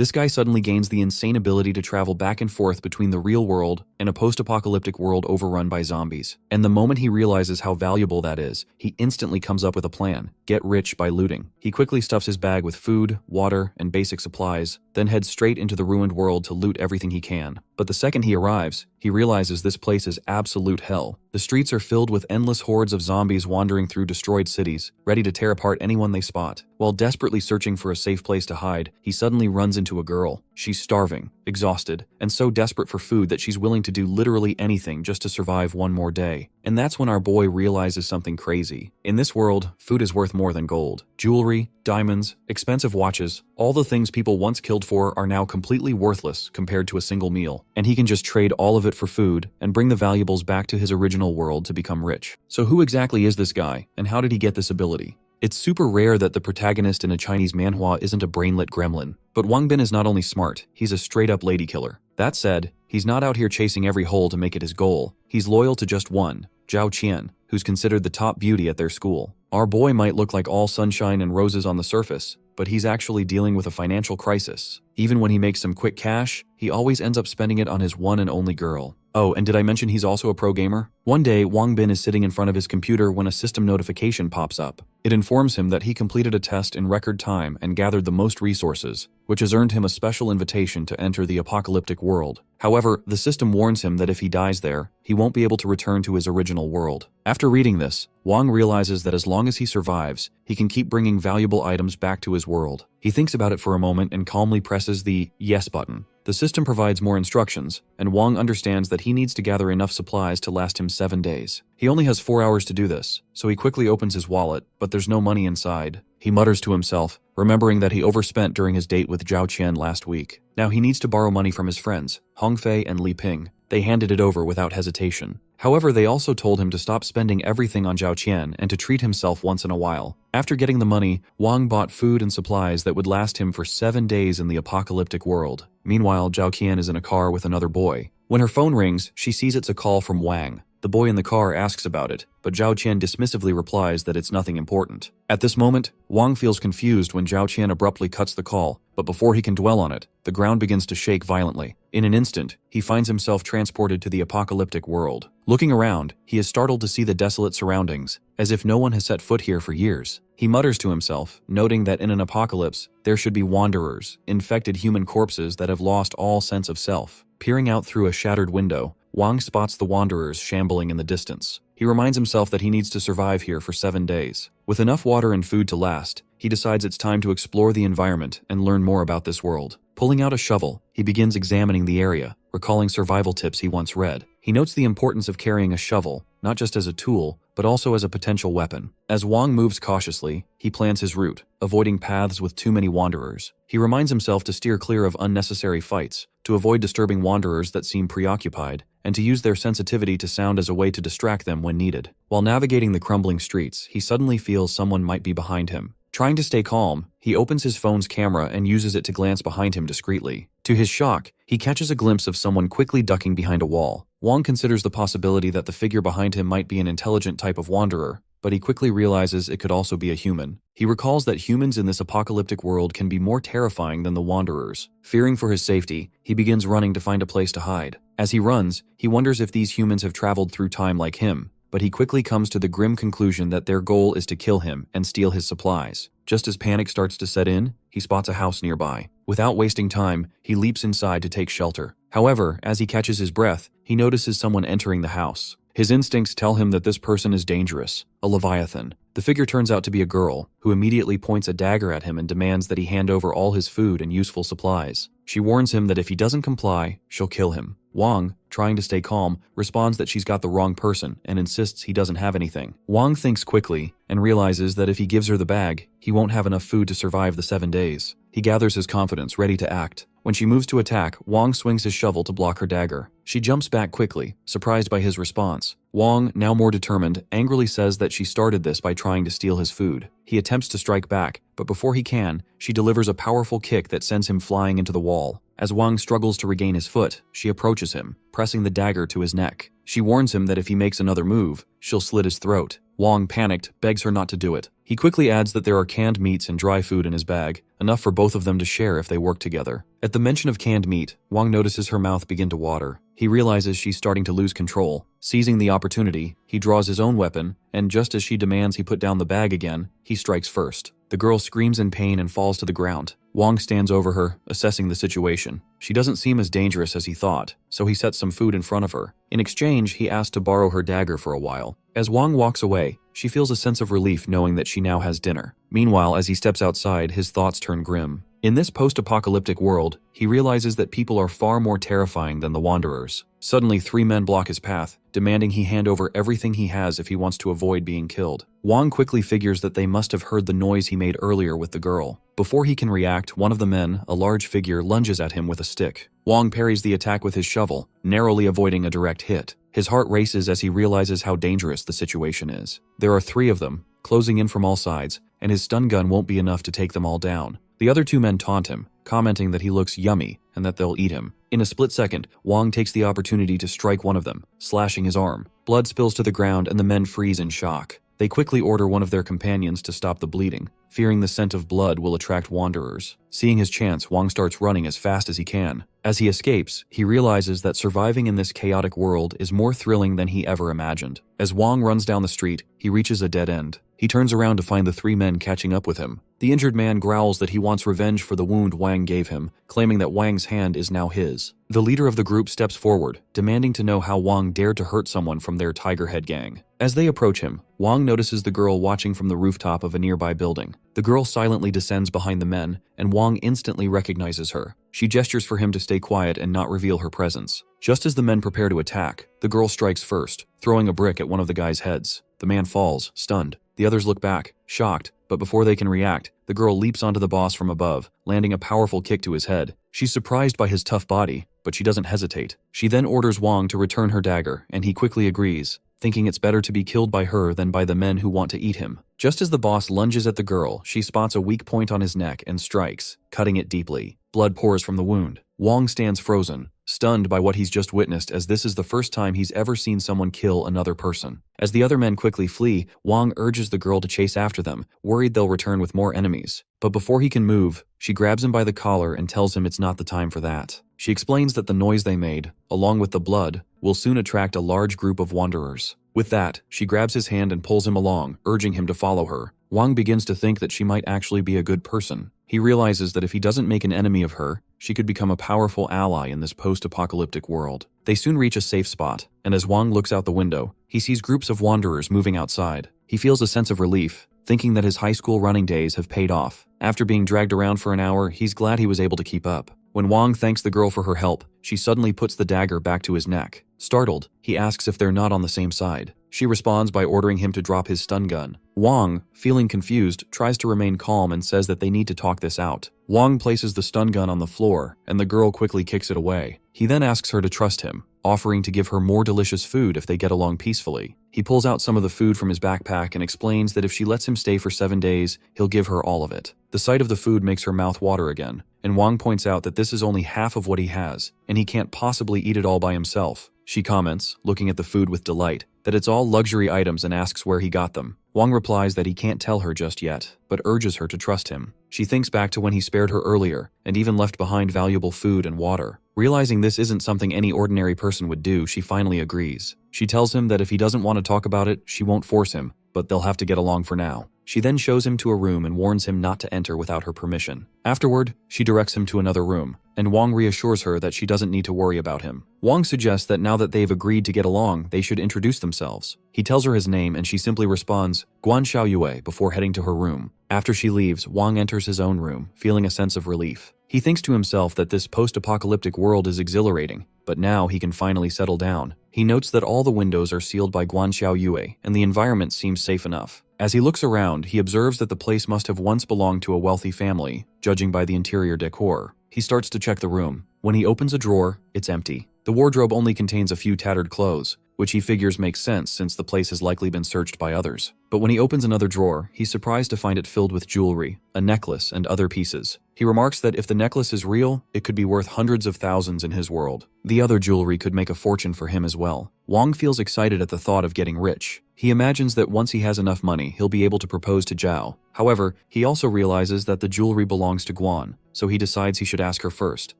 This guy suddenly gains the insane ability to travel back and forth between the real world and a post-apocalyptic world overrun by zombies. And the moment he realizes how valuable that is, he instantly comes up with a plan: get rich by looting. He quickly stuffs his bag with food, water, and basic supplies, then heads straight into the ruined world to loot everything he can. But the second he arrives, he realizes this place is absolute hell. The streets are filled with endless hordes of zombies wandering through destroyed cities, ready to tear apart anyone they spot. While desperately searching for a safe place to hide, he suddenly runs into a girl. She's starving, exhausted, and so desperate for food that she's willing to do literally anything just to survive one more day. And that's when our boy realizes something crazy. In this world, food is worth more than gold. Jewelry, diamonds, expensive watches, all the things people once killed for are now completely worthless compared to a single meal. And he can just trade all of it for food and bring the valuables back to his original world to become rich. So who exactly is this guy, and how did he get this ability? It's super rare that the protagonist in a Chinese manhwa isn't a brainlet gremlin. But Wang Bin is not only smart, he's a straight-up lady killer. That said, he's not out here chasing every hole to make it his goal. He's loyal to just one, Zhao Qian, who's considered the top beauty at their school. Our boy might look like all sunshine and roses on the surface, but he's actually dealing with a financial crisis. Even when he makes some quick cash, he always ends up spending it on his one and only girl. Oh, and did I mention he's also a pro gamer? One day, Wang Bin is sitting in front of his computer when a system notification pops up. It informs him that he completed a test in record time and gathered the most resources, which has earned him a special invitation to enter the apocalyptic world. However, the system warns him that if he dies there, he won't be able to return to his original world. After reading this, Wang realizes that as long as he survives, he can keep bringing valuable items back to his world. He thinks about it for a moment and calmly presses the yes button. The system provides more instructions, and Wang understands that he needs to gather enough supplies to last him 7 days. He only has 4 hours to do this, so he quickly opens his wallet, but there's no money inside. He mutters to himself, remembering that he overspent during his date with Zhao Qian last week. Now he needs to borrow money from his friends, Hongfei and Li Ping. They handed it over without hesitation. However, they also told him to stop spending everything on Zhao Qian and to treat himself once in a while. After getting the money, Wang bought food and supplies that would last him for 7 days in the apocalyptic world. Meanwhile, Zhao Qian is in a car with another boy. When her phone rings, she sees it's a call from Wang. The boy in the car asks about it, but Zhao Qian dismissively replies that it's nothing important. At this moment, Wang feels confused when Zhao Qian abruptly cuts the call, but before he can dwell on it, the ground begins to shake violently. In an instant, he finds himself transported to the apocalyptic world. Looking around, he is startled to see the desolate surroundings, as if no one has set foot here for years. He mutters to himself, noting that in an apocalypse, there should be wanderers, infected human corpses that have lost all sense of self. Peering out through a shattered window, Wang spots the wanderers shambling in the distance. He reminds himself that he needs to survive here for 7 days. With enough water and food to last, he decides it's time to explore the environment and learn more about this world. Pulling out a shovel, he begins examining the area, recalling survival tips he once read. He notes the importance of carrying a shovel, not just as a tool, but also as a potential weapon. As Wang moves cautiously, he plans his route, avoiding paths with too many wanderers. He reminds himself to steer clear of unnecessary fights, to avoid disturbing wanderers that seem preoccupied, and to use their sensitivity to sound as a way to distract them when needed. While navigating the crumbling streets, he suddenly feels someone might be behind him. Trying to stay calm, he opens his phone's camera and uses it to glance behind him discreetly. To his shock, he catches a glimpse of someone quickly ducking behind a wall. Wang considers the possibility that the figure behind him might be an intelligent type of wanderer, but he quickly realizes it could also be a human. He recalls that humans in this apocalyptic world can be more terrifying than the wanderers. Fearing for his safety, he begins running to find a place to hide. As he runs, he wonders if these humans have traveled through time like him, but he quickly comes to the grim conclusion that their goal is to kill him and steal his supplies. Just as panic starts to set in, he spots a house nearby. Without wasting time, he leaps inside to take shelter. However, as he catches his breath, he notices someone entering the house. His instincts tell him that this person is dangerous, a leviathan. The figure turns out to be a girl, who immediately points a dagger at him and demands that he hand over all his food and useful supplies. She warns him that if he doesn't comply, she'll kill him. Wang, trying to stay calm, responds that she's got the wrong person and insists he doesn't have anything. Wang thinks quickly and realizes that if he gives her the bag, he won't have enough food to survive the 7 days. He gathers his confidence, ready to act. When she moves to attack, Wang swings his shovel to block her dagger. She jumps back quickly, surprised by his response. Wang, now more determined, angrily says that she started this by trying to steal his food. He attempts to strike back, but before he can, she delivers a powerful kick that sends him flying into the wall. As Wang struggles to regain his foot, she approaches him, pressing the dagger to his neck. She warns him that if he makes another move, she'll slit his throat. Wang, panicked, begs her not to do it. He quickly adds that there are canned meats and dry food in his bag, enough for both of them to share if they work together. At the mention of canned meat, Wang notices her mouth begin to water. He realizes she's starting to lose control. Seizing the opportunity, he draws his own weapon, and just as she demands he put down the bag again, he strikes first. The girl screams in pain and falls to the ground. Wang stands over her, assessing the situation. She doesn't seem as dangerous as he thought, so he sets some food in front of her. In exchange, he asks to borrow her dagger for a while. As Wang walks away, she feels a sense of relief knowing that she now has dinner. Meanwhile, as he steps outside, his thoughts turn grim. In this post-apocalyptic world, he realizes that people are far more terrifying than the Wanderers. Suddenly, 3 men block his path, demanding he hand over everything he has if he wants to avoid being killed. Wang quickly figures that they must have heard the noise he made earlier with the girl. Before he can react, one of the men, a large figure, lunges at him with a stick. Wang parries the attack with his shovel, narrowly avoiding a direct hit. His heart races as he realizes how dangerous the situation is. There are 3 of them, closing in from all sides, and his stun gun won't be enough to take them all down. The other 2 men taunt him, commenting that he looks yummy and that they'll eat him. In a split second, Wang takes the opportunity to strike one of them, slashing his arm. Blood spills to the ground and the men freeze in shock. They quickly order one of their companions to stop the bleeding, fearing the scent of blood will attract wanderers. Seeing his chance, Wang starts running as fast as he can. As he escapes, he realizes that surviving in this chaotic world is more thrilling than he ever imagined. As Wang runs down the street, he reaches a dead end. He turns around to find the 3 men catching up with him. The injured man growls that he wants revenge for the wound Wang gave him, claiming that Wang's hand is now his. The leader of the group steps forward, demanding to know how Wang dared to hurt someone from their Tiger Head gang. As they approach him, Wang notices the girl watching from the rooftop of a nearby building. The girl silently descends behind the men, and Wang instantly recognizes her. She gestures for him to stay quiet and not reveal her presence. Just as the men prepare to attack, the girl strikes first, throwing a brick at one of the guy's heads. The man falls, stunned. The others look back, shocked, but before they can react, the girl leaps onto the boss from above, landing a powerful kick to his head. She's surprised by his tough body, but she doesn't hesitate. She then orders Wang to return her dagger, and he quickly agrees, thinking it's better to be killed by her than by the men who want to eat him. Just as the boss lunges at the girl, she spots a weak point on his neck and strikes, cutting it deeply. Blood pours from the wound. Wang stands frozen, stunned by what he's just witnessed, as this is the first time he's ever seen someone kill another person. As the other men quickly flee, Wang urges the girl to chase after them, worried they'll return with more enemies. But before he can move, she grabs him by the collar and tells him it's not the time for that. She explains that the noise they made, along with the blood, will soon attract a large group of wanderers. With that, she grabs his hand and pulls him along, urging him to follow her. Wang begins to think that she might actually be a good person. He realizes that if he doesn't make an enemy of her, she could become a powerful ally in this post-apocalyptic world. They soon reach a safe spot, and as Wang looks out the window, he sees groups of wanderers moving outside. He feels a sense of relief, thinking that his high school running days have paid off. After being dragged around for an hour, he's glad he was able to keep up. When Wang thanks the girl for her help, she suddenly puts the dagger back to his neck. Startled, he asks if they're not on the same side. She responds by ordering him to drop his stun gun. Wang, feeling confused, tries to remain calm and says that they need to talk this out. Wang places the stun gun on the floor, and the girl quickly kicks it away. He then asks her to trust him, offering to give her more delicious food if they get along peacefully. He pulls out some of the food from his backpack and explains that if she lets him stay for 7 days, he'll give her all of it. The sight of the food makes her mouth water again, and Wang points out that this is only half of what he has, and he can't possibly eat it all by himself. She comments, looking at the food with delight, that it's all luxury items and asks where he got them. Wang replies that he can't tell her just yet, but urges her to trust him. She thinks back to when he spared her earlier, and even left behind valuable food and water. Realizing this isn't something any ordinary person would do, she finally agrees. She tells him that if he doesn't want to talk about it, she won't force him, but they'll have to get along for now. She then shows him to a room and warns him not to enter without her permission. Afterward, she directs him to another room, and Wang reassures her that she doesn't need to worry about him. Wang suggests that now that they've agreed to get along, they should introduce themselves. He tells her his name and she simply responds, Guan Xiaoyue, before heading to her room. After she leaves, Wang enters his own room, feeling a sense of relief. He thinks to himself that this post-apocalyptic world is exhilarating, but now he can finally settle down. He notes that all the windows are sealed by Guan Xiaoyue, and the environment seems safe enough. As he looks around, he observes that the place must have once belonged to a wealthy family, judging by the interior decor. He starts to check the room. When he opens a drawer, it's empty. The wardrobe only contains a few tattered clothes, which he figures makes sense since the place has likely been searched by others. But when he opens another drawer, he's surprised to find it filled with jewelry, a necklace, and other pieces. He remarks that if the necklace is real, it could be worth hundreds of thousands in his world. The other jewelry could make a fortune for him as well. Wong feels excited at the thought of getting rich. He imagines that once he has enough money, he'll be able to propose to Zhao. However, he also realizes that the jewelry belongs to Guan, so he decides he should ask her first.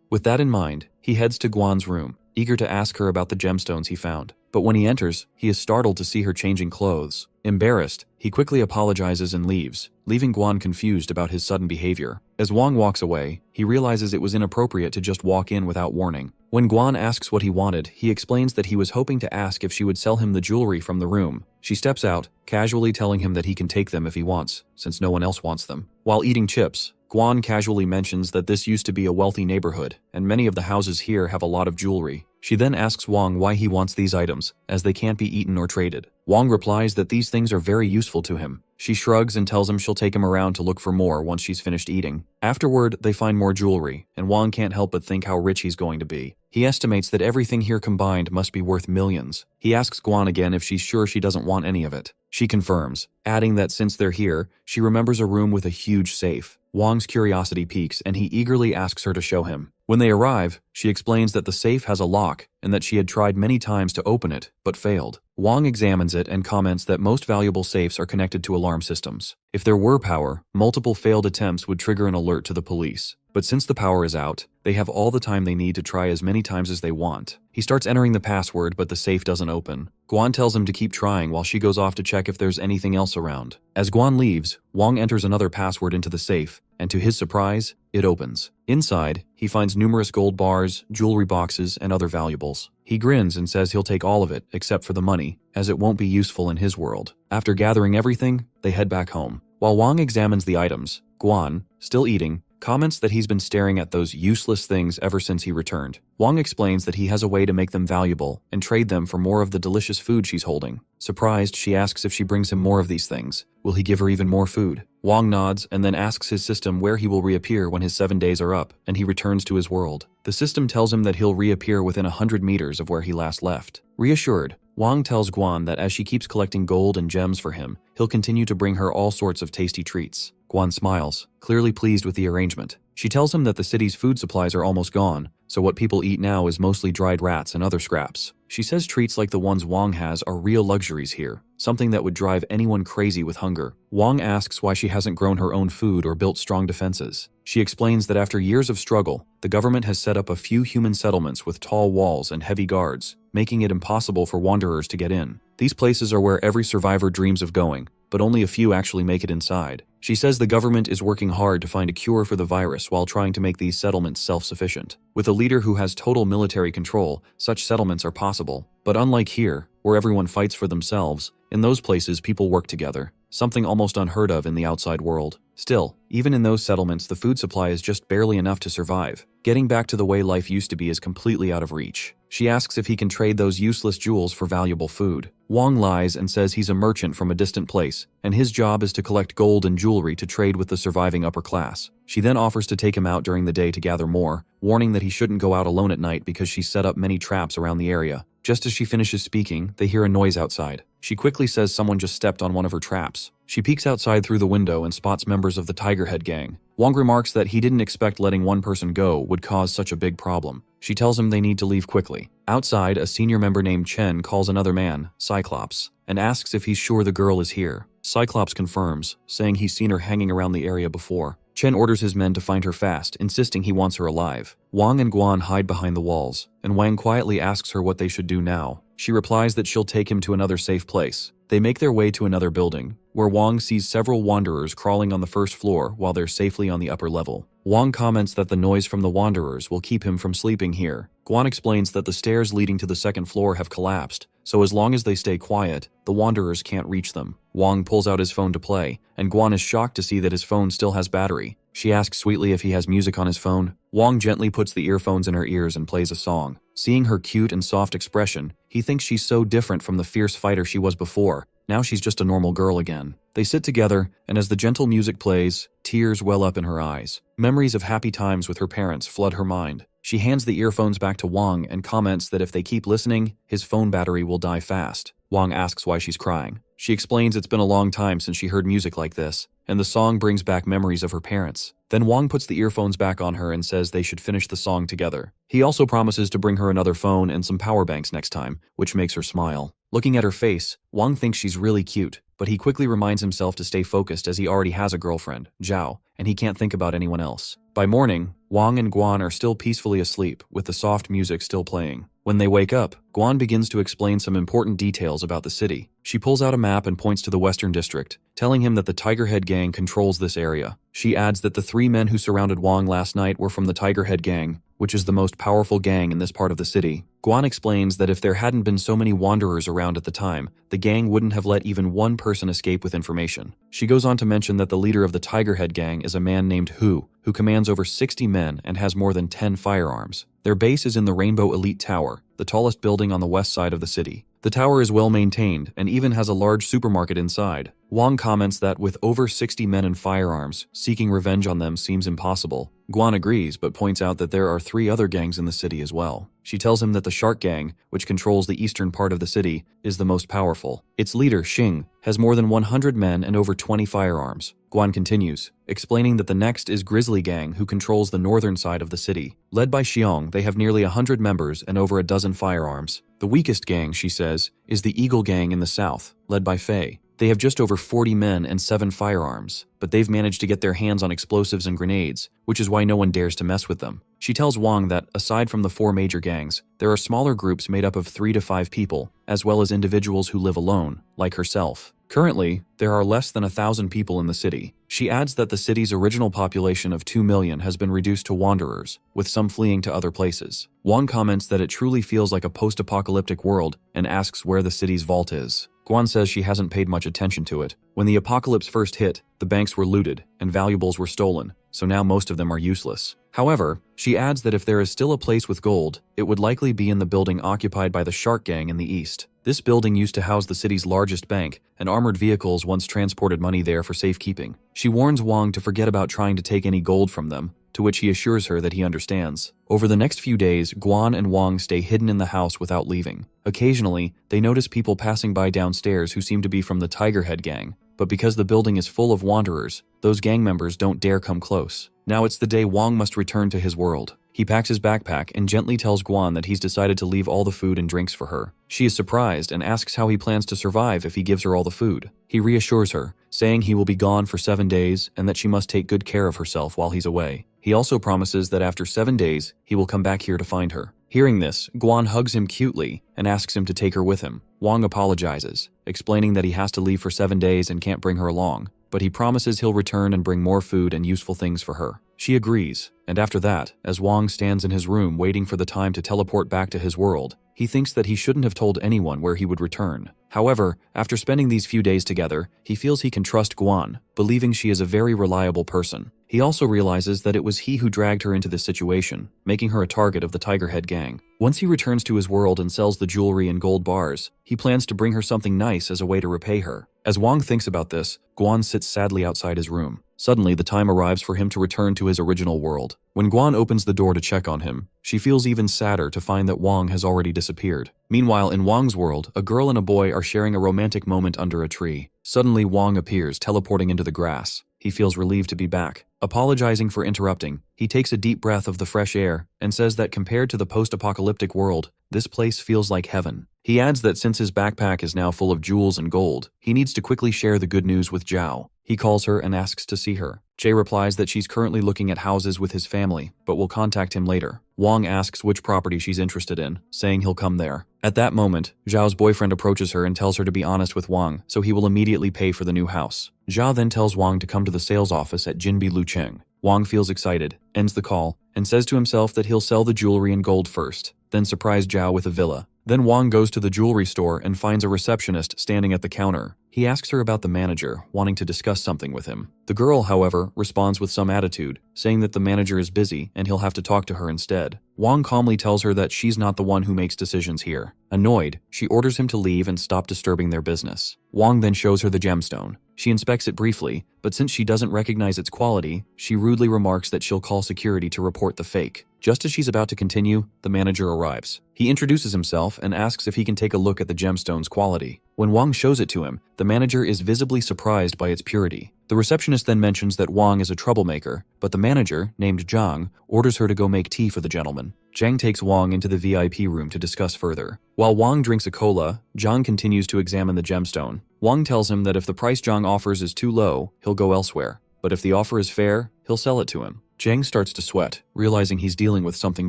With that in mind, he heads to Guan's room, eager to ask her about the gemstones he found. But when he enters, he is startled to see her changing clothes. Embarrassed, he quickly apologizes and leaves, leaving Guan confused about his sudden behavior. As Wong walks away, he realizes it was inappropriate to just walk in without warning. When Guan asks what he wanted, he explains that he was hoping to ask if she would sell him the jewelry from the room. She steps out, casually telling him that he can take them if he wants, since no one else wants them. While eating chips, Guan casually mentions that this used to be a wealthy neighborhood, and many of the houses here have a lot of jewelry. She then asks Wong why he wants these items, as they can't be eaten or traded. Wong replies that these things are very useful to him. She shrugs and tells him she'll take him around to look for more once she's finished eating. Afterward, they find more jewelry, and Wong can't help but think how rich he's going to be. He estimates that everything here combined must be worth millions. He asks Guan again if she's sure she doesn't want any of it. She confirms, adding that since they're here, she remembers a room with a huge safe. Wong's curiosity piques and he eagerly asks her to show him. When they arrive, she explains that the safe has a lock and that she had tried many times to open it, but failed. Wong examines it and comments that most valuable safes are connected to alarm systems. If there were power, multiple failed attempts would trigger an alert to the police. But since the power is out, they have all the time they need to try as many times as they want. He starts entering the password, but the safe doesn't open. Guan tells him to keep trying while she goes off to check if there's anything else around. As Guan leaves, Wong enters another password into the safe, and to his surprise, it opens. Inside, he finds numerous gold bars, jewelry boxes, and other valuables. He grins and says he'll take all of it, except for the money, as it won't be useful in his world. After gathering everything, they head back home. While Wong examines the items, Guan, still eating, comments that he's been staring at those useless things ever since he returned. Wong explains that he has a way to make them valuable and trade them for more of the delicious food she's holding. Surprised, she asks if she brings him more of these things. Will he give her even more food? Wong nods and then asks his system where he will reappear when his 7 days are up, and he returns to his world. The system tells him that he'll reappear within 100 meters of where he last left. Reassured, Wong tells Guan that as she keeps collecting gold and gems for him, he'll continue to bring her all sorts of tasty treats. Guan smiles, clearly pleased with the arrangement. She tells him that the city's food supplies are almost gone, so what people eat now is mostly dried rats and other scraps. She says treats like the ones Wong has are real luxuries here, something that would drive anyone crazy with hunger. Wong asks why she hasn't grown her own food or built strong defenses. She explains that after years of struggle, the government has set up a few human settlements with tall walls and heavy guards, making it impossible for wanderers to get in. These places are where every survivor dreams of going, but only a few actually make it inside. She says the government is working hard to find a cure for the virus while trying to make these settlements self-sufficient. With a leader who has total military control, such settlements are possible. But unlike here, where everyone fights for themselves, in those places people work together, something almost unheard of in the outside world. Still, even in those settlements, the food supply is just barely enough to survive. Getting back to the way life used to be is completely out of reach. She asks if he can trade those useless jewels for valuable food. Wong lies and says he's a merchant from a distant place, and his job is to collect gold and jewelry to trade with the surviving upper class. She then offers to take him out during the day to gather more, warning that he shouldn't go out alone at night because she's set up many traps around the area. Just as she finishes speaking, they hear a noise outside. She quickly says someone just stepped on one of her traps. She peeks outside through the window and spots members of the Tigerhead gang. Wong remarks that he didn't expect letting one person go would cause such a big problem. She tells him they need to leave quickly. Outside, a senior member named Chen calls another man, Cyclops, and asks if he's sure the girl is here. Cyclops confirms, saying he's seen her hanging around the area before. Chen orders his men to find her fast, insisting he wants her alive. Wong and Guan hide behind the walls, and Wang quietly asks her what they should do now. She replies that she'll take him to another safe place. They make their way to another building, where Wong sees several wanderers crawling on the first floor while they're safely on the upper level. Wong comments that the noise from the wanderers will keep him from sleeping here. Guan explains that the stairs leading to the second floor have collapsed, so as long as they stay quiet, the wanderers can't reach them. Wong pulls out his phone to play, and Guan is shocked to see that his phone still has battery. She asks sweetly if he has music on his phone. Wong gently puts the earphones in her ears and plays a song. Seeing her cute and soft expression, he thinks she's so different from the fierce fighter she was before. Now she's just a normal girl again. They sit together, and as the gentle music plays, tears well up in her eyes. Memories of happy times with her parents flood her mind. She hands the earphones back to Wang and comments that if they keep listening, his phone battery will die fast. Wang asks why she's crying. She explains it's been a long time since she heard music like this, and the song brings back memories of her parents. Then Wang puts the earphones back on her and says they should finish the song together. He also promises to bring her another phone and some power banks next time, which makes her smile. Looking at her face, Wang thinks she's really cute, but he quickly reminds himself to stay focused as he already has a girlfriend, Zhao, and he can't think about anyone else. By morning, Wang and Guan are still peacefully asleep, with the soft music still playing. When they wake up, Guan begins to explain some important details about the city. She pulls out a map and points to the Western District, telling him that the Tiger Head Gang controls this area. She adds that the 3 men who surrounded Wang last night were from the Tiger Head Gang, which is the most powerful gang in this part of the city. Guan explains that if there hadn't been so many wanderers around at the time, the gang wouldn't have let even one person escape with information. She goes on to mention that the leader of the Tiger Head Gang is a man named Hu, who commands over 60 men and has more than 10 firearms. Their base is in the Rainbow Elite Tower, the tallest building on the west side of the city. The tower is well maintained and even has a large supermarket inside. Wang comments that with over 60 men and firearms, seeking revenge on them seems impossible. Guan agrees, but points out that there are 3 other gangs in the city as well. She tells him that the Shark Gang, which controls the eastern part of the city, is the most powerful. Its leader, Xing, has more than 100 men and over 20 firearms. Guan continues, explaining that the next is Grizzly Gang, who controls the northern side of the city. Led by Xiong, they have nearly 100 members and over a dozen firearms. The weakest gang, she says, is the Eagle Gang in the south, led by Fei. They have just over 40 men and 7 firearms, but they've managed to get their hands on explosives and grenades, which is why no one dares to mess with them. She tells Wang that, aside from the 4 major gangs, there are smaller groups made up of 3 to 5 people, as well as individuals who live alone, like herself. Currently, there are less than 1,000 people in the city. She adds that the city's original population of 2 million has been reduced to wanderers, with some fleeing to other places. Wang comments that it truly feels like a post-apocalyptic world and asks where the city's vault is. Guan says she hasn't paid much attention to it. When the apocalypse first hit, the banks were looted and valuables were stolen, so now most of them are useless. However, she adds that if there is still a place with gold, it would likely be in the building occupied by the Shark Gang in the east. This building used to house the city's largest bank, and armored vehicles once transported money there for safekeeping. She warns Wang to forget about trying to take any gold from them, to which he assures her that he understands. Over the next few days, Guan and Wang stay hidden in the house without leaving. Occasionally, they notice people passing by downstairs who seem to be from the Tiger Head Gang, but because the building is full of wanderers, those gang members don't dare come close. Now it's the day Wang must return to his world. He packs his backpack and gently tells Guan that he's decided to leave all the food and drinks for her. She is surprised and asks how he plans to survive if he gives her all the food. He reassures her, saying he will be gone for 7 days and that she must take good care of herself while he's away. He also promises that after 7 days, he will come back here to find her. Hearing this, Guan hugs him cutely and asks him to take her with him. Wang apologizes, explaining that he has to leave for 7 days and can't bring her along, but he promises he'll return and bring more food and useful things for her. She agrees, and after that, as Wang stands in his room waiting for the time to teleport back to his world, he thinks that he shouldn't have told anyone where he would return. However, after spending these few days together, he feels he can trust Guan, believing she is a very reliable person. He also realizes that it was he who dragged her into this situation, making her a target of the Tiger Head Gang. Once he returns to his world and sells the jewelry and gold bars, he plans to bring her something nice as a way to repay her. As Wang thinks about this, Guan sits sadly outside his room. Suddenly, the time arrives for him to return to his original world. When Guan opens the door to check on him, she feels even sadder to find that Wang has already disappeared. Meanwhile, in Wang's world, a girl and a boy are sharing a romantic moment under a tree. Suddenly, Wang appears, teleporting into the grass. He feels relieved to be back. Apologizing for interrupting, he takes a deep breath of the fresh air and says that compared to the post-apocalyptic world, this place feels like heaven. He adds that since his backpack is now full of jewels and gold, he needs to quickly share the good news with Zhao. He calls her and asks to see her. Jay replies that she's currently looking at houses with his family, but will contact him later. Wang asks which property she's interested in, saying he'll come there. At that moment, Zhao's boyfriend approaches her and tells her to be honest with Wang, so he will immediately pay for the new house. Zhao then tells Wang to come to the sales office at Jinbi Lucheng. Wang feels excited, ends the call, and says to himself that he'll sell the jewelry and gold first, then surprise Zhao with a villa. Then Wang goes to the jewelry store and finds a receptionist standing at the counter. He asks her about the manager, wanting to discuss something with him. The girl, however, responds with some attitude, saying that the manager is busy and he'll have to talk to her instead. Wang calmly tells her that she's not the one who makes decisions here. Annoyed, she orders him to leave and stop disturbing their business. Wang then shows her the gemstone. She inspects it briefly, but since she doesn't recognize its quality, she rudely remarks that she'll call security to report the fake. Just as she's about to continue, the manager arrives. He introduces himself and asks if he can take a look at the gemstone's quality. When Wang shows it to him, the manager is visibly surprised by its purity. The receptionist then mentions that Wang is a troublemaker, but the manager, named Zhang, orders her to go make tea for the gentleman. Zhang takes Wang into the VIP room to discuss further. While Wang drinks a cola, Zhang continues to examine the gemstone. Wang tells him that if the price Zhang offers is too low, he'll go elsewhere. But if the offer is fair, he'll sell it to him. Zhang starts to sweat, realizing he's dealing with something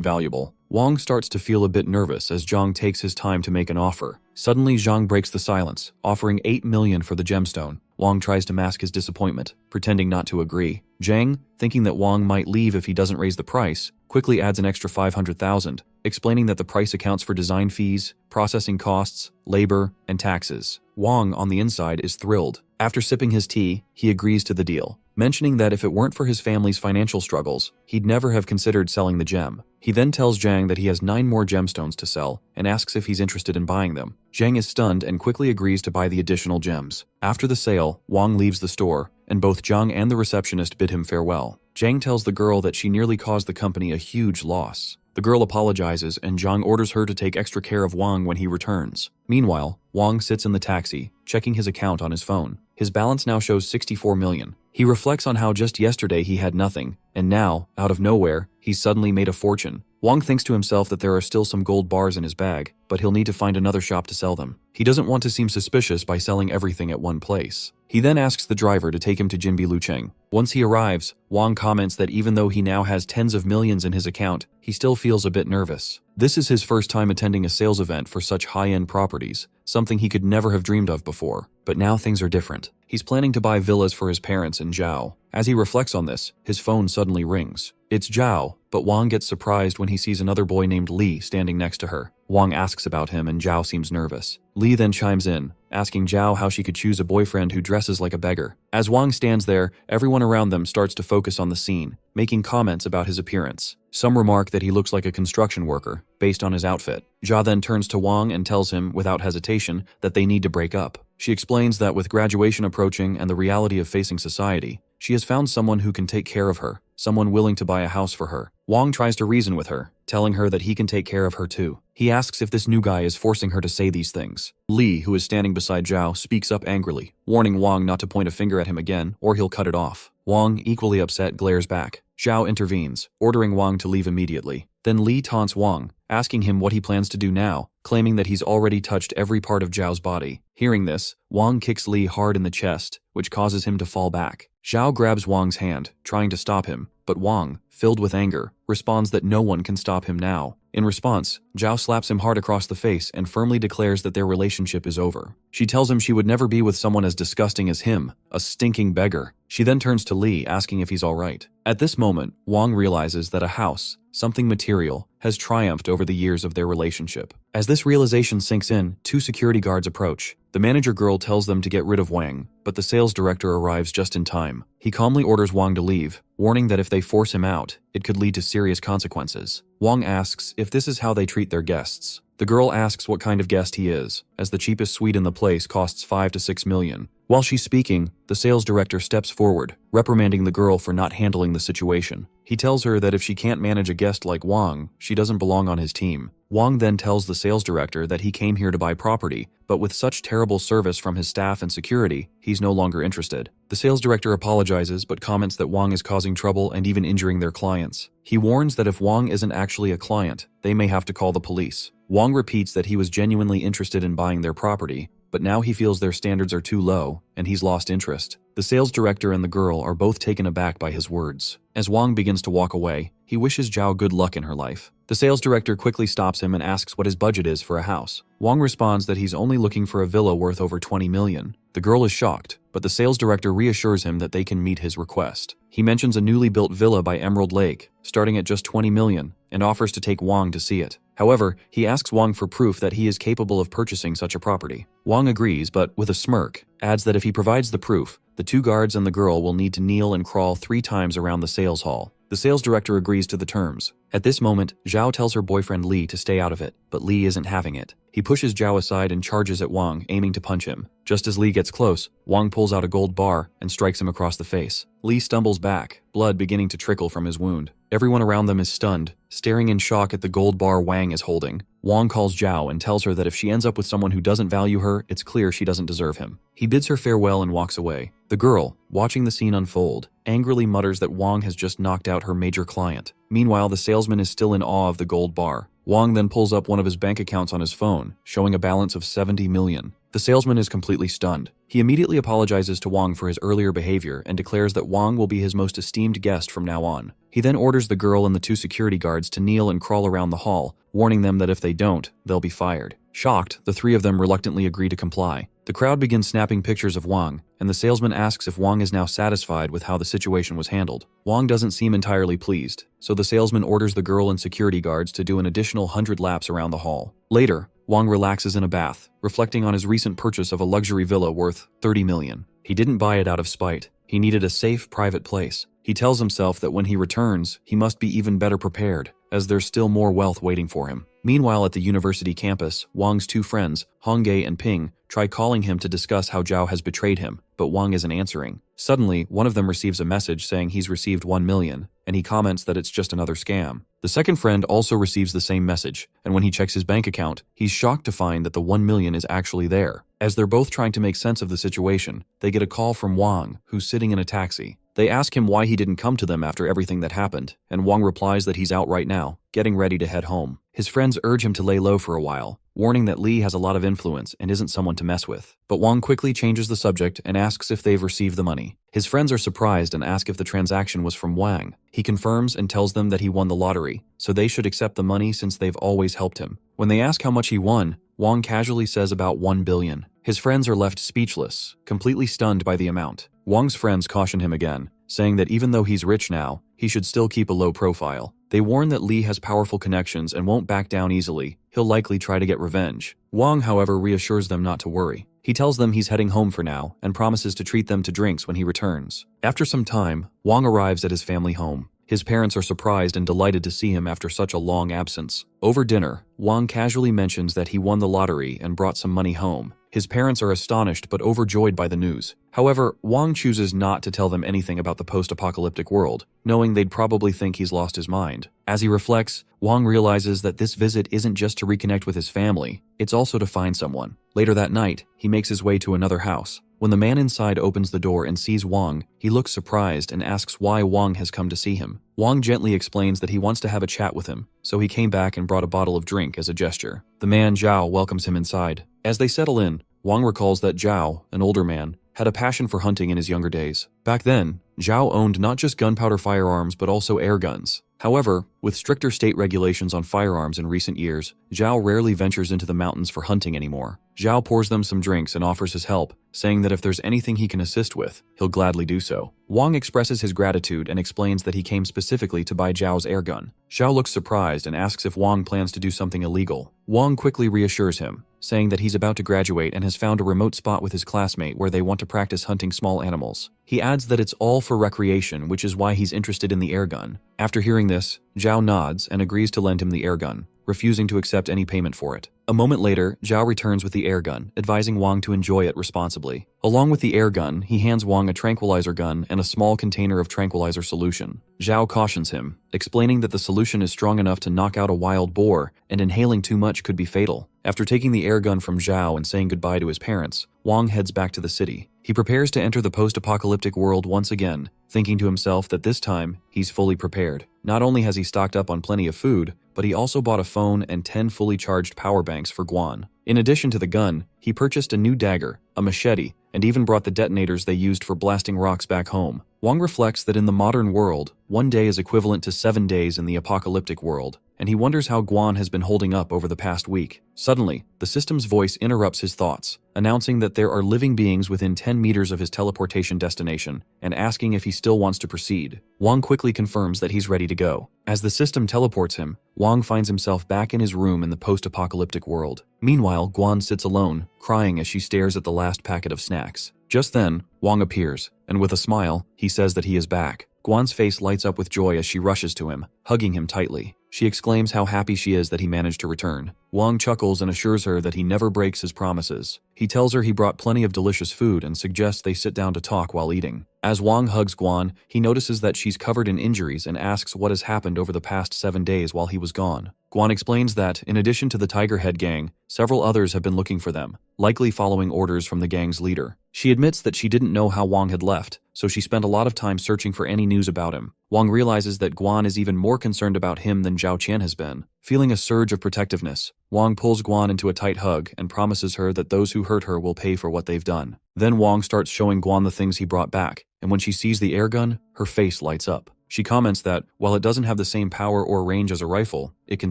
valuable. Wang starts to feel a bit nervous as Zhang takes his time to make an offer. Suddenly, Zhang breaks the silence, offering 8 million for the gemstone. Wang tries to mask his disappointment, pretending not to agree. Zhang, thinking that Wang might leave if he doesn't raise the price, quickly adds an extra 500,000, explaining that the price accounts for design fees, processing costs, labor, and taxes. Wang, on the inside, is thrilled. After sipping his tea, he agrees to the deal, mentioning that if it weren't for his family's financial struggles, he'd never have considered selling the gem. He then tells Zhang that he has 9 more gemstones to sell and asks if he's interested in buying them. Zhang is stunned and quickly agrees to buy the additional gems. After the sale, Wang leaves the store, and both Zhang and the receptionist bid him farewell. Zhang tells the girl that she nearly caused the company a huge loss. The girl apologizes, and Zhang orders her to take extra care of Wang when he returns. Meanwhile, Wang sits in the taxi, checking his account on his phone. His balance now shows 64 million. He reflects on how just yesterday he had nothing, and now, out of nowhere, he's suddenly made a fortune. Wang thinks to himself that there are still some gold bars in his bag, but he'll need to find another shop to sell them. He doesn't want to seem suspicious by selling everything at one place. He then asks the driver to take him to Jinbi Lucheng. Once he arrives, Wang comments that even though he now has tens of millions in his account, he still feels a bit nervous. This is his first time attending a sales event for such high-end properties, something he could never have dreamed of before. But now things are different. He's planning to buy villas for his parents in Zhao. As he reflects on this, his phone suddenly rings. It's Zhao, but Wang gets surprised when he sees another boy named Li standing next to her. Wang asks about him and Zhao seems nervous. Li then chimes in, asking Zhao how she could choose a boyfriend who dresses like a beggar. As Wang stands there, everyone around them starts to focus on the scene, making comments about his appearance. Some remark that he looks like a construction worker, based on his outfit. Zhao then turns to Wang and tells him, without hesitation, that they need to break up. She explains that with graduation approaching and the reality of facing society, she has found someone who can take care of her, someone willing to buy a house for her. Wang tries to reason with her, telling her that he can take care of her too. He asks if this new guy is forcing her to say these things. Li, who is standing beside Zhao, speaks up angrily, warning Wang not to point a finger at him again or he'll cut it off. Wang, equally upset, glares back. Zhao intervenes, ordering Wang to leave immediately. Then Li taunts Wang, asking him what he plans to do now, claiming that he's already touched every part of Zhao's body. Hearing this, Wang kicks Li hard in the chest, which causes him to fall back. Zhao grabs Wang's hand, trying to stop him, but Wang, filled with anger, responds that no one can stop him now. In response, Zhao slaps him hard across the face and firmly declares that their relationship is over. She tells him she would never be with someone as disgusting as him, a stinking beggar. She then turns to Li, asking if he's alright. At this moment, Wang realizes that a house, something material, has triumphed over the years of their relationship. As this realization sinks in, 2 security guards approach. The manager girl tells them to get rid of Wang, but the sales director arrives just in time. He calmly orders Wang to leave, warning that if they force him out, it could lead to serious consequences. Wang asks if this is how they treat their guests. The girl asks what kind of guest he is, as the cheapest suite in the place costs 5 to 6 million. While she's speaking, the sales director steps forward, reprimanding the girl for not handling the situation. He tells her that if she can't manage a guest like Wang, she doesn't belong on his team. Wang then tells the sales director that he came here to buy property, but with such terrible service from his staff and security, he's no longer interested. The sales director apologizes but comments that Wang is causing trouble and even injuring their clients. He warns that if Wang isn't actually a client, they may have to call the police. Wang repeats that he was genuinely interested in buying their property, but now he feels their standards are too low, and he's lost interest. The sales director and the girl are both taken aback by his words. As Wang begins to walk away, he wishes Zhao good luck in her life. The sales director quickly stops him and asks what his budget is for a house. Wang responds that he's only looking for a villa worth over 20 million. The girl is shocked, but the sales director reassures him that they can meet his request. He mentions a newly built villa by Emerald Lake, starting at just 20 million, and offers to take Wang to see it. However, he asks Wang for proof that he is capable of purchasing such a property. Wang agrees, but with a smirk, adds that if he provides the proof, the 2 guards and the girl will need to kneel and crawl 3 times around the sales hall. The sales director agrees to the terms. At this moment, Zhao tells her boyfriend Li to stay out of it, but Li isn't having it. He pushes Zhao aside and charges at Wang, aiming to punch him. Just as Li gets close, Wang pulls out a gold bar and strikes him across the face. Li stumbles back, blood beginning to trickle from his wound. Everyone around them is stunned, staring in shock at the gold bar Wang is holding. Wang calls Zhao and tells her that if she ends up with someone who doesn't value her, it's clear she doesn't deserve him. He bids her farewell and walks away. The girl, watching the scene unfold, angrily mutters that Wang has just knocked out her major client. Meanwhile, the salesman is still in awe of the gold bar. Wang then pulls up one of his bank accounts on his phone, showing a balance of 70 million. The salesman is completely stunned. He immediately apologizes to Wang for his earlier behavior and declares that Wang will be his most esteemed guest from now on. He then orders the girl and the 2 security guards to kneel and crawl around the hall, warning them that if they don't, they'll be fired. Shocked, the 3 of them reluctantly agree to comply. The crowd begins snapping pictures of Wang, and the salesman asks if Wang is now satisfied with how the situation was handled. Wang doesn't seem entirely pleased, so the salesman orders the girl and security guards to do an additional 100 laps around the hall. Later, Wang relaxes in a bath, reflecting on his recent purchase of a luxury villa worth 30 million. He didn't buy it out of spite. He needed a safe, private place. He tells himself that when he returns, he must be even better prepared, as there's still more wealth waiting for him. Meanwhile, at the university campus, Wang's 2 friends, Hongge and Ping, try calling him to discuss how Zhao has betrayed him, but Wang isn't answering. Suddenly, one of them receives a message saying he's received 1 million, and he comments that it's just another scam. The second friend also receives the same message, and when he checks his bank account, he's shocked to find that the 1 million is actually there. As they're both trying to make sense of the situation, they get a call from Wang, who's sitting in a taxi. They ask him why he didn't come to them after everything that happened, and Wang replies that he's out right now, getting ready to head home. His friends urge him to lay low for a while, warning that Li has a lot of influence and isn't someone to mess with. But Wang quickly changes the subject and asks if they've received the money. His friends are surprised and ask if the transaction was from Wang. He confirms and tells them that he won the lottery, so they should accept the money since they've always helped him. When they ask how much he won, Wang casually says about 1 billion. His friends are left speechless, completely stunned by the amount. Wang's friends caution him again, saying that even though he's rich now, he should still keep a low profile. They warn that Li has powerful connections and won't back down easily. He'll likely try to get revenge. Wang, however, reassures them not to worry. He tells them he's heading home for now and promises to treat them to drinks when he returns. After some time, Wang arrives at his family home. His parents are surprised and delighted to see him after such a long absence. Over dinner, Wang casually mentions that he won the lottery and brought some money home. His parents are astonished but overjoyed by the news. However, Wang chooses not to tell them anything about the post-apocalyptic world, knowing they'd probably think he's lost his mind. As he reflects, Wang realizes that this visit isn't just to reconnect with his family, it's also to find someone. Later that night, he makes his way to another house. When the man inside opens the door and sees Wang, he looks surprised and asks why Wang has come to see him. Wang gently explains that he wants to have a chat with him, so he came back and brought a bottle of drink as a gesture. The man Zhao welcomes him inside. As they settle in, Wang recalls that Zhao, an older man, had a passion for hunting in his younger days. Back then, Zhao owned not just gunpowder firearms but also air guns. However, with stricter state regulations on firearms in recent years, Zhao rarely ventures into the mountains for hunting anymore. Zhao pours them some drinks and offers his help, saying that if there's anything he can assist with, he'll gladly do so. Wang expresses his gratitude and explains that he came specifically to buy Zhao's airgun. Zhao looks surprised and asks if Wang plans to do something illegal. Wang quickly reassures him, saying that he's about to graduate and has found a remote spot with his classmate where they want to practice hunting small animals. He adds that it's all for recreation, which is why he's interested in the airgun. After hearing this, Zhao nods and agrees to lend him the airgun, refusing to accept any payment for it. A moment later, Zhao returns with the airgun, advising Wang to enjoy it responsibly. Along with the airgun, he hands Wang a tranquilizer gun and a small container of tranquilizer solution. Zhao cautions him, explaining that the solution is strong enough to knock out a wild boar, and inhaling too much could be fatal. After taking the airgun from Zhao and saying goodbye to his parents, Wang heads back to the city. He prepares to enter the post-apocalyptic world once again, thinking to himself that this time, he's fully prepared. Not only has he stocked up on plenty of food, but he also bought a phone and 10 fully charged power banks for Guan. In addition to the gun, he purchased a new dagger, a machete, and even brought the detonators they used for blasting rocks back home. Wang reflects that in the modern world, one day is equivalent to 7 days in the apocalyptic world, and he wonders how Guan has been holding up over the past week. Suddenly, the system's voice interrupts his thoughts, announcing that there are living beings within 10 meters of his teleportation destination and asking if he still wants to proceed. Wang quickly confirms that he's ready to go. As the system teleports him, Wang finds himself back in his room in the post-apocalyptic world. Meanwhile, Guan sits alone, crying as she stares at the last packet of snacks. Just then, Wang appears, and with a smile, he says that he is back. Guan's face lights up with joy as she rushes to him, hugging him tightly. She exclaims how happy she is that he managed to return. Wang chuckles and assures her that he never breaks his promises. He tells her he brought plenty of delicious food and suggests they sit down to talk while eating. As Wang hugs Guan, he notices that she's covered in injuries and asks what has happened over the past 7 days while he was gone. Guan explains that, in addition to the Tiger Head gang, several others have been looking for them, likely following orders from the gang's leader. She admits that she didn't know how Wang had left, so she spent a lot of time searching for any news about him. Wang realizes that Guan is even more concerned about him than Zhao Qian has been. Feeling a surge of protectiveness, Wang pulls Guan into a tight hug and promises her that those who hurt her will pay for what they've done. Then Wang starts showing Guan the things he brought back, and when she sees the air gun, her face lights up. She comments that, while it doesn't have the same power or range as a rifle, it can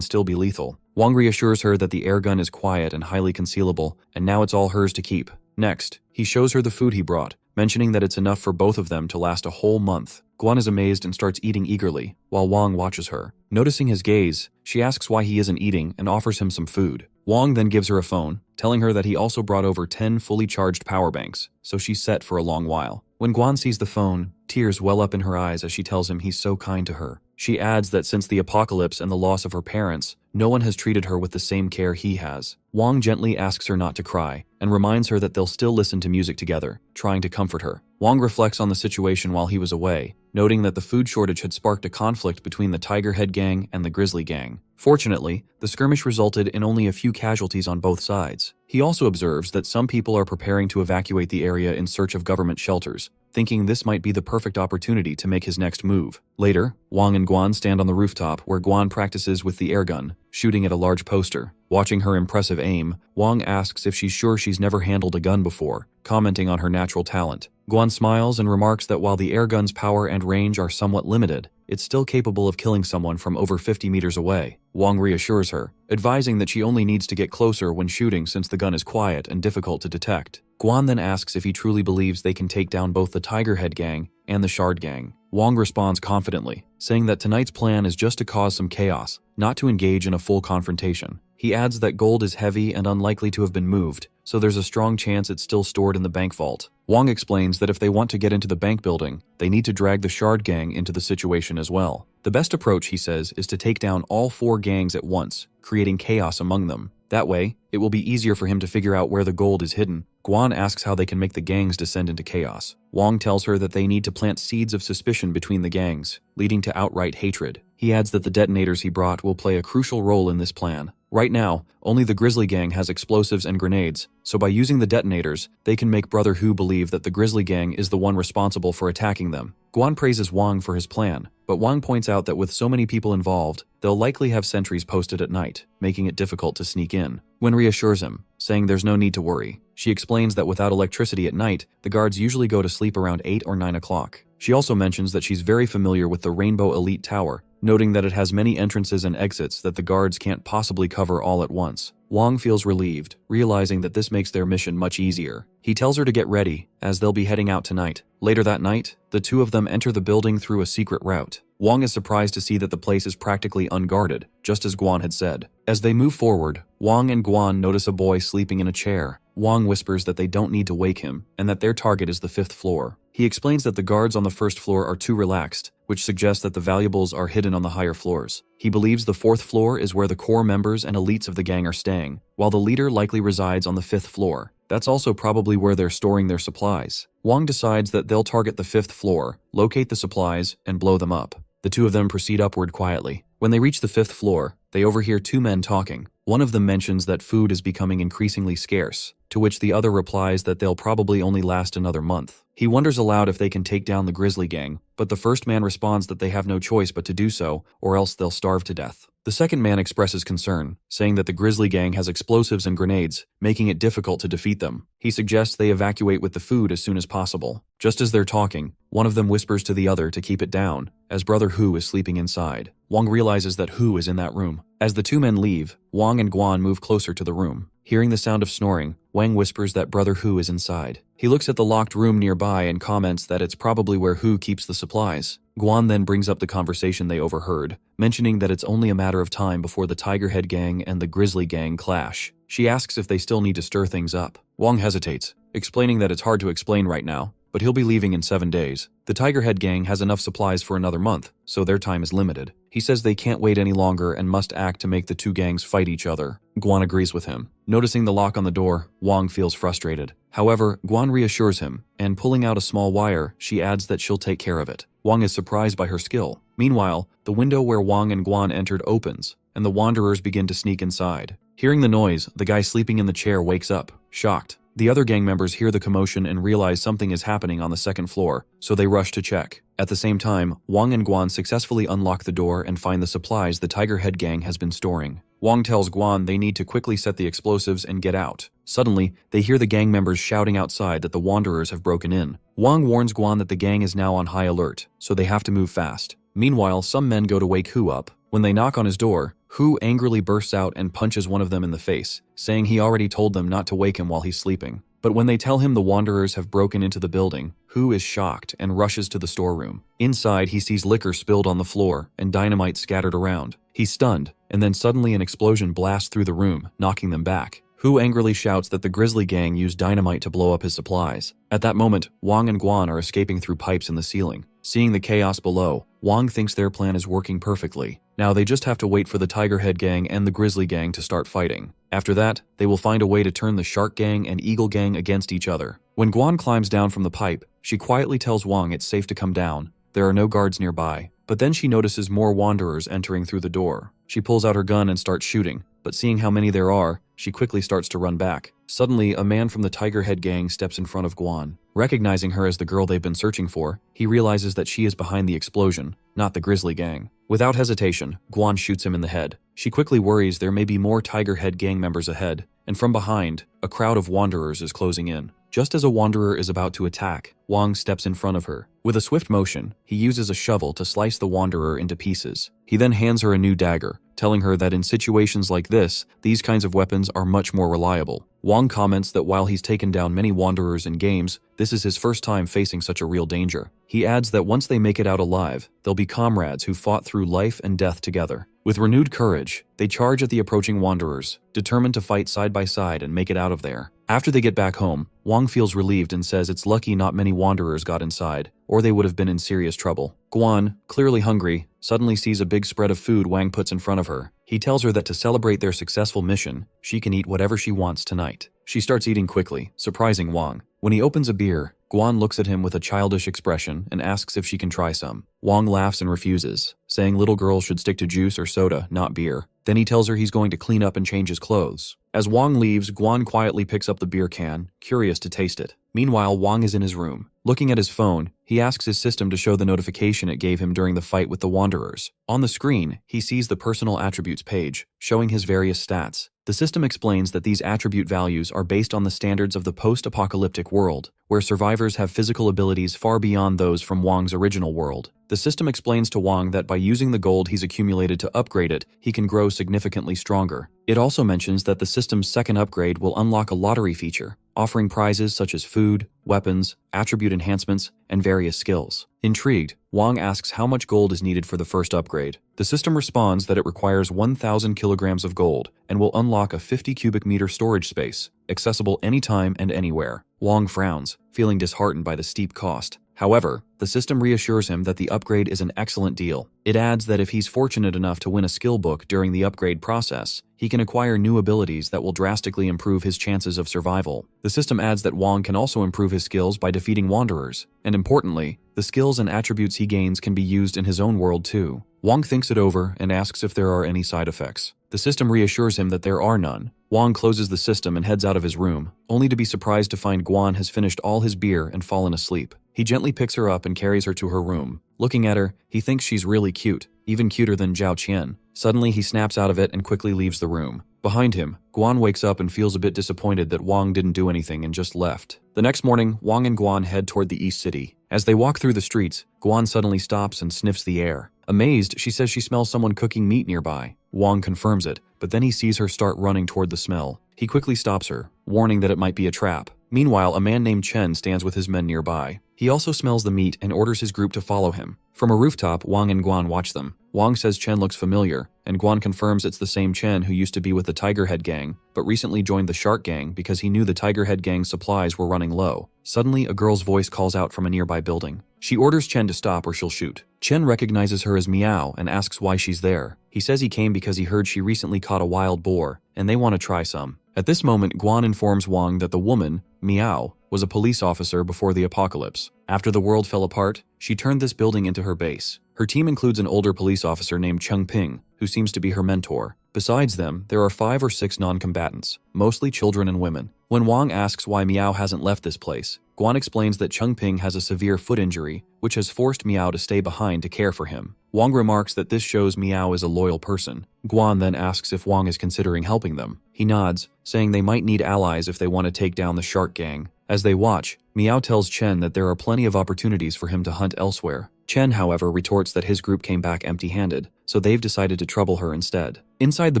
still be lethal. Wang reassures her that the air gun is quiet and highly concealable, and now it's all hers to keep. Next, he shows her the food he brought, mentioning that it's enough for both of them to last a whole month. Guan is amazed and starts eating eagerly, while Wang watches her. Noticing his gaze, she asks why he isn't eating and offers him some food. Wang then gives her a phone, telling her that he also brought over 10 fully charged power banks, so she's set for a long while. When Guan sees the phone, tears well up in her eyes as she tells him he's so kind to her. She adds that since the apocalypse and the loss of her parents, no one has treated her with the same care he has. Wang gently asks her not to cry, and reminds her that they'll still listen to music together, trying to comfort her. Wang reflects on the situation while he was away, noting that the food shortage had sparked a conflict between the Tiger Head gang and the Grizzly gang. Fortunately, the skirmish resulted in only a few casualties on both sides. He also observes that some people are preparing to evacuate the area in search of government shelters, thinking this might be the perfect opportunity to make his next move. Later, Wang and Guan stand on the rooftop where Guan practices with the airgun, shooting at a large poster. Watching her impressive aim, Wang asks if she's sure she's never handled a gun before, commenting on her natural talent. Guan smiles and remarks that while the airgun's power and range are somewhat limited, it's still capable of killing someone from over 50 meters away. Wang reassures her, advising that she only needs to get closer when shooting since the gun is quiet and difficult to detect. Guan then asks if he truly believes they can take down both the Tiger Head gang and the Shard gang. Wang responds confidently, saying that tonight's plan is just to cause some chaos, not to engage in a full confrontation. He adds that gold is heavy and unlikely to have been moved, so there's a strong chance it's still stored in the bank vault. Wang explains that if they want to get into the bank building, they need to drag the Shard gang into the situation as well. The best approach, he says, is to take down all 4 gangs at once, creating chaos among them. That way, it will be easier for him to figure out where the gold is hidden. Guan asks how they can make the gangs descend into chaos. Wang tells her that they need to plant seeds of suspicion between the gangs, leading to outright hatred. He adds that the detonators he brought will play a crucial role in this plan. Right now, only the Grizzly gang has explosives and grenades, so by using the detonators, they can make Brother Hu believe that the Grizzly gang is the one responsible for attacking them. Guan praises Wang for his plan, but Wang points out that with so many people involved, they'll likely have sentries posted at night, making it difficult to sneak in. Wen reassures him, saying there's no need to worry. She explains that without electricity at night, the guards usually go to sleep around 8 or 9 o'clock. She also mentions that she's very familiar with the Rainbow Elite Tower, noting that it has many entrances and exits that the guards can't possibly cover all at once. Wang feels relieved, realizing that this makes their mission much easier. He tells her to get ready, as they'll be heading out tonight. Later that night, the two of them enter the building through a secret route. Wang is surprised to see that the place is practically unguarded, just as Guan had said. As they move forward, Wang and Guan notice a boy sleeping in a chair. Wang whispers that they don't need to wake him, and that their target is the 5th floor. He explains that the guards on the 1st floor are too relaxed, which suggests that the valuables are hidden on the higher floors. He believes the 4th floor is where the core members and elites of the gang are staying, while the leader likely resides on the 5th floor. That's also probably where they're storing their supplies. Wang decides that they'll target the 5th floor, locate the supplies, and blow them up. The two of them proceed upward quietly. When they reach the 5th floor, they overhear 2 men talking. One of them mentions that food is becoming increasingly scarce, to which the other replies that they'll probably only last another month. He wonders aloud if they can take down the Grizzly gang, but the first man responds that they have no choice but to do so, or else they'll starve to death. The second man expresses concern, saying that the Grizzly gang has explosives and grenades, making it difficult to defeat them. He suggests they evacuate with the food as soon as possible. Just as they're talking, one of them whispers to the other to keep it down, as brother Hu is sleeping inside. Wang realizes that Hu is in that room. As the two men leave, Wang and Guan move closer to the room. Hearing the sound of snoring, Wang whispers that brother Hu is inside. He looks at the locked room nearby and comments that it's probably where Hu keeps the supplies. Guan then brings up the conversation they overheard, mentioning that it's only a matter of time before the Tiger Head Gang and the Grizzly Gang clash. She asks if they still need to stir things up. Wang hesitates, explaining that it's hard to explain right now, but he'll be leaving in 7 days. The Tiger Head Gang has enough supplies for another month, so their time is limited. He says they can't wait any longer and must act to make the two gangs fight each other. Guan agrees with him. Noticing the lock on the door, Wang feels frustrated. However, Guan reassures him, and pulling out a small wire, she adds that she'll take care of it. Wang is surprised by her skill. Meanwhile, the window where Wang and Guan entered opens, and the wanderers begin to sneak inside. Hearing the noise, the guy sleeping in the chair wakes up, shocked. The other gang members hear the commotion and realize something is happening on the second floor, so they rush to check. At the same time, Wang and Guan successfully unlock the door and find the supplies the Tiger Head Gang has been storing. Wang tells Guan they need to quickly set the explosives and get out. Suddenly, they hear the gang members shouting outside that the wanderers have broken in. Wang warns Guan that the gang is now on high alert, so they have to move fast. Meanwhile, some men go to wake Hu up. When they knock on his door, Hu angrily bursts out and punches one of them in the face, saying he already told them not to wake him while he's sleeping. But when they tell him the wanderers have broken into the building, Hu is shocked and rushes to the storeroom. Inside, he sees liquor spilled on the floor and dynamite scattered around. He's stunned, and then suddenly an explosion blasts through the room, knocking them back. Hu angrily shouts that the Grizzly Gang used dynamite to blow up his supplies. At that moment, Wang and Guan are escaping through pipes in the ceiling. Seeing the chaos below, Wang thinks their plan is working perfectly. Now they just have to wait for the Tiger Head Gang and the Grizzly Gang to start fighting. After that, they will find a way to turn the Shark Gang and Eagle Gang against each other. When Guan climbs down from the pipe, she quietly tells Wang it's safe to come down. There are no guards nearby. But then she notices more wanderers entering through the door. She pulls out her gun and starts shooting, but seeing how many there are, she quickly starts to run back. Suddenly, a man from the Tiger Head Gang steps in front of Guan. Recognizing her as the girl they've been searching for, he realizes that she is behind the explosion, not the Grizzly Gang. Without hesitation, Guan shoots him in the head. She quickly worries there may be more Tiger Head Gang members ahead, and from behind, a crowd of wanderers is closing in. Just as a wanderer is about to attack, Wang steps in front of her. With a swift motion, he uses a shovel to slice the wanderer into pieces. He then hands her a new dagger, telling her that in situations like this, these kinds of weapons are much more reliable. Wang comments that while he's taken down many wanderers in games, this is his first time facing such a real danger. He adds that once they make it out alive, they'll be comrades who fought through life and death together. With renewed courage, they charge at the approaching wanderers, determined to fight side by side and make it out of there. After they get back home, Wang feels relieved and says it's lucky not many wanderers got inside, or they would have been in serious trouble. Guan, clearly hungry, suddenly sees a big spread of food Wang puts in front of her. He tells her that to celebrate their successful mission, she can eat whatever she wants tonight. She starts eating quickly, surprising Wang. When he opens a beer, Guan looks at him with a childish expression and asks if she can try some. Wang laughs and refuses, saying little girls should stick to juice or soda, not beer. Then he tells her he's going to clean up and change his clothes. As Wang leaves, Guan quietly picks up the beer can, curious to taste it. Meanwhile, Wang is in his room. Looking at his phone, he asks his system to show the notification it gave him during the fight with the wanderers. On the screen, he sees the personal attributes page, showing his various stats. The system explains that these attribute values are based on the standards of the post-apocalyptic world, where survivors have physical abilities far beyond those from Wang's original world. The system explains to Wang that by using the gold he's accumulated to upgrade it, he can grow significantly stronger. It also mentions that the system's second upgrade will unlock a lottery feature, offering prizes such as food, weapons, attribute enhancements, and various skills. Intrigued, Wang asks how much gold is needed for the first upgrade. The system responds that it requires 1,000 kilograms of gold and will unlock a 50 cubic meter storage space, accessible anytime and anywhere. Wang frowns, feeling disheartened by the steep cost. However, the system reassures him that the upgrade is an excellent deal. It adds that if he's fortunate enough to win a skill book during the upgrade process, he can acquire new abilities that will drastically improve his chances of survival. The system adds that Wang can also improve his skills by defeating wanderers, and importantly, the skills and attributes he gains can be used in his own world too. Wang thinks it over and asks if there are any side effects. The system reassures him that there are none. Wang closes the system and heads out of his room, only to be surprised to find Guan has finished all his beer and fallen asleep. He gently picks her up and carries her to her room. Looking at her, he thinks she's really cute, even cuter than Zhao Qian. Suddenly, he snaps out of it and quickly leaves the room. Behind him, Guan wakes up and feels a bit disappointed that Wang didn't do anything and just left. The next morning, Wang and Guan head toward the East City. As they walk through the streets, Guan suddenly stops and sniffs the air. Amazed, she says she smells someone cooking meat nearby. Wang confirms it, but then he sees her start running toward the smell. He quickly stops her, warning that it might be a trap. Meanwhile, a man named Chen stands with his men nearby. He also smells the meat and orders his group to follow him. From a rooftop, Wang and Guan watch them. Wang says Chen looks familiar, and Guan confirms it's the same Chen who used to be with the Tiger Head Gang, but recently joined the Shark Gang because he knew the Tiger Head Gang's supplies were running low. Suddenly, a girl's voice calls out from a nearby building. She orders Chen to stop or she'll shoot. Chen recognizes her as Meow and asks why she's there. He says he came because he heard she recently caught a wild boar, and they want to try some. At this moment, Guan informs Wang that the woman, Meow, was a police officer before the apocalypse. After the world fell apart, she turned this building into her base. Her team includes an older police officer named Cheng Ping, who seems to be her mentor. Besides them, there are 5 or 6 non-combatants, mostly children and women. When Wang asks why Meow hasn't left this place, Guan explains that Cheng Ping has a severe foot injury, which has forced Meow to stay behind to care for him. Wang remarks that this shows Meow is a loyal person. Guan then asks if Wang is considering helping them. He nods, saying they might need allies if they want to take down the Shark Gang. As they watch, Meow tells Chen that there are plenty of opportunities for him to hunt elsewhere. Chen, however, retorts that his group came back empty-handed, so they've decided to trouble her instead. Inside the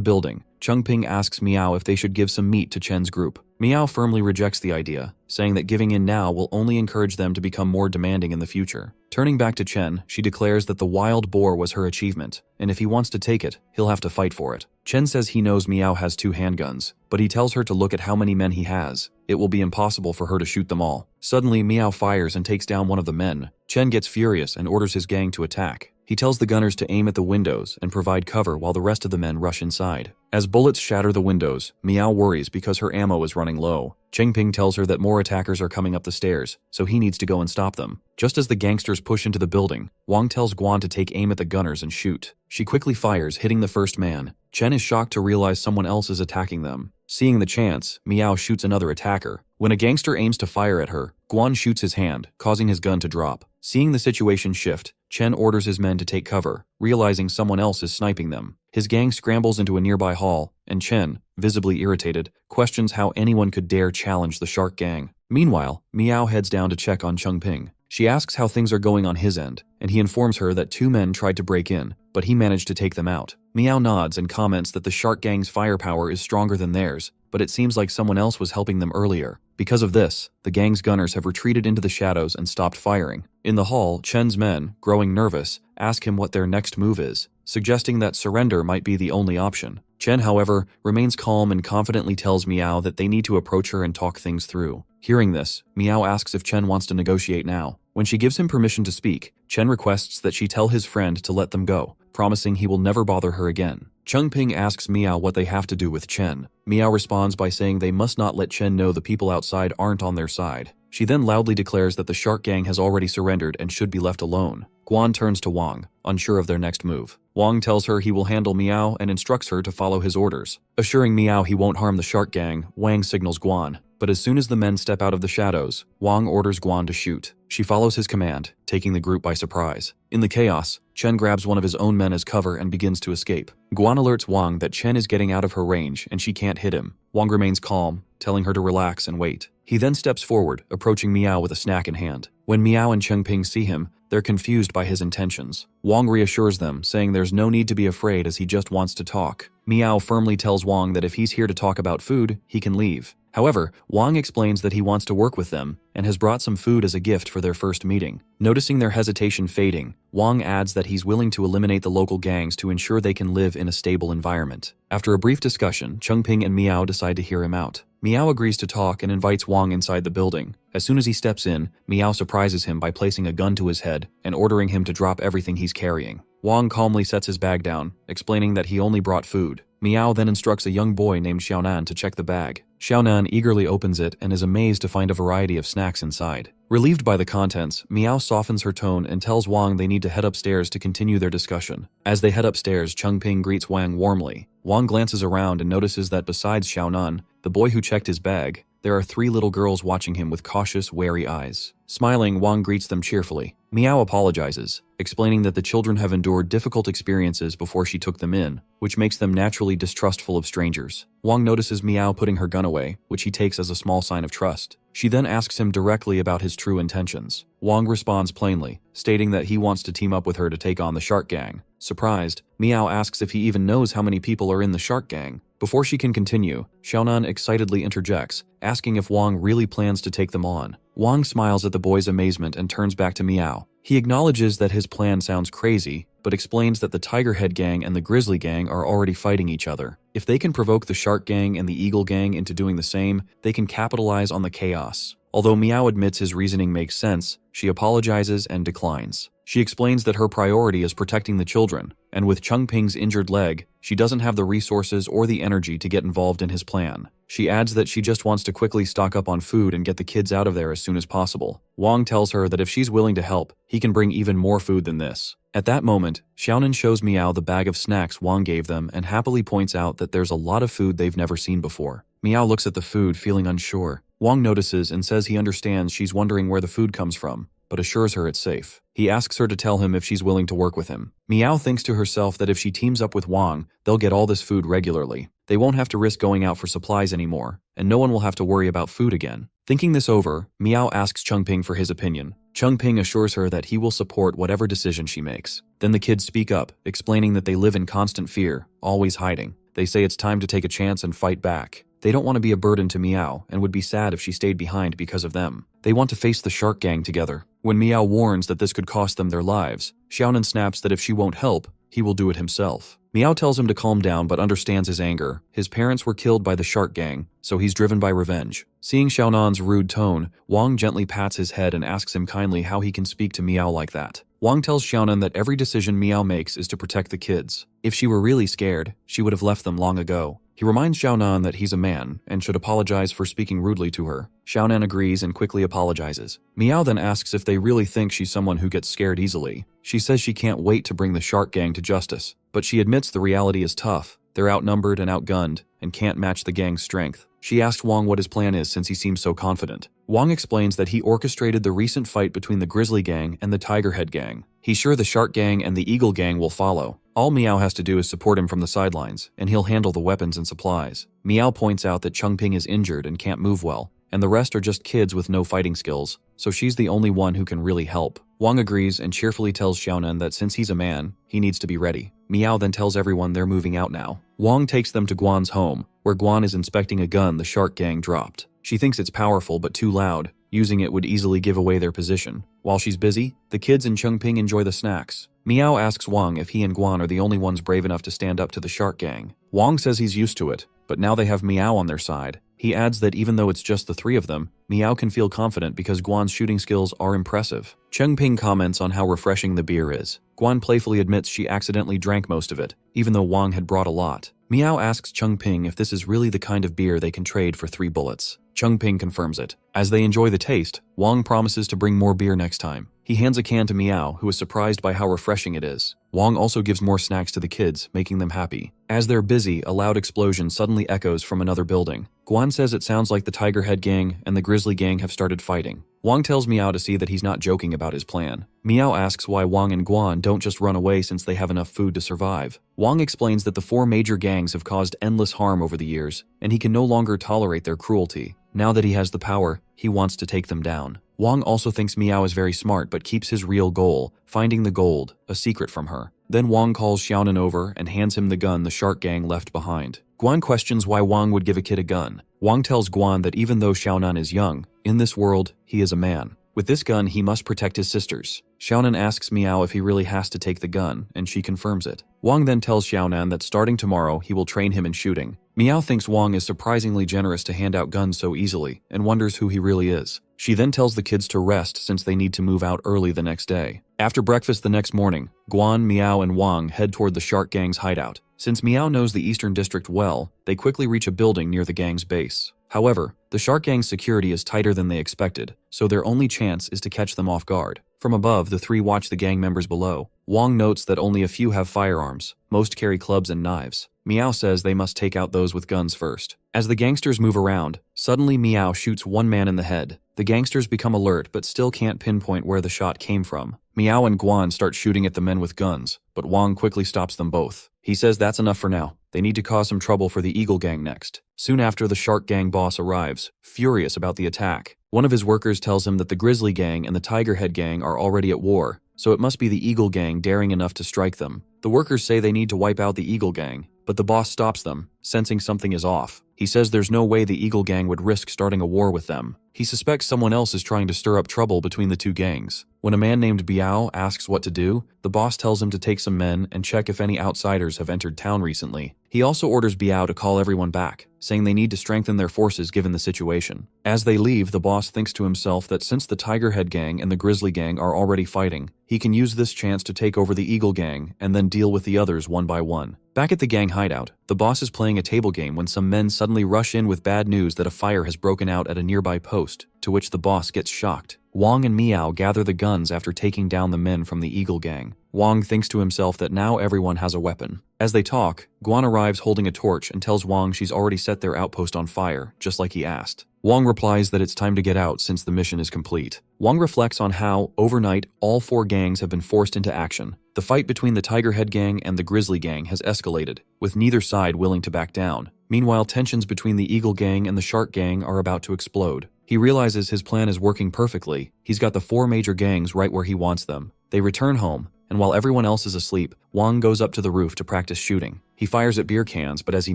building, Cheng Ping asks Meow if they should give some meat to Chen's group. Meow firmly rejects the idea, saying that giving in now will only encourage them to become more demanding in the future. Turning back to Chen, she declares that the wild boar was her achievement, and if he wants to take it, he'll have to fight for it. Chen says he knows Meow has 2 handguns, but he tells her to look at how many men he has. It will be impossible for her to shoot them all. Suddenly, Meow fires and takes down one of the men. Chen gets furious and orders his gang to attack. He tells the gunners to aim at the windows and provide cover while the rest of the men rush inside. As bullets shatter the windows, Meow worries because her ammo is running low. Cheng Ping tells her that more attackers are coming up the stairs, so he needs to go and stop them. Just as the gangsters push into the building, Wang tells Guan to take aim at the gunners and shoot. She quickly fires, hitting the first man. Chen is shocked to realize someone else is attacking them. Seeing the chance, Meow shoots another attacker. When a gangster aims to fire at her, Guan shoots his hand, causing his gun to drop. Seeing the situation shift, Chen orders his men to take cover, realizing someone else is sniping them. His gang scrambles into a nearby hall, and Chen, visibly irritated, questions how anyone could dare challenge the Shark Gang. Meanwhile, Meow heads down to check on Cheng Ping. She asks how things are going on his end, and he informs her that 2 men tried to break in, but he managed to take them out. Meow nods and comments that the Shark Gang's firepower is stronger than theirs, but it seems like someone else was helping them earlier. Because of this, the gang's gunners have retreated into the shadows and stopped firing. In the hall, Chen's men, growing nervous, ask him what their next move is, suggesting that surrender might be the only option. Chen, however, remains calm and confidently tells Meow that they need to approach her and talk things through. Hearing this, Meow asks if Chen wants to negotiate now. When she gives him permission to speak, Chen requests that she tell his friend to let them go, promising he will never bother her again. Cheng Ping asks Meow what they have to do with Chen. Meow responds by saying they must not let Chen know the people outside aren't on their side. She then loudly declares that the Shark Gang has already surrendered and should be left alone. Guan turns to Wang, unsure of their next move. Wang tells her he will handle Meow and instructs her to follow his orders. Assuring Meow he won't harm the Shark Gang, Wang signals Guan. But as soon as the men step out of the shadows, Wang orders Guan to shoot. She follows his command, taking the group by surprise. In the chaos, Chen grabs one of his own men as cover and begins to escape. Guan alerts Wang that Chen is getting out of her range and she can't hit him. Wang remains calm, telling her to relax and wait. He then steps forward, approaching Meow with a snack in hand. When Meow and Cheng Ping see him, they're confused by his intentions. Wang reassures them, saying there's no need to be afraid as he just wants to talk. Meow firmly tells Wang that if he's here to talk about food, he can leave. However, Wang explains that he wants to work with them and has brought some food as a gift for their first meeting. Noticing their hesitation fading, Wang adds that he's willing to eliminate the local gangs to ensure they can live in a stable environment. After a brief discussion, Cheng Ping and Meow decide to hear him out. Meow agrees to talk and invites Wang inside the building. As soon as he steps in, Meow surprises him by placing a gun to his head and ordering him to drop everything he's carrying. Wang calmly sets his bag down, explaining that he only brought food. Meow then instructs a young boy named Xiaonan to check the bag. Xiaonan eagerly opens it and is amazed to find a variety of snacks inside. Relieved by the contents, Meow softens her tone and tells Wang they need to head upstairs to continue their discussion. As they head upstairs, Cheng Ping greets Wang warmly. Wang glances around and notices that besides Xiaonan, the boy who checked his bag, There are 3 little girls watching him with cautious, wary eyes. Smiling, Wang greets them cheerfully. Meow apologizes, explaining that the children have endured difficult experiences before she took them in, which makes them naturally distrustful of strangers. Wang notices Meow putting her gun away, which he takes as a small sign of trust. She then asks him directly about his true intentions. Wang responds plainly, stating that he wants to team up with her to take on the Shark Gang. Surprised, Meow asks if he even knows how many people are in the Shark Gang. Before she can continue, Xiaonan excitedly interjects, asking if Wang really plans to take them on. Wang smiles at the boy's amazement and turns back to Meow. He acknowledges that his plan sounds crazy, but explains that the Tiger Head Gang and the Grizzly Gang are already fighting each other. If they can provoke the Shark Gang and the Eagle Gang into doing the same, they can capitalize on the chaos. Although Meow admits his reasoning makes sense, she apologizes and declines. She explains that her priority is protecting the children, and with Changping's injured leg, she doesn't have the resources or the energy to get involved in his plan. She adds that she just wants to quickly stock up on food and get the kids out of there as soon as possible. Wang tells her that if she's willing to help, he can bring even more food than this. At that moment, Xiaonan shows Meow the bag of snacks Wang gave them and happily points out that there's a lot of food they've never seen before. Meow looks at the food, feeling unsure. Wang notices and says he understands she's wondering where the food comes from, but assures her it's safe. He asks her to tell him if she's willing to work with him. Meow thinks to herself that if she teams up with Wang, they'll get all this food regularly. They won't have to risk going out for supplies anymore, and no one will have to worry about food again. Thinking this over, Meow asks Changping for his opinion. Changping assures her that he will support whatever decision she makes. Then the kids speak up, explaining that they live in constant fear, always hiding. They say it's time to take a chance and fight back. They don't want to be a burden to Meow and would be sad if she stayed behind because of them. They want to face the Shark Gang together. When Meow warns that this could cost them their lives, Xiaonan snaps that if she won't help, he will do it himself. Meow tells him to calm down but understands his anger. His parents were killed by the Shark Gang, so he's driven by revenge. Seeing Xiaonan's rude tone, Wang gently pats his head and asks him kindly how he can speak to Meow like that. Wang tells Xiaonan that every decision Meow makes is to protect the kids. If she were really scared, she would have left them long ago. He reminds Xiaonan that he's a man and should apologize for speaking rudely to her. Xiaonan agrees and quickly apologizes. Meow then asks if they really think she's someone who gets scared easily. She says she can't wait to bring the Shark Gang to justice, but she admits the reality is tough. They're outnumbered and outgunned and can't match the gang's strength. She asks Wang what his plan is since he seems so confident. Wang explains that he orchestrated the recent fight between the Grizzly Gang and the Tiger Head Gang. He's sure the Shark Gang and the Eagle Gang will follow. All Meow has to do is support him from the sidelines, and he'll handle the weapons and supplies. Meow points out that Changping is injured and can't move well, and the rest are just kids with no fighting skills, so she's the only one who can really help. Wang agrees and cheerfully tells Xiaonan that since he's a man, he needs to be ready. Meow then tells everyone they're moving out now. Wang takes them to Guan's home, where Guan is inspecting a gun the Shark Gang dropped. She thinks it's powerful but too loud. Using it would easily give away their position. While she's busy, the kids and Changping enjoy the snacks. Meow asks Wang if he and Guan are the only ones brave enough to stand up to the Shark Gang. Wang says he's used to it, but now they have Meow on their side. He adds that even though it's just the 3 of them, Meow can feel confident because Guan's shooting skills are impressive. Changping comments on how refreshing the beer is. Guan playfully admits she accidentally drank most of it, even though Wang had brought a lot. Meow asks Changping if this is really the kind of beer they can trade for 3 bullets. Changping confirms it. As they enjoy the taste, Wang promises to bring more beer next time. He hands a can to Meow, who is surprised by how refreshing it is. Wang also gives more snacks to the kids, making them happy. As they're busy, a loud explosion suddenly echoes from another building. Guan says it sounds like the Tiger Head Gang and the Grizzly Gang have started fighting. Wang tells Meow to see that he's not joking about his plan. Meow asks why Wang and Guan don't just run away since they have enough food to survive. Wang explains that the 4 major gangs have caused endless harm over the years, and he can no longer tolerate their cruelty. Now that he has the power, he wants to take them down. Wang also thinks Meow is very smart but keeps his real goal, finding the gold, a secret from her. Then Wang calls Xiaonan over and hands him the gun the Shark Gang left behind. Guan questions why Wang would give a kid a gun. Wang tells Guan that even though Xiaonan is young, in this world, he is a man. With this gun, he must protect his sisters. Xiaonan asks Meow if he really has to take the gun, and she confirms it. Wang then tells Xiaonan that starting tomorrow, he will train him in shooting. Meow thinks Wang is surprisingly generous to hand out guns so easily, and wonders who he really is. She then tells the kids to rest since they need to move out early the next day. After breakfast the next morning, Guan, Meow, and Wang head toward the Shark Gang's hideout. Since Meow knows the Eastern District well, they quickly reach a building near the gang's base. However, the Shark Gang's security is tighter than they expected, so their only chance is to catch them off guard. From above, the 3 watch the gang members below. Wang notes that only a few have firearms. Most carry clubs and knives. Meow says they must take out those with guns first. As the gangsters move around, suddenly Meow shoots one man in the head. The gangsters become alert but still can't pinpoint where the shot came from. Meow and Guan start shooting at the men with guns, but Wang quickly stops them both. He says that's enough for now. They need to cause some trouble for the Eagle Gang next. Soon after, the Shark Gang boss arrives, furious about the attack. One of his workers tells him that the Grizzly Gang and the Tiger Head Gang are already at war, so it must be the Eagle Gang daring enough to strike them. The workers say they need to wipe out the Eagle Gang, but the boss stops them, sensing something is off. He says there's no way the Eagle Gang would risk starting a war with them. He suspects someone else is trying to stir up trouble between the two gangs. When a man named Biao asks what to do, the boss tells him to take some men and check if any outsiders have entered town recently. He also orders Biao to call everyone back, saying they need to strengthen their forces given the situation. As they leave, the boss thinks to himself that since the Tiger Head Gang and the Grizzly Gang are already fighting, he can use this chance to take over the Eagle Gang and then deal with the others one by one. Back at the gang hideout, the boss is playing a table game when some men suddenly rush in with bad news that a fire has broken out at a nearby post, to which the boss gets shocked. Wang and Meow gather the guns after taking down the men from the Eagle Gang. Wang thinks to himself that now everyone has a weapon. As they talk, Guan arrives holding a torch and tells Wang she's already set their outpost on fire, just like he asked. Wang replies that it's time to get out since the mission is complete. Wang reflects on how, overnight, all four gangs have been forced into action. The fight between the Tiger Head Gang and the Grizzly Gang has escalated, with neither side willing to back down. Meanwhile, tensions between the Eagle Gang and the Shark Gang are about to explode. He realizes his plan is working perfectly. He's got the four major gangs right where he wants them. They return home, and while everyone else is asleep, Wang goes up to the roof to practice shooting. He fires at beer cans, but as he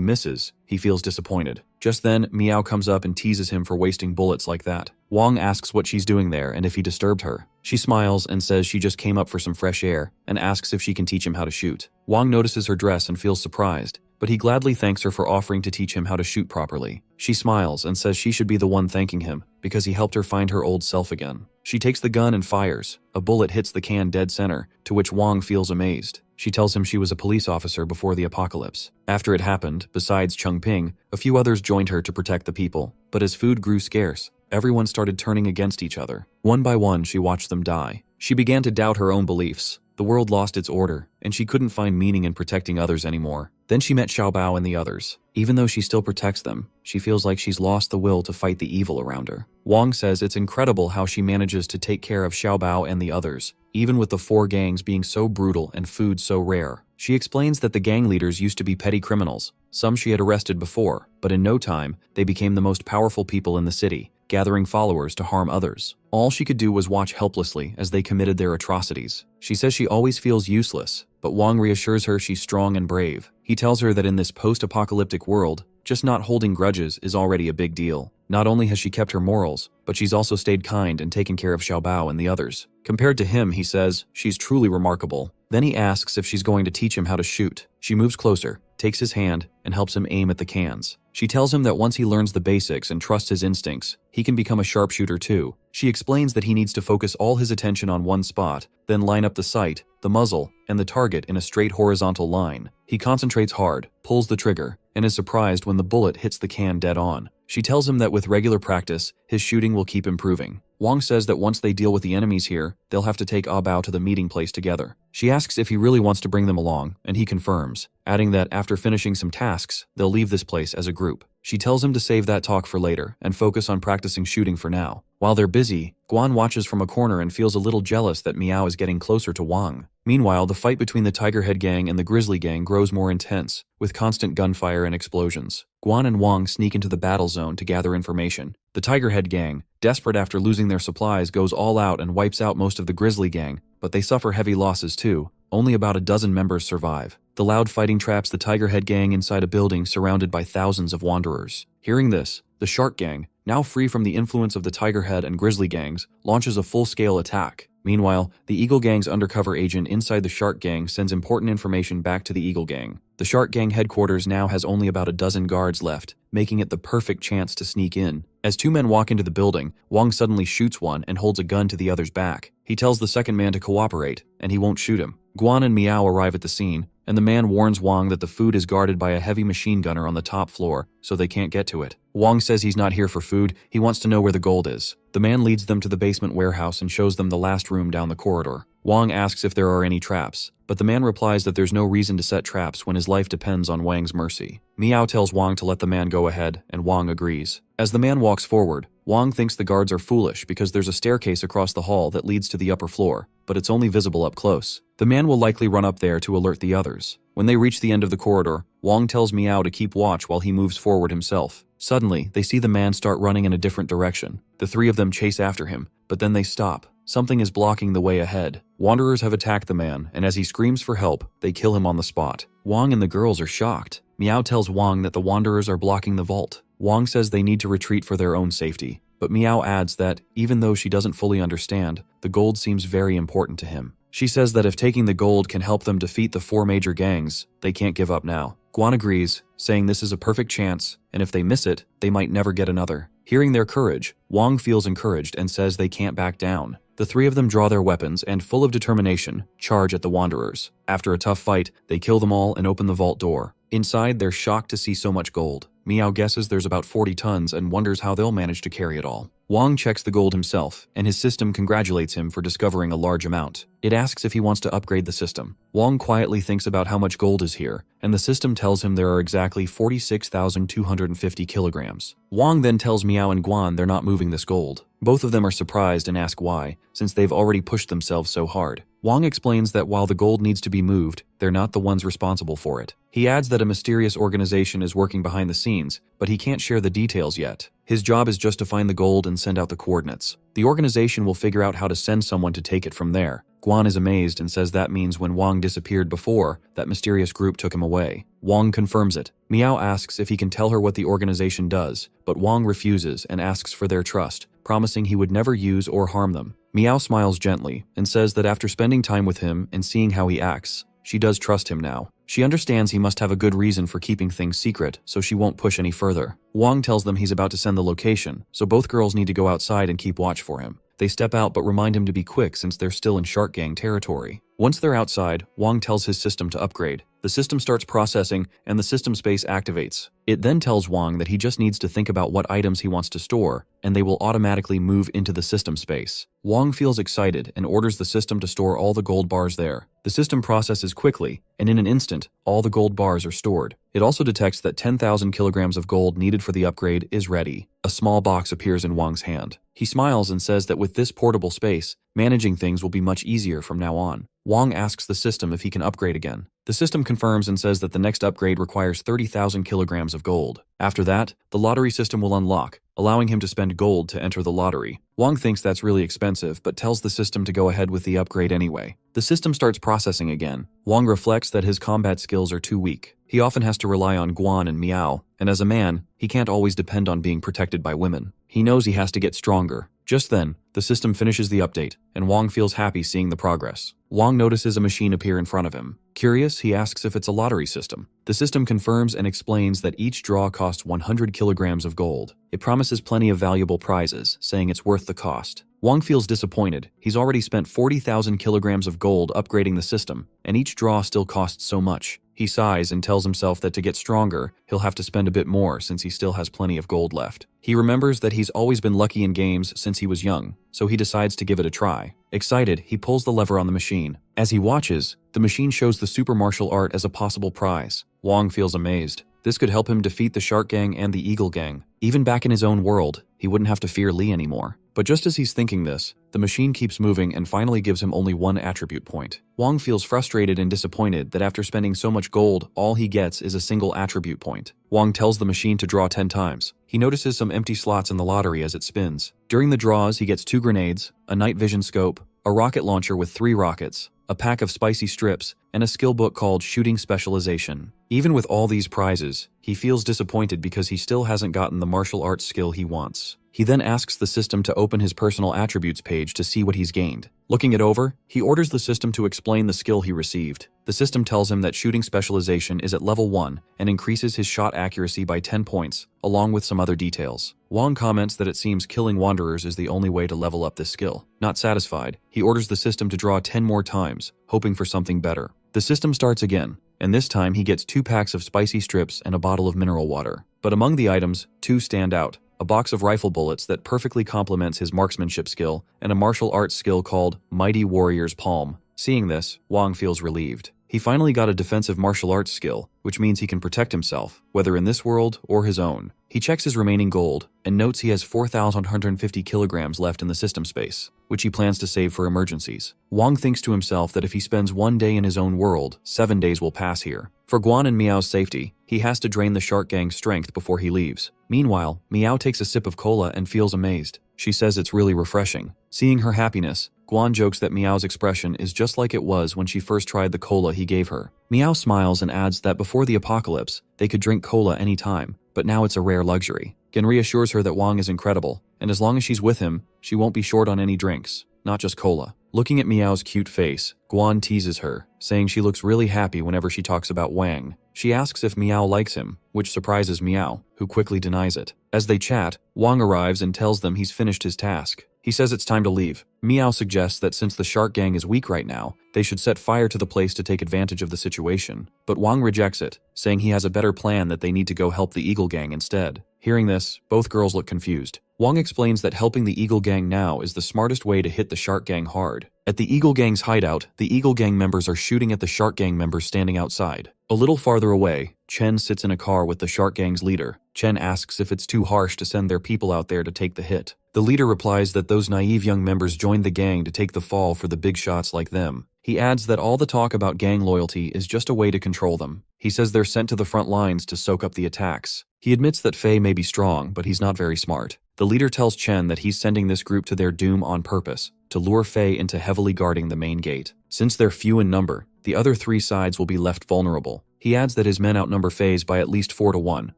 misses, he feels disappointed. Just then, Meow comes up and teases him for wasting bullets like that. Wang asks what she's doing there and if he disturbed her. She smiles and says she just came up for some fresh air and asks if she can teach him how to shoot. Wang notices her dress and feels surprised, but he gladly thanks her for offering to teach him how to shoot properly. She smiles and says she should be the one thanking him because he helped her find her old self again. She takes the gun and fires. A bullet hits the can dead center, to which Wang feels amazed. She tells him she was a police officer before the apocalypse. After it happened, besides Chengping, a few others joined her to protect the people. But as food grew scarce, everyone started turning against each other. One by one, she watched them die. She began to doubt her own beliefs. The world lost its order, and she couldn't find meaning in protecting others anymore. Then she met Xiaobao and the others. Even though she still protects them, she feels like she's lost the will to fight the evil around her. Wang says it's incredible how she manages to take care of Xiaobao and the others, even with the four gangs being so brutal and food so rare. She explains that the gang leaders used to be petty criminals. Some she had arrested before, but in no time, they became the most powerful people in the city, gathering followers to harm others. All she could do was watch helplessly as they committed their atrocities. She says she always feels useless, but Wang reassures her she's strong and brave. He tells her that in this post-apocalyptic world, just not holding grudges is already a big deal. Not only has she kept her morals, but she's also stayed kind and taken care of Xiaobao and the others. Compared to him, he says, she's truly remarkable. Then he asks if she's going to teach him how to shoot. She moves closer, takes his hand, and helps him aim at the cans. She tells him that once he learns the basics and trusts his instincts, he can become a sharpshooter too. She explains that he needs to focus all his attention on one spot, then line up the sight, the muzzle, and the target in a straight horizontal line. He concentrates hard, pulls the trigger, and is surprised when the bullet hits the can dead on. She tells him that with regular practice, his shooting will keep improving. Wang says that once they deal with the enemies here, they'll have to take Bao to the meeting place together. She asks if he really wants to bring them along, and he confirms, adding that after finishing some tasks, they'll leave this place as a group. She tells him to save that talk for later and focus on practicing shooting for now. While they're busy, Guan watches from a corner and feels a little jealous that Meow is getting closer to Wang. Meanwhile, the fight between the Tiger Head Gang and the Grizzly Gang grows more intense, with constant gunfire and explosions. Guan and Wang sneak into the battle zone to gather information. The Tiger Head Gang, desperate after losing their supplies, goes all out and wipes out most of the Grizzly Gang, but they suffer heavy losses too. Only about a dozen members survive. The loud fighting traps the Tiger Head Gang inside a building surrounded by thousands of wanderers. Hearing this, the Shark Gang, now free from the influence of the Tiger Head and Grizzly Gangs, launches a full-scale attack. Meanwhile, the Eagle Gang's undercover agent inside the Shark Gang sends important information back to the Eagle Gang. The Shark Gang headquarters now has only about a dozen guards left, making it the perfect chance to sneak in. As two men walk into the building, Wang suddenly shoots one and holds a gun to the other's back. He tells the second man to cooperate, and he won't shoot him. Guan and Meow arrive at the scene, and the man warns Wang that the food is guarded by a heavy machine gunner on the top floor, so they can't get to it. Wang says he's not here for food, he wants to know where the gold is. The man leads them to the basement warehouse and shows them the last room down the corridor. Wang asks if there are any traps, but the man replies that there's no reason to set traps when his life depends on Wang's mercy. Miao tells Wang to let the man go ahead, and Wang agrees. As the man walks forward, Wang thinks the guards are foolish because there's a staircase across the hall that leads to the upper floor, but it's only visible up close. The man will likely run up there to alert the others. When they reach the end of the corridor, Wang tells Miao to keep watch while he moves forward himself. Suddenly, they see the man start running in a different direction. The three of them chase after him, but then they stop. Something is blocking the way ahead. Wanderers have attacked the man, and as he screams for help, they kill him on the spot. Wang and the girls are shocked. Miao tells Wang that the wanderers are blocking the vault. Wang says they need to retreat for their own safety, but Miao adds that, even though she doesn't fully understand, the gold seems very important to him. She says that if taking the gold can help them defeat the 4 major gangs, they can't give up now. Guan agrees, saying this is a perfect chance, and if they miss it, they might never get another. Hearing their courage, Wang feels encouraged and says they can't back down. The three of them draw their weapons and, full of determination, charge at the wanderers. After a tough fight, they kill them all and open the vault door. Inside, they're shocked to see so much gold. Miao guesses there's about 40 tons and wonders how they'll manage to carry it all. Wang checks the gold himself, and his system congratulates him for discovering a large amount. It asks if he wants to upgrade the system. Wang quietly thinks about how much gold is here, and the system tells him there are exactly 46,250 kilograms. Wang then tells Miao and Guan they're not moving this gold. Both of them are surprised and ask why, since they've already pushed themselves so hard. Wang explains that while the gold needs to be moved, they're not the ones responsible for it. He adds that a mysterious organization is working behind the scenes, but he can't share the details yet. His job is just to find the gold and send out the coordinates. The organization will figure out how to send someone to take it from there. Guan is amazed and says that means when Wang disappeared before, that mysterious group took him away. Wang confirms it. Miao asks if he can tell her what the organization does, but Wang refuses and asks for their trust, promising he would never use or harm them. Miao smiles gently and says that after spending time with him and seeing how he acts, she does trust him now. She understands he must have a good reason for keeping things secret, so she won't push any further. Wang tells them he's about to send the location, so both girls need to go outside and keep watch for him. They step out but remind him to be quick since they're still in Shark Gang territory. Once they're outside, Wang tells his system to upgrade. The system starts processing and the system space activates. It then tells Wang that he just needs to think about what items he wants to store, and they will automatically move into the system space. Wang feels excited and orders the system to store all the gold bars there. The system processes quickly, and in an instant, all the gold bars are stored. It also detects that 10,000 kilograms of gold needed for the upgrade is ready. A small box appears in Wang's hand. He smiles and says that with this portable space, managing things will be much easier from now on. Wang asks the system if he can upgrade again. The system confirms and says that the next upgrade requires 30,000 kilograms of gold. After that, the lottery system will unlock, allowing him to spend gold to enter the lottery. Wang thinks that's really expensive, but tells the system to go ahead with the upgrade anyway. The system starts processing again. Wang reflects that his combat skills are too weak. He often has to rely on Guan and Miao, and as a man, he can't always depend on being protected by women. He knows he has to get stronger. Just then, the system finishes the update, and Wang feels happy seeing the progress. Wang notices a machine appear in front of him. Curious, he asks if it's a lottery system. The system confirms and explains that each draw costs 100 kilograms of gold. It promises plenty of valuable prizes, saying it's worth the cost. Wang feels disappointed. He's already spent 40,000 kilograms of gold upgrading the system, and each draw still costs so much. He sighs and tells himself that to get stronger, he'll have to spend a bit more since he still has plenty of gold left. He remembers that he's always been lucky in games since he was young, so he decides to give it a try. Excited, he pulls the lever on the machine. As he watches, the machine shows the super martial art as a possible prize. Wang feels amazed. This could help him defeat the Shark Gang and the Eagle Gang. Even back in his own world, he wouldn't have to fear Lee anymore. But just as he's thinking this, the machine keeps moving and finally gives him only one attribute point. Wang feels frustrated and disappointed that after spending so much gold, all he gets is a single attribute point. Wang tells the machine to draw 10 times. He notices some empty slots in the lottery as it spins. During the draws, he gets 2 grenades, a night vision scope, a rocket launcher with 3 rockets, a pack of spicy strips, and a skill book called Shooting Specialization. Even with all these prizes, he feels disappointed because he still hasn't gotten the martial arts skill he wants. He then asks the system to open his personal attributes page to see what he's gained. Looking it over, he orders the system to explain the skill he received. The system tells him that Shooting Specialization is at level 1 and increases his shot accuracy by 10 points, along with some other details. Wang comments that it seems killing wanderers is the only way to level up this skill. Not satisfied, he orders the system to draw 10 more times, hoping for something better. The system starts again, and this time he gets 2 packs of spicy strips and a bottle of mineral water. But among the items, 2 stand out. a box of rifle bullets that perfectly complements his marksmanship skill, and a martial arts skill called Mighty Warrior's Palm. Seeing this, Wong feels relieved. He finally got a defensive martial arts skill, which means he can protect himself, whether in this world or his own. He checks his remaining gold, and notes he has 4,150 kilograms left in the system space, which he plans to save for emergencies. Wong thinks to himself that if he spends 1 day in his own world, 7 days will pass here. For Guan and Meow's safety, he has to drain the shark gang's strength before he leaves. Meanwhile, Meow takes a sip of cola and feels amazed. She says it's really refreshing. Seeing her happiness, Guan jokes that Meow's expression is just like it was when she first tried the cola he gave her. Meow smiles and adds that before the apocalypse, they could drink cola anytime, but now it's a rare luxury. Gen reassures her that Wong is incredible, and as long as she's with him, she won't be short on any drinks, not just cola. Looking at Meow's cute face, Guan teases her, saying she looks really happy whenever she talks about Wang. She asks if Meow likes him, which surprises Meow, who quickly denies it. As they chat, Wong arrives and tells them he's finished his task. He says it's time to leave. Meow suggests that since the shark gang is weak right now, they should set fire to the place to take advantage of the situation. But Wong rejects it, saying he has a better plan that they need to go help the Eagle Gang instead. Hearing this, both girls look confused. Wong explains that helping the Eagle Gang now is the smartest way to hit the Shark Gang hard. At the Eagle Gang's hideout, the Eagle Gang members are shooting at the Shark Gang members standing outside. A little farther away, Chen sits in a car with the Shark Gang's leader. Chen asks if it's too harsh to send their people out there to take the hit. The leader replies that those naive young members joined the gang to take the fall for the big shots like them. He adds that all the talk about gang loyalty is just a way to control them. He says they're sent to the front lines to soak up the attacks. He admits that Fei may be strong, but he's not very smart. The leader tells Chen that he's sending this group to their doom on purpose, to lure Fei into heavily guarding the main gate. Since they're few in number, the other 3 sides will be left vulnerable. He adds that his men outnumber Fei's by at least 4 to 1,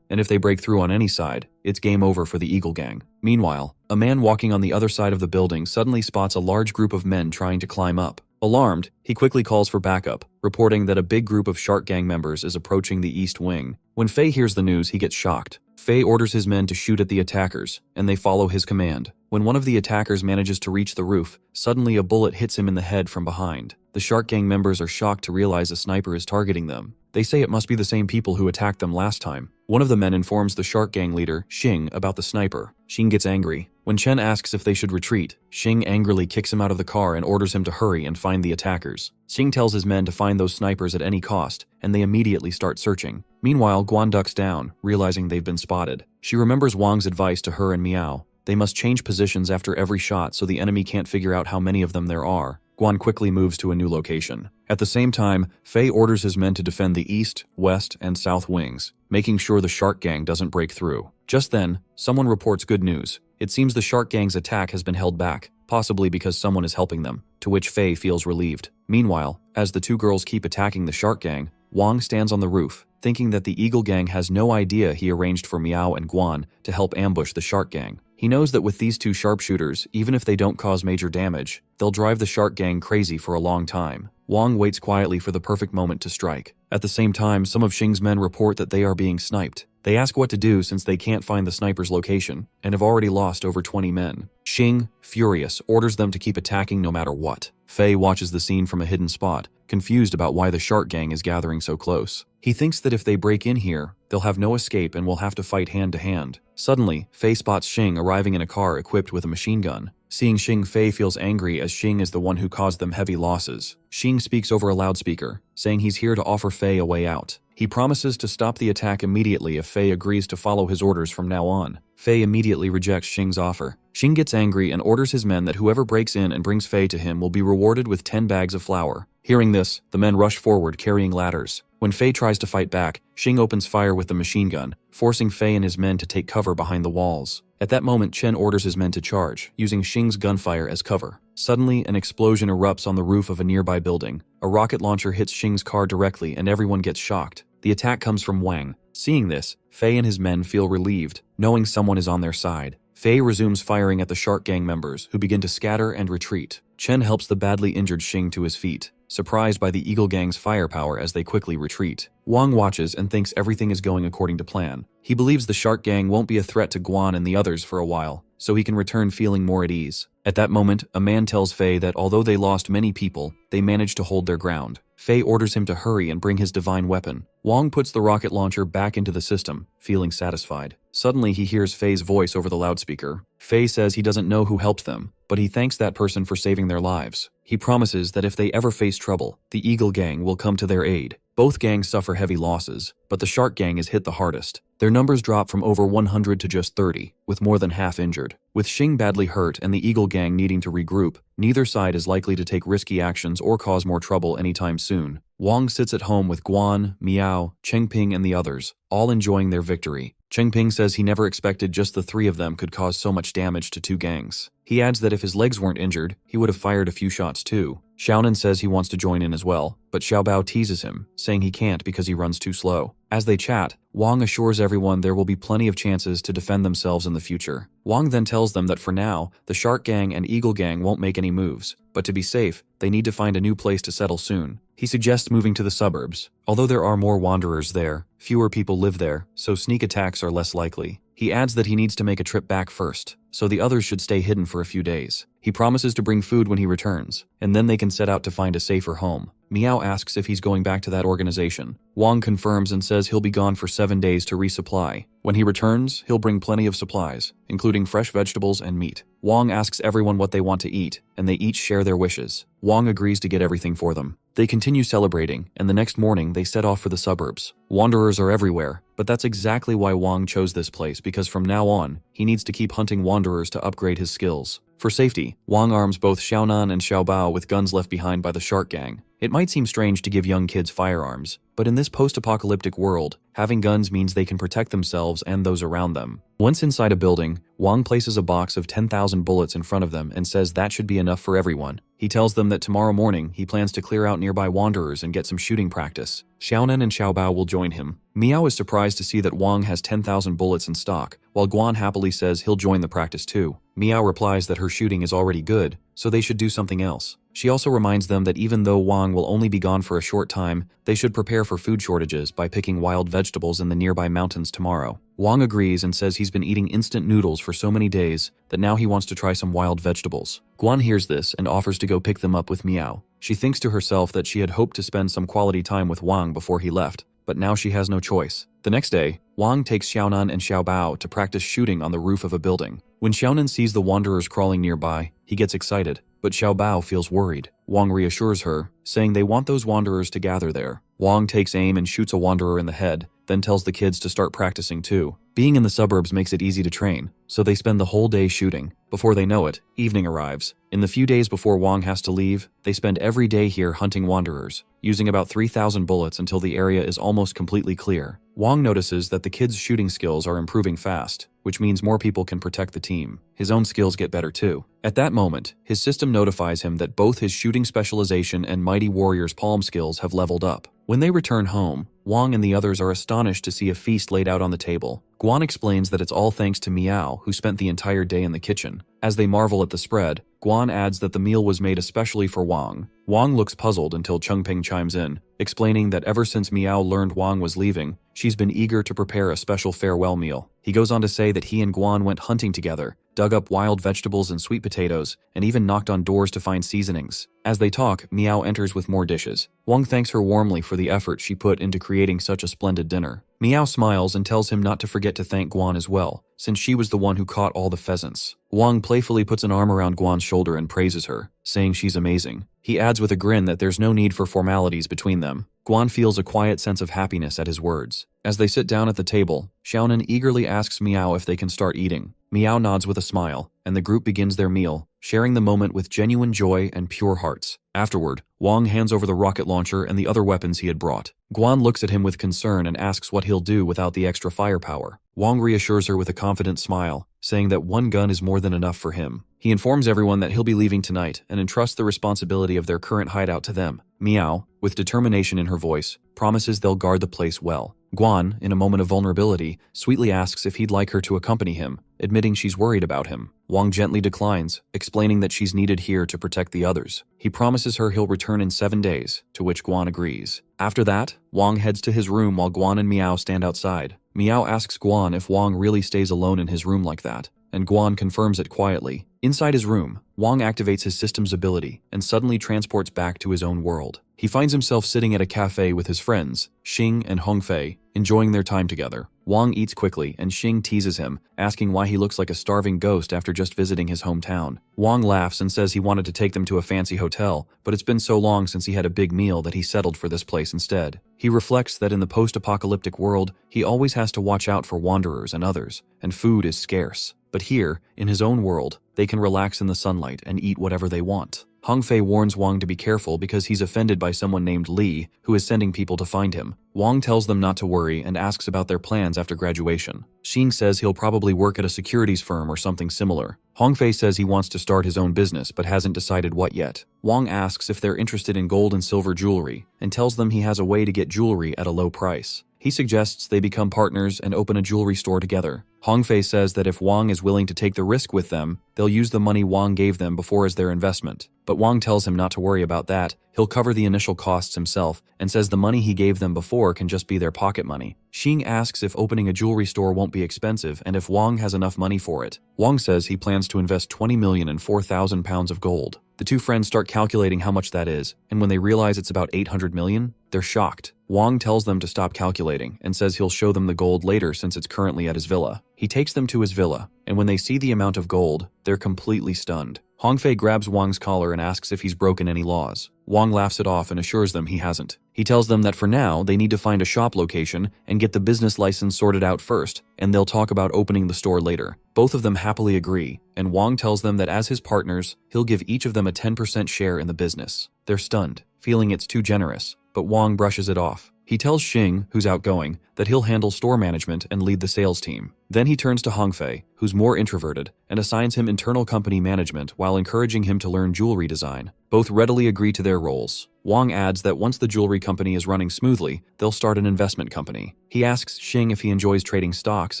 and if they break through on any side, it's game over for the Eagle Gang. Meanwhile, a man walking on the other side of the building suddenly spots a large group of men trying to climb up. Alarmed, he quickly calls for backup, reporting that a big group of Shark Gang members is approaching the east wing. When Fei hears the news, he gets shocked. Fei orders his men to shoot at the attackers, and they follow his command. When one of the attackers manages to reach the roof, suddenly a bullet hits him in the head from behind. The Shark Gang members are shocked to realize a sniper is targeting them. They say it must be the same people who attacked them last time. One of the men informs the Shark Gang leader, Xing, about the sniper. Xing gets angry. When Chen asks if they should retreat, Xing angrily kicks him out of the car and orders him to hurry and find the attackers. Xing tells his men to find those snipers at any cost, and they immediately start searching. Meanwhile, Guan ducks down, realizing they've been spotted. She remembers Wang's advice to her and Meow. They must change positions after every shot so the enemy can't figure out how many of them there are. Guan quickly moves to a new location. At the same time, Fei orders his men to defend the east, west, and south wings, making sure the Shark Gang doesn't break through. Just then, someone reports good news. It seems the Shark Gang's attack has been held back, possibly because someone is helping them, to which Fei feels relieved. Meanwhile, as the 2 girls keep attacking the Shark Gang, Wang stands on the roof, thinking that the Eagle Gang has no idea he arranged for Meow and Guan to help ambush the Shark Gang. He knows that with these 2 sharpshooters, even if they don't cause major damage, they'll drive the Shark Gang crazy for a long time. Wang waits quietly for the perfect moment to strike. At the same time, some of Xing's men report that they are being sniped. They ask what to do since they can't find the sniper's location, and have already lost over 20 men. Xing, furious, orders them to keep attacking no matter what. Fei watches the scene from a hidden spot, confused about why the Shark Gang is gathering so close. He thinks that if they break in here, they'll have no escape and will have to fight hand to hand. Suddenly, Fei spots Xing arriving in a car equipped with a machine gun. Seeing Xing, Fei feels angry as Xing is the one who caused them heavy losses. Xing speaks over a loudspeaker, saying he's here to offer Fei a way out. He promises to stop the attack immediately if Fei agrees to follow his orders from now on. Fei immediately rejects Xing's offer. Xing gets angry and orders his men that whoever breaks in and brings Fei to him will be rewarded with 10 bags of flour. Hearing this, the men rush forward carrying ladders. When Fei tries to fight back, Xing opens fire with the machine gun, forcing Fei and his men to take cover behind the walls. At that moment, Chen orders his men to charge, using Xing's gunfire as cover. Suddenly, an explosion erupts on the roof of a nearby building. A rocket launcher hits Xing's car directly and everyone gets shocked. The attack comes from Wang. Seeing this, Fei and his men feel relieved, knowing someone is on their side. Fei resumes firing at the Shark Gang members, who begin to scatter and retreat. Chen helps the badly injured Xing to his feet, surprised by the Eagle Gang's firepower as they quickly retreat. Wang watches and thinks everything is going according to plan. He believes the Shark Gang won't be a threat to Guan and the others for a while, so he can return feeling more at ease. At that moment, a man tells Fei that although they lost many people, they managed to hold their ground. Fei orders him to hurry and bring his divine weapon. Wang puts the rocket launcher back into the system, feeling satisfied. Suddenly he hears Faye's voice over the loudspeaker. Faye says he doesn't know who helped them, but he thanks that person for saving their lives. He promises that if they ever face trouble, the Eagle Gang will come to their aid. Both gangs suffer heavy losses, but the Shark Gang is hit the hardest. Their numbers drop from over 100 to just 30, with more than half injured. With Xing badly hurt and the Eagle Gang needing to regroup, neither side is likely to take risky actions or cause more trouble anytime soon. Wang sits at home with Guan, Miao, Chengping and the others, all enjoying their victory. Chengping says he never expected just the three of them could cause so much damage to two gangs. He adds that if his legs weren't injured, he would have fired a few shots too. Xiaonan says he wants to join in as well, but Xiaobao teases him, saying he can't because he runs too slow. As they chat, Wang assures everyone there will be plenty of chances to defend themselves in the future. Wang then tells them that for now, the Shark Gang and Eagle Gang won't make any moves, but to be safe, they need to find a new place to settle soon. He suggests moving to the suburbs. Although there are more wanderers there, fewer people live there, so sneak attacks are less likely. He adds that he needs to make a trip back first, so the others should stay hidden for a few days. He promises to bring food when he returns, and then they can set out to find a safer home. Miao asks if he's going back to that organization. Wang confirms and says he'll be gone for 7 days to resupply. When he returns, he'll bring plenty of supplies, including fresh vegetables and meat. Wang asks everyone what they want to eat, and they each share their wishes. Wang agrees to get everything for them. They continue celebrating, and the next morning they set off for the suburbs. Wanderers are everywhere, but that's exactly why Wang chose this place, because from now on, he needs to keep hunting wanderers to upgrade his skills. For safety, Wang arms both Xiaonan and Xiaobao with guns left behind by the Shark Gang. It might seem strange to give young kids firearms, but in this post-apocalyptic world, having guns means they can protect themselves and those around them. Once inside a building, Wang places a box of 10,000 bullets in front of them and says that should be enough for everyone. He tells them that tomorrow morning he plans to clear out nearby wanderers and get some shooting practice. Xiaonan and Xiaobao will join him. Miao is surprised to see that Wang has 10,000 bullets in stock, while Guan happily says he'll join the practice too. Miao replies that her shooting is already good, so they should do something else. She also reminds them that even though Wang will only be gone for a short time, they should prepare for food shortages by picking wild vegetables in the nearby mountains tomorrow. Wang agrees and says he's been eating instant noodles for so many days that now he wants to try some wild vegetables. Guan hears this and offers to go pick them up with Miao. She thinks to herself that she had hoped to spend some quality time with Wang before he left, but now she has no choice. The next day, Wang takes Xiaonan and Xiaobao to practice shooting on the roof of a building. When Xiaonan sees the wanderers crawling nearby, he gets excited, but Xiaobao feels worried. Wang reassures her, saying they want those wanderers to gather there. Wang takes aim and shoots a wanderer in the head, then tells the kids to start practicing too. Being in the suburbs makes it easy to train, so they spend the whole day shooting. Before they know it, evening arrives. In the few days before Wang has to leave, they spend every day here hunting wanderers, using about 3,000 bullets until the area is almost completely clear. Wang notices that the kids' shooting skills are improving fast, which means more people can protect the team. His own skills get better too. At that moment, his system notifies him that both his shooting specialization and Mighty Warrior's palm skills have leveled up. When they return home, Wang and the others are astonished to see a feast laid out on the table. Guan explains that it's all thanks to Miao, who spent the entire day in the kitchen. As they marvel at the spread, Guan adds that the meal was made especially for Wang. Wang looks puzzled until Chengping chimes in, explaining that ever since Miao learned Wang was leaving, she's been eager to prepare a special farewell meal. He goes on to say that he and Guan went hunting together, dug up wild vegetables and sweet potatoes, and even knocked on doors to find seasonings. As they talk, Miao enters with more dishes. Wang thanks her warmly for the effort she put into creating such a splendid dinner. Miao smiles and tells him not to forget to thank Guan as well, since she was the one who caught all the pheasants. Wang playfully puts an arm around Guan's shoulder and praises her, saying she's amazing. He adds with a grin that there's no need for formalities between them. Guan feels a quiet sense of happiness at his words. As they sit down at the table, Xiaonan eagerly asks Miao if they can start eating. Miao nods with a smile, and the group begins their meal, sharing the moment with genuine joy and pure hearts. Afterward, Wang hands over the rocket launcher and the other weapons he had brought. Guan looks at him with concern and asks what he'll do without the extra firepower. Wang reassures her with a confident smile, saying that one gun is more than enough for him. He informs everyone that he'll be leaving tonight and entrusts the responsibility of their current hideout to them. Miao, with determination in her voice, promises they'll guard the place well. Guan, in a moment of vulnerability, sweetly asks if he'd like her to accompany him, admitting she's worried about him. Wang gently declines, explaining that she's needed here to protect the others. He promises her he'll return in 7 days, to which Guan agrees. After that, Wang heads to his room while Guan and Miao stand outside. Miao asks Guan if Wang really stays alone in his room like that, and Guan confirms it quietly. Inside his room, Wang activates his system's ability and suddenly transports back to his own world. He finds himself sitting at a cafe with his friends, Xing and Hongfei, enjoying their time together. Wang eats quickly and Xing teases him, asking why he looks like a starving ghost after just visiting his hometown. Wang laughs and says he wanted to take them to a fancy hotel, but it's been so long since he had a big meal that he settled for this place instead. He reflects that in the post-apocalyptic world, he always has to watch out for wanderers and others, and food is scarce. But here, in his own world, they can relax in the sunlight and eat whatever they want. Hong Fei warns Wang to be careful because he's offended by someone named Li, who is sending people to find him. Wang tells them not to worry and asks about their plans after graduation. Xing says he'll probably work at a securities firm or something similar. Hong Fei says he wants to start his own business but hasn't decided what yet. Wang asks if they're interested in gold and silver jewelry and tells them he has a way to get jewelry at a low price. He suggests they become partners and open a jewelry store together. Hong Fei says that if Wang is willing to take the risk with them, they'll use the money Wang gave them before as their investment. But Wang tells him not to worry about that, he'll cover the initial costs himself, and says the money he gave them before can just be their pocket money. Xing asks if opening a jewelry store won't be expensive and if Wang has enough money for it. Wang says he plans to invest 20 million in 4,000 pounds of gold. The two friends start calculating how much that is, and when they realize it's about 800 million, they're shocked. Wang tells them to stop calculating and says he'll show them the gold later since it's currently at his villa. He takes them to his villa, and when they see the amount of gold, they're completely stunned. Hong Fei grabs Wang's collar and asks if he's broken any laws. Wang laughs it off and assures them he hasn't. He tells them that for now, they need to find a shop location and get the business license sorted out first, and they'll talk about opening the store later. Both of them happily agree, and Wang tells them that as his partners, he'll give each of them a 10% share in the business. They're stunned, feeling it's too generous, but Wang brushes it off. He tells Xing, who's outgoing, that he'll handle store management and lead the sales team. Then he turns to Hong Fei, who's more introverted, and assigns him internal company management while encouraging him to learn jewelry design. Both readily agree to their roles. Wang adds that once the jewelry company is running smoothly, they'll start an investment company. He asks Xing if he enjoys trading stocks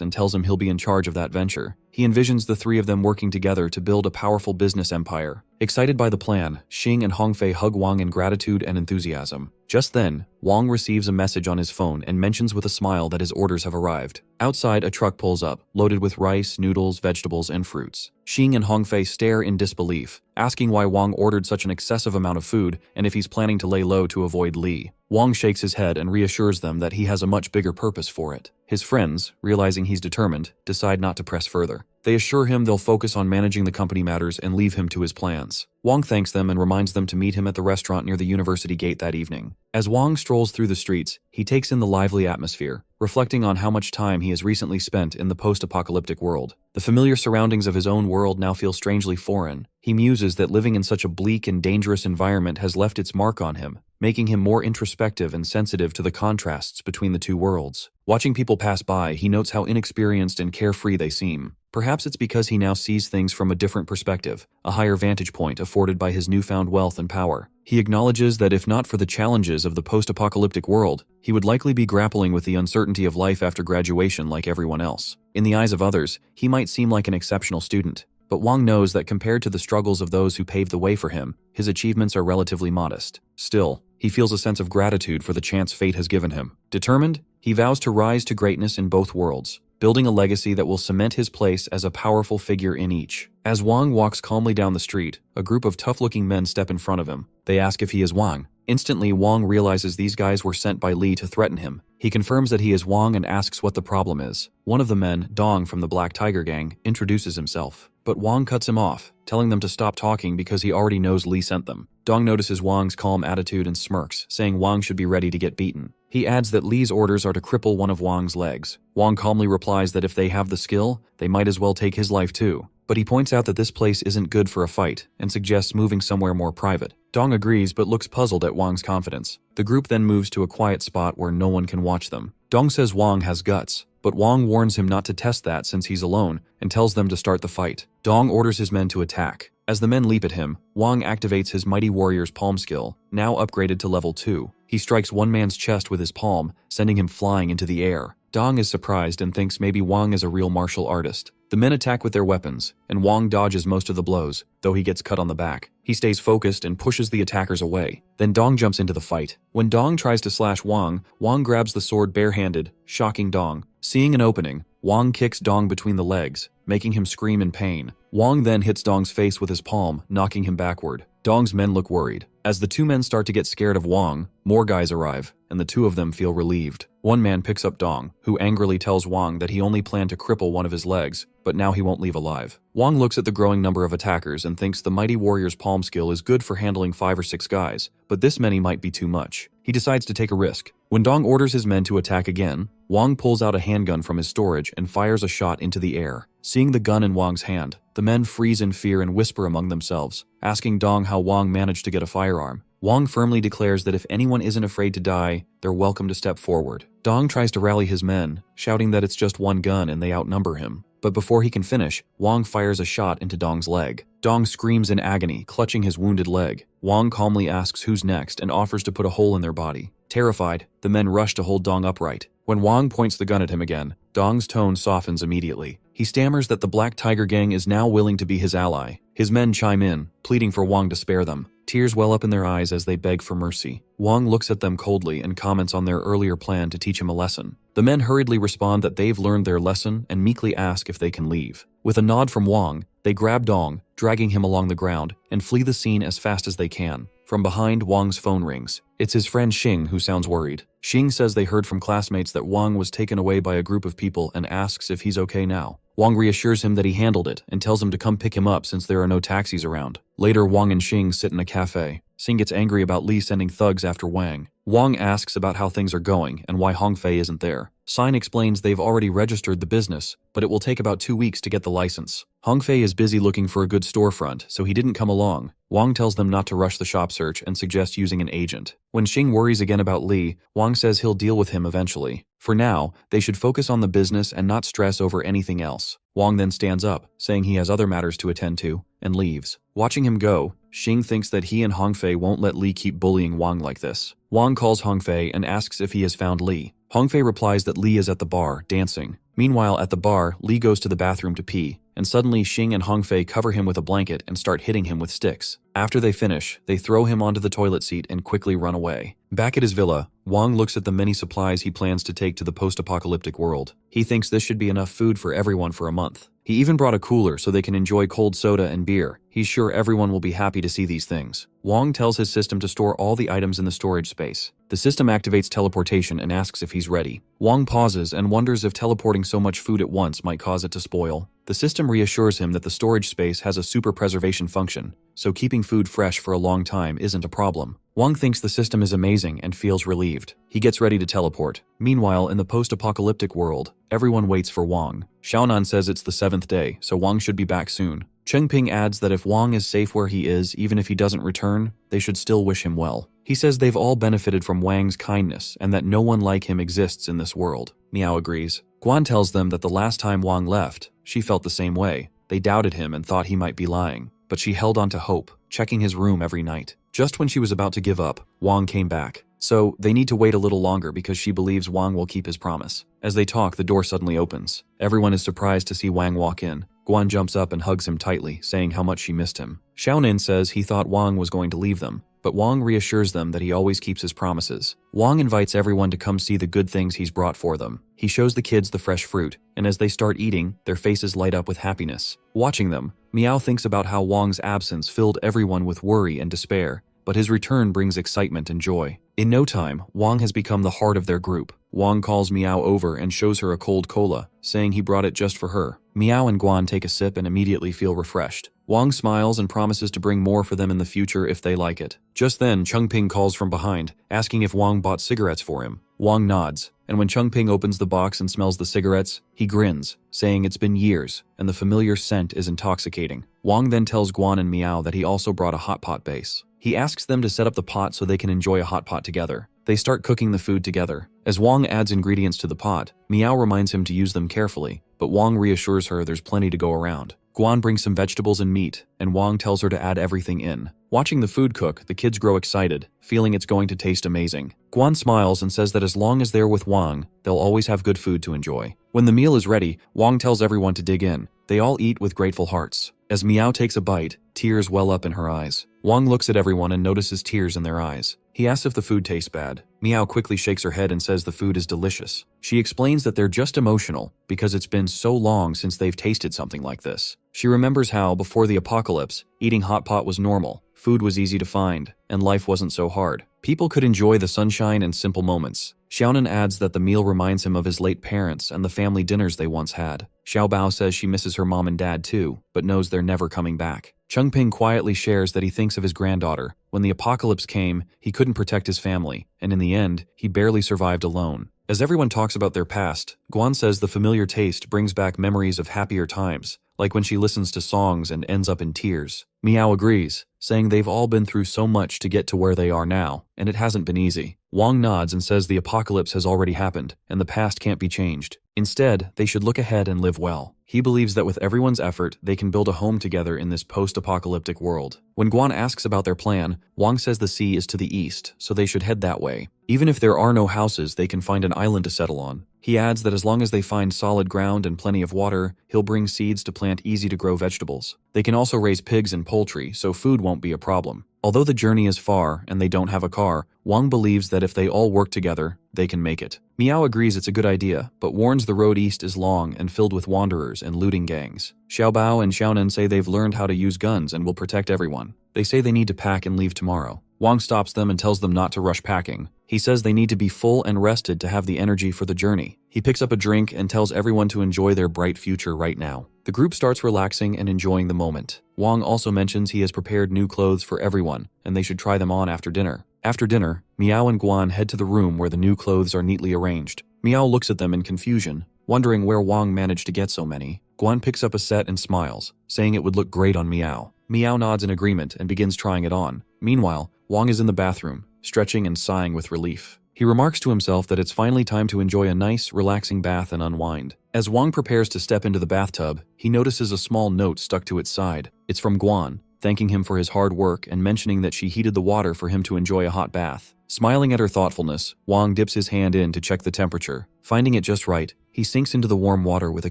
and tells him he'll be in charge of that venture. He envisions the three of them working together to build a powerful business empire. Excited by the plan, Xing and Hong Fei hug Wang in gratitude and enthusiasm. Just then, Wang receives a message on his phone and mentions with a smile that his orders have arrived. Outside, a truck pulls up, loaded with rice, noodles, vegetables, and fruits. Xing and Hong Fei stare in disbelief, asking why Wang ordered such an excessive amount of food and if he's planning to lay low to avoid Li. Wang shakes his head and reassures them that he has a much bigger purpose for it. His friends, realizing he's determined, decide not to press further. They assure him they'll focus on managing the company matters and leave him to his plans. Wang thanks them and reminds them to meet him at the restaurant near the university gate that evening. As Wang strolls through the streets, he takes in the lively atmosphere, reflecting on how much time he has recently spent in the post-apocalyptic world. The familiar surroundings of his own world now feel strangely foreign. He muses that living in such a bleak and dangerous environment has left its mark on him, making him more introspective and sensitive to the contrasts between the two worlds. Watching people pass by, he notes how inexperienced and carefree they seem. Perhaps it's because he now sees things from a different perspective, a higher vantage point afforded by his newfound wealth and power. He acknowledges that if not for the challenges of the post-apocalyptic world, he would likely be grappling with the uncertainty of life after graduation like everyone else. In the eyes of others, he might seem like an exceptional student, but Wang knows that compared to the struggles of those who paved the way for him, his achievements are relatively modest. Still, he feels a sense of gratitude for the chance fate has given him. Determined, he vows to rise to greatness in both worlds, building a legacy that will cement his place as a powerful figure in each. As Wang walks calmly down the street, a group of tough-looking men step in front of him. They ask if he is Wang. Instantly, Wang realizes these guys were sent by Li to threaten him. He confirms that he is Wang and asks what the problem is. One of the men, Dong from the Black Tiger Gang, introduces himself. But Wang cuts him off, telling them to stop talking because he already knows Li sent them. Dong notices Wang's calm attitude and smirks, saying Wang should be ready to get beaten. He adds that Li's orders are to cripple one of Wang's legs. Wang calmly replies that if they have the skill, they might as well take his life too. But he points out that this place isn't good for a fight and suggests moving somewhere more private. Dong agrees but looks puzzled at Wang's confidence. The group then moves to a quiet spot where no one can watch them. Dong says Wang has guts, but Wang warns him not to test that since he's alone and tells them to start the fight. Dong orders his men to attack. As the men leap at him, Wang activates his Mighty Warrior's palm skill, now upgraded to level 2. He strikes one man's chest with his palm, sending him flying into the air. Dong is surprised and thinks maybe Wang is a real martial artist. The men attack with their weapons, and Wang dodges most of the blows, though he gets cut on the back. He stays focused and pushes the attackers away. Then Dong jumps into the fight. When Dong tries to slash Wang, Wang grabs the sword barehanded, shocking Dong. Seeing an opening, Wang kicks Dong between the legs, making him scream in pain. Wang then hits Dong's face with his palm, knocking him backward. Dong's men look worried. As the two men start to get scared of Wang, more guys arrive, and the two of them feel relieved. One man picks up Dong, who angrily tells Wang that he only planned to cripple one of his legs, but now he won't leave alive. Wang looks at the growing number of attackers and thinks the mighty warrior's palm skill is good for handling 5 or 6 guys, but this many might be too much. He decides to take a risk. When Dong orders his men to attack again, Wang pulls out a handgun from his storage and fires a shot into the air. Seeing the gun in Wang's hand, the men freeze in fear and whisper among themselves, asking Dong how Wang managed to get a firearm. Wang firmly declares that if anyone isn't afraid to die, they're welcome to step forward. Dong tries to rally his men, shouting that it's just one gun and they outnumber him. But before he can finish, Wang fires a shot into Dong's leg. Dong screams in agony, clutching his wounded leg. Wang calmly asks who's next and offers to put a hole in their body. Terrified, the men rush to hold Dong upright. When Wang points the gun at him again, Dong's tone softens immediately. He stammers that the Black Tiger Gang is now willing to be his ally. His men chime in, pleading for Wang to spare them. Tears well up in their eyes as they beg for mercy. Wang looks at them coldly and comments on their earlier plan to teach him a lesson. The men hurriedly respond that they've learned their lesson and meekly ask if they can leave. With a nod from Wang, they grab Dong, dragging him along the ground, and flee the scene as fast as they can. From behind, Wang's phone rings. It's his friend Xing who sounds worried. Xing says they heard from classmates that Wang was taken away by a group of people and asks if he's okay now. Wang reassures him that he handled it and tells him to come pick him up since there are no taxis around. Later, Wang and Xing sit in a cafe. Xing gets angry about Li sending thugs after Wang. Wang asks about how things are going and why Hongfei isn't there. Sign explains they've already registered the business, but it will take about 2 weeks to get the license. Hongfei is busy looking for a good storefront, so he didn't come along. Wang tells them not to rush the shop search and suggests using an agent. When Xing worries again about Li, Wang says he'll deal with him eventually. For now, they should focus on the business and not stress over anything else. Wang then stands up, saying he has other matters to attend to, and leaves. Watching him go, Xing thinks that he and Hongfei won't let Li keep bullying Wang like this. Wang calls Hongfei and asks if he has found Li. Hongfei replies that Li is at the bar, dancing. Meanwhile, at the bar, Li goes to the bathroom to pee, and suddenly Xing and Hongfei cover him with a blanket and start hitting him with sticks. After they finish, they throw him onto the toilet seat and quickly run away. Back at his villa, Wang looks at the many supplies he plans to take to the post-apocalyptic world. He thinks this should be enough food for everyone for a month. He even brought a cooler so they can enjoy cold soda and beer. He's sure everyone will be happy to see these things. Wang tells his system to store all the items in the storage space. The system activates teleportation and asks if he's ready. Wang pauses and wonders if teleporting so much food at once might cause it to spoil. The system reassures him that the storage space has a super preservation function, so keeping food fresh for a long time isn't a problem. Wang thinks the system is amazing and feels relieved. He gets ready to teleport. Meanwhile, in the post-apocalyptic world, everyone waits for Wang. Xiaonan says it's the 7th day, so Wang should be back soon. Chengping adds that if Wang is safe where he is, even if he doesn't return, they should still wish him well. He says they've all benefited from Wang's kindness and that no one like him exists in this world. Miao agrees. Guan tells them that the last time Wang left, she felt the same way. They doubted him and thought he might be lying, but she held on to hope, checking his room every night. Just when she was about to give up, Wang came back. So they need to wait a little longer because she believes Wang will keep his promise. As they talk, the door suddenly opens. Everyone is surprised to see Wang walk in. Guan jumps up and hugs him tightly, saying how much she missed him. Xiaonan says he thought Wang was going to leave them, but Wang reassures them that he always keeps his promises. Wang invites everyone to come see the good things he's brought for them. He shows the kids the fresh fruit, and as they start eating, their faces light up with happiness. Watching them, Miao thinks about how Wang's absence filled everyone with worry and despair, but his return brings excitement and joy. In no time, Wang has become the heart of their group. Wang calls Miao over and shows her a cold cola, saying he brought it just for her. Miao and Guan take a sip and immediately feel refreshed. Wang smiles and promises to bring more for them in the future if they like it. Just then, Chengping calls from behind, asking if Wang bought cigarettes for him. Wang nods, and when Chengping opens the box and smells the cigarettes, he grins, saying it's been years, and the familiar scent is intoxicating. Wang then tells Guan and Miao that he also brought a hot pot base. He asks them to set up the pot so they can enjoy a hot pot together. They start cooking the food together. As Wang adds ingredients to the pot, Miao reminds him to use them carefully, but Wang reassures her there's plenty to go around. Guan brings some vegetables and meat, and Wang tells her to add everything in. Watching the food cook, the kids grow excited, feeling it's going to taste amazing. Guan smiles and says that as long as they're with Wang, they'll always have good food to enjoy. When the meal is ready, Wang tells everyone to dig in. They all eat with grateful hearts. As Miao takes a bite, tears well up in her eyes. Wang looks at everyone and notices tears in their eyes. He asks if the food tastes bad. Miao quickly shakes her head and says the food is delicious. She explains that they're just emotional because it's been so long since they've tasted something like this. She remembers how, before the apocalypse, eating hot pot was normal. food was easy to find, and life wasn't so hard. People could enjoy the sunshine and simple moments. Xiaonan adds that the meal reminds him of his late parents and the family dinners they once had. Xiaobao says she misses her mom and dad too, but knows they're never coming back. Chengping quietly shares that he thinks of his granddaughter. When the apocalypse came, he couldn't protect his family, and in the end, he barely survived alone. As everyone talks about their past, Guan says the familiar taste brings back memories of happier times, like when she listens to songs and ends up in tears. Miao agrees, saying they've all been through so much to get to where they are now, and it hasn't been easy. Wang nods and says the apocalypse has already happened, and the past can't be changed. Instead, they should look ahead and live well. He believes that with everyone's effort, they can build a home together in this post-apocalyptic world. When Guan asks about their plan, Wang says the sea is to the east, so they should head that way. Even if there are no houses, they can find an island to settle on. He adds that as long as they find solid ground and plenty of water, he'll bring seeds to plant easy-to-grow vegetables. They can also raise pigs and poultry, so food won't be a problem. Although the journey is far and they don't have a car, Wang believes that if they all work together, they can make it. Miao agrees it's a good idea, but warns the road east is long and filled with wanderers and looting gangs. Xiaobao and Xiaonan say they've learned how to use guns and will protect everyone. They say they need to pack and leave tomorrow. Wang stops them and tells them not to rush packing. He says they need to be full and rested to have the energy for the journey. He picks up a drink and tells everyone to enjoy their bright future right now. The group starts relaxing and enjoying the moment. Wang also mentions he has prepared new clothes for everyone, and they should try them on after dinner. After dinner, Miao and Guan head to the room where the new clothes are neatly arranged. Miao looks at them in confusion, wondering where Wang managed to get so many. Guan picks up a set and smiles, saying it would look great on Miao. Miao nods in agreement and begins trying it on. Meanwhile, Wang is in the bathroom, stretching and sighing with relief. He remarks to himself that it's finally time to enjoy a nice, relaxing bath and unwind. As Wang prepares to step into the bathtub, he notices a small note stuck to its side. It's from Guan, thanking him for his hard work and mentioning that she heated the water for him to enjoy a hot bath. Smiling at her thoughtfulness, Wang dips his hand in to check the temperature. Finding it just right, he sinks into the warm water with a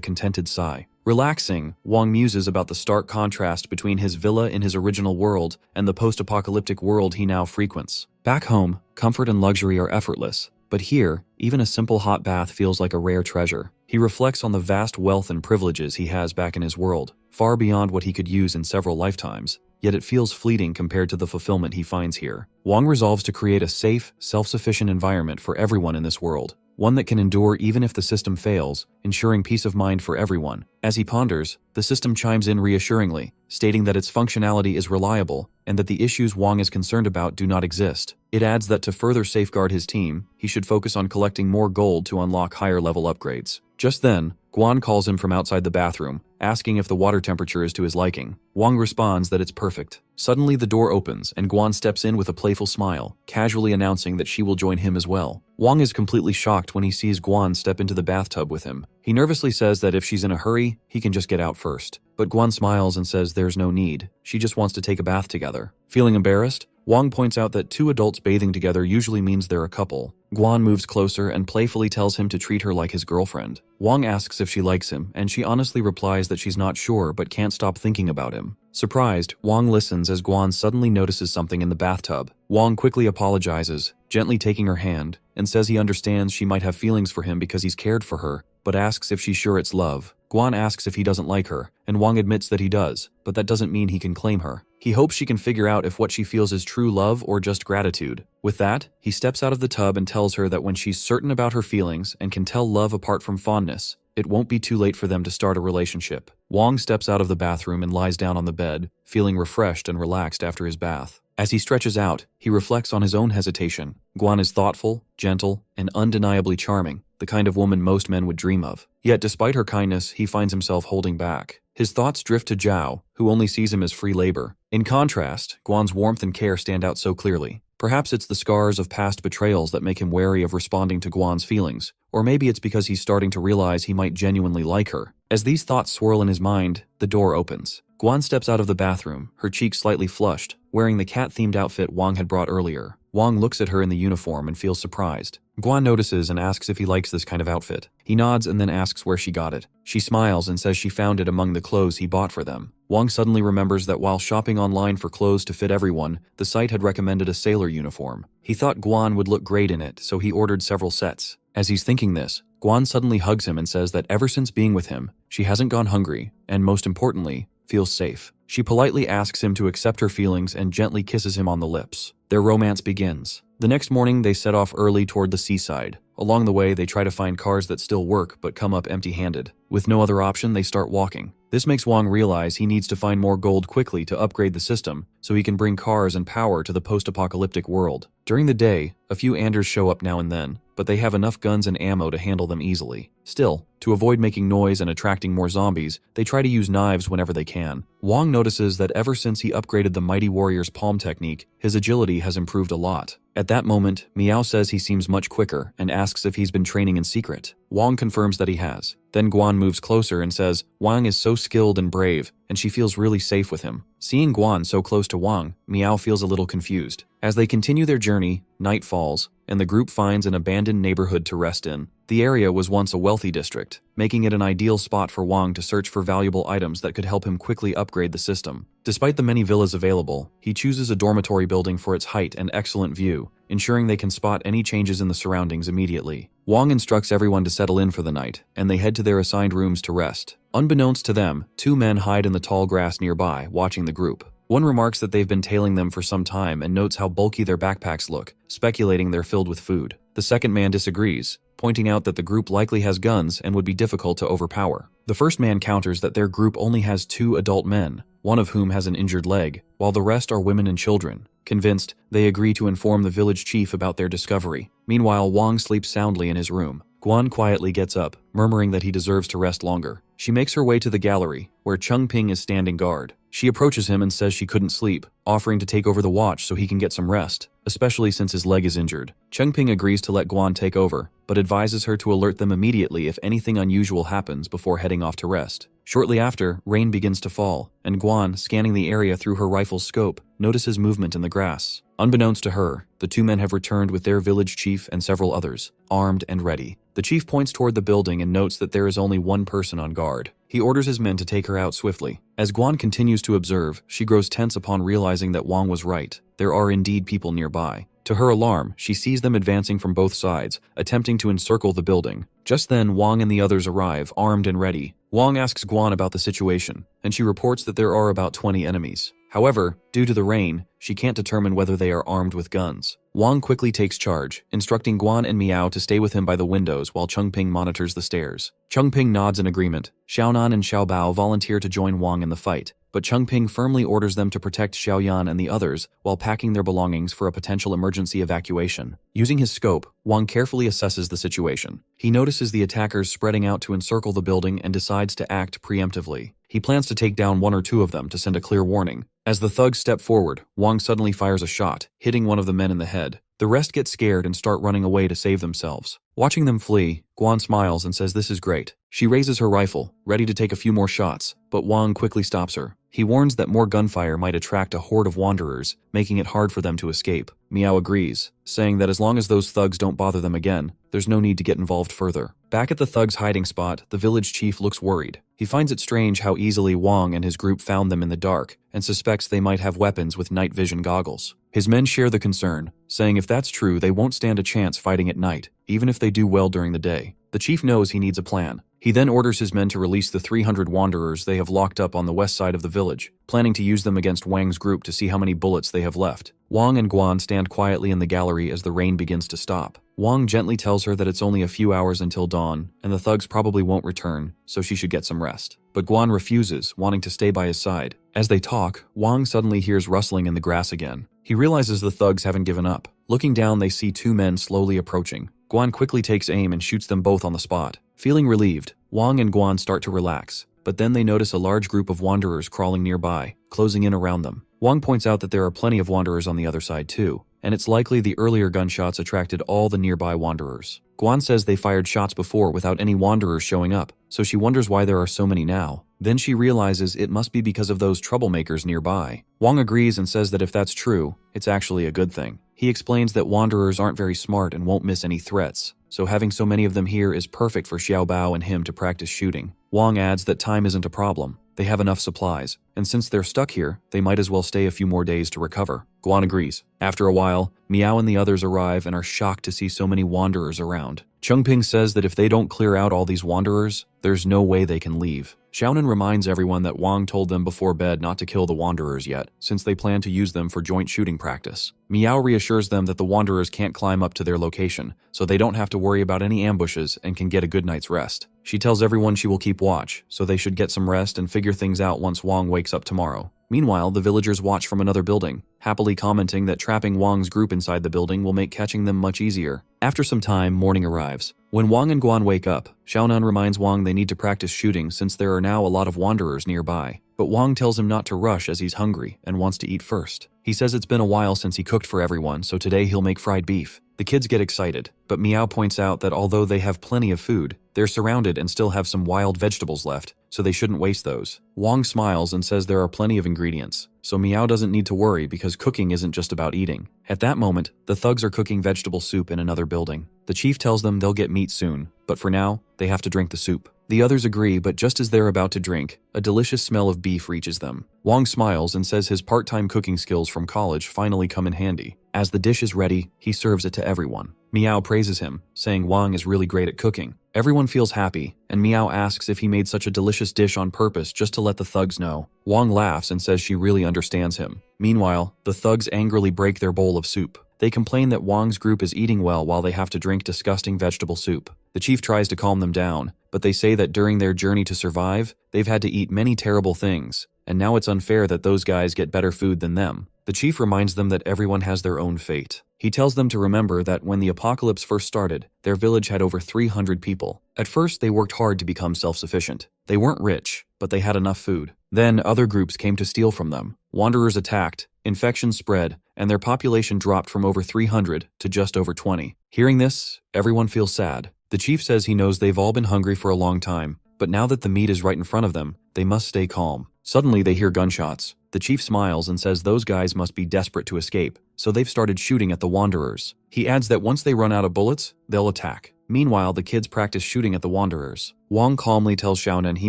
contented sigh. Relaxing, Wang muses about the stark contrast between his villa in his original world and the post-apocalyptic world he now frequents. Back home, comfort and luxury are effortless, but here, even a simple hot bath feels like a rare treasure. He reflects on the vast wealth and privileges he has back in his world, far beyond what he could use in several lifetimes, yet it feels fleeting compared to the fulfillment he finds here. Wang resolves to create a safe, self-sufficient environment for everyone in this world, one that can endure even if the system fails, ensuring peace of mind for everyone. As he ponders, the system chimes in reassuringly, stating that its functionality is reliable and that the issues Wang is concerned about do not exist. It adds that to further safeguard his team, he should focus on collecting more gold to unlock higher-level upgrades. Just then, Guan calls him from outside the bathroom, asking if the water temperature is to his liking. Wang responds that it's perfect. Suddenly the door opens and Guan steps in with a playful smile, casually announcing that she will join him as well. Wang is completely shocked when he sees Guan step into the bathtub with him. He nervously says that if she's in a hurry, he can just get out first. But Guan smiles and says there's no need. She just wants to take a bath together. Feeling embarrassed, Wang points out that two adults bathing together usually means they're a couple. Guan moves closer and playfully tells him to treat her like his girlfriend. Wang asks if she likes him, and she honestly replies that she's not sure but can't stop thinking about him. Surprised, Wang listens as Guan suddenly notices something in the bathtub. Wang quickly apologizes, gently taking her hand, and says he understands she might have feelings for him because he's cared for her, but asks if she's sure it's love. Guan asks if he doesn't like her, and Wang admits that he does, but that doesn't mean he can claim her. He hopes she can figure out if what she feels is true love or just gratitude. With that, he steps out of the tub and tells her that when she's certain about her feelings and can tell love apart from fondness, it won't be too late for them to start a relationship. Wang steps out of the bathroom and lies down on the bed, feeling refreshed and relaxed after his bath. As he stretches out, he reflects on his own hesitation. Guan is thoughtful, gentle, and undeniably charming, the kind of woman most men would dream of. Yet despite her kindness, he finds himself holding back. His thoughts drift to Zhao, who only sees him as free labor. In contrast, Guan's warmth and care stand out so clearly. Perhaps it's the scars of past betrayals that make him wary of responding to Guan's feelings, or maybe it's because he's starting to realize he might genuinely like her. As these thoughts swirl in his mind, the door opens. Guan steps out of the bathroom, her cheeks slightly flushed, wearing the cat-themed outfit Wang had brought earlier. Wang looks at her in the uniform and feels surprised. Guan notices and asks if he likes this kind of outfit. He nods and then asks where she got it. She smiles and says she found it among the clothes he bought for them. Wang suddenly remembers that while shopping online for clothes to fit everyone, the site had recommended a sailor uniform. He thought Guan would look great in it, so he ordered several sets. As he's thinking this, Guan suddenly hugs him and says that ever since being with him, she hasn't gone hungry, and most importantly, feels safe. She politely asks him to accept her feelings and gently kisses him on the lips. Their romance begins. The next morning, they set off early toward the seaside. Along the way, they try to find cars that still work but come up empty-handed. With no other option, they start walking. This makes Wong realize he needs to find more gold quickly to upgrade the system so he can bring cars and power to the post-apocalyptic world. During the day, a few Anders show up now and then, but they have enough guns and ammo to handle them easily. Still, to avoid making noise and attracting more zombies, they try to use knives whenever they can. Wong notices that ever since he upgraded the Mighty Warrior's palm technique, his agility has improved a lot. At that moment, Meow says he seems much quicker and asks if he's been training in secret. Wong confirms that he has. Then Guan moves closer and says Wang is so skilled and brave, and she feels really safe with him. Seeing Guan so close to Wang, Meow feels a little confused. As they continue their journey, night falls, and the group finds an abandoned neighborhood to rest in. The area was once a wealthy district, making it an ideal spot for Wang to search for valuable items that could help him quickly upgrade the system. Despite the many villas available, he chooses a dormitory building for its height and excellent view, ensuring they can spot any changes in the surroundings immediately. Wang instructs everyone to settle in for the night, and they head to their assigned rooms to rest. Unbeknownst to them, two men hide in the tall grass nearby, watching the group. One remarks that they've been tailing them for some time and notes how bulky their backpacks look, speculating they're filled with food. The second man disagrees, pointing out that the group likely has guns and would be difficult to overpower. The first man counters that their group only has 2 adult men, one of whom has an injured leg, while the rest are women and children. Convinced, they agree to inform the village chief about their discovery. Meanwhile, Wang sleeps soundly in his room. Guan quietly gets up, murmuring that he deserves to rest longer. She makes her way to the gallery, where Chengping is standing guard. She approaches him and says she couldn't sleep, offering to take over the watch so he can get some rest, especially since his leg is injured. Chengping agrees to let Guan take over, but advises her to alert them immediately if anything unusual happens before heading off to rest. Shortly after, rain begins to fall, and Guan, scanning the area through her rifle's scope, notices movement in the grass. Unbeknownst to her, the two men have returned with their village chief and several others, armed and ready. The chief points toward the building and notes that there is only one person on guard. He orders his men to take her out swiftly. As Guan continues to observe, she grows tense upon realizing that Wang was right. There are indeed people nearby. To her alarm, she sees them advancing from both sides, attempting to encircle the building. Just then, Wang and the others arrive, armed and ready. Wang asks Guan about the situation, and she reports that there are about 20 enemies. However, due to the rain, she can't determine whether they are armed with guns. Wang quickly takes charge, instructing Guan and Meow to stay with him by the windows while Chengping monitors the stairs. Chengping nods in agreement. Xiaonan and Xiaobao volunteer to join Wang in the fight, but Chengping firmly orders them to protect Xiaoyan and the others while packing their belongings for a potential emergency evacuation. Using his scope, Wang carefully assesses the situation. He notices the attackers spreading out to encircle the building and decides to act preemptively. He plans to take down 1 or 2 of them to send a clear warning. As the thugs step forward, Wang suddenly fires a shot, hitting one of the men in the head. The rest get scared and start running away to save themselves. Watching them flee, Guan smiles and says this is great. She raises her rifle, ready to take a few more shots, but Wang quickly stops her. He warns that more gunfire might attract a horde of wanderers, making it hard for them to escape. Meow agrees, saying that as long as those thugs don't bother them again, there's no need to get involved further. Back at the thugs' hiding spot, the village chief looks worried. He finds it strange how easily Wang and his group found them in the dark, and suspects they might have weapons with night vision goggles. His men share the concern, saying if that's true, they won't stand a chance fighting at night, even if they do well during the day. The chief knows he needs a plan. He then orders his men to release the 300 wanderers they have locked up on the west side of the village, planning to use them against Wang's group to see how many bullets they have left. Wang and Guan stand quietly in the gallery as the rain begins to stop. Wang gently tells her that it's only a few hours until dawn, and the thugs probably won't return, so she should get some rest. But Guan refuses, wanting to stay by his side. As they talk, Wang suddenly hears rustling in the grass again. He realizes the thugs haven't given up. Looking down, they see 2 men slowly approaching. Guan quickly takes aim and shoots them both on the spot. Feeling relieved, Wang and Guan start to relax, but then they notice a large group of wanderers crawling nearby, closing in around them. Wang points out that there are plenty of wanderers on the other side too, and it's likely the earlier gunshots attracted all the nearby wanderers. Guan says they fired shots before without any wanderers showing up, so she wonders why there are so many now. Then she realizes it must be because of those troublemakers nearby. Wang agrees and says that if that's true, it's actually a good thing. He explains that wanderers aren't very smart and won't miss any threats, so having so many of them here is perfect for Xiaobao and him to practice shooting. Wang adds that time isn't a problem. They have enough supplies. and since they're stuck here, they might as well stay a few more days to recover. Guan agrees. After a while, Meow and the others arrive and are shocked to see so many wanderers around. Chengping says that if they don't clear out all these wanderers, there's no way they can leave. Xiaonan reminds everyone that Wang told them before bed not to kill the wanderers yet, since they plan to use them for joint shooting practice. Meow reassures them that the wanderers can't climb up to their location, so they don't have to worry about any ambushes and can get a good night's rest. She tells everyone she will keep watch, so they should get some rest and figure things out once Wang wakes up tomorrow. Meanwhile, the villagers watch from another building, happily commenting that trapping Wang's group inside the building will make catching them much easier. After some time, morning arrives. When Wang and Guan wake up, Xiaonan reminds Wang they need to practice shooting since there are now a lot of wanderers nearby. But Wang tells him not to rush as he's hungry and wants to eat first. He says it's been a while since he cooked for everyone, so today he'll make fried beef. The kids get excited, but Meow points out that although they have plenty of food, they're surrounded and still have some wild vegetables left, so they shouldn't waste those. Wang smiles and says there are plenty of ingredients, so Meow doesn't need to worry because cooking isn't just about eating. At that moment, the thugs are cooking vegetable soup in another building. The chief tells them they'll get meat soon, but for now, they have to drink the soup. The others agree, but just as they're about to drink, a delicious smell of beef reaches them. Wang smiles and says his part-time cooking skills from college finally come in handy. As the dish is ready, he serves it to everyone. Meow praises him, saying Wang is really great at cooking. Everyone feels happy, and Meow asks if he made such a delicious dish on purpose just to let the thugs know. Wang laughs and says she really understands him. Meanwhile, the thugs angrily break their bowl of soup. They complain that Wang's group is eating well while they have to drink disgusting vegetable soup. The chief tries to calm them down, but they say that during their journey to survive, they've had to eat many terrible things, and now it's unfair that those guys get better food than them. The chief reminds them that everyone has their own fate. He tells them to remember that when the apocalypse first started, their village had over 300 people. At first, they worked hard to become self-sufficient. They weren't rich, but they had enough food. Then other groups came to steal from them. Wanderers attacked, infections spread, and their population dropped from over 300 to just over 20. Hearing this, everyone feels sad. The chief says he knows they've all been hungry for a long time, but now that the meat is right in front of them, they must stay calm. Suddenly, they hear gunshots. The chief smiles and says those guys must be desperate to escape, so they've started shooting at the wanderers. He adds that once they run out of bullets, they'll attack. Meanwhile, the kids practice shooting at the wanderers. Wang calmly tells Xiaonan he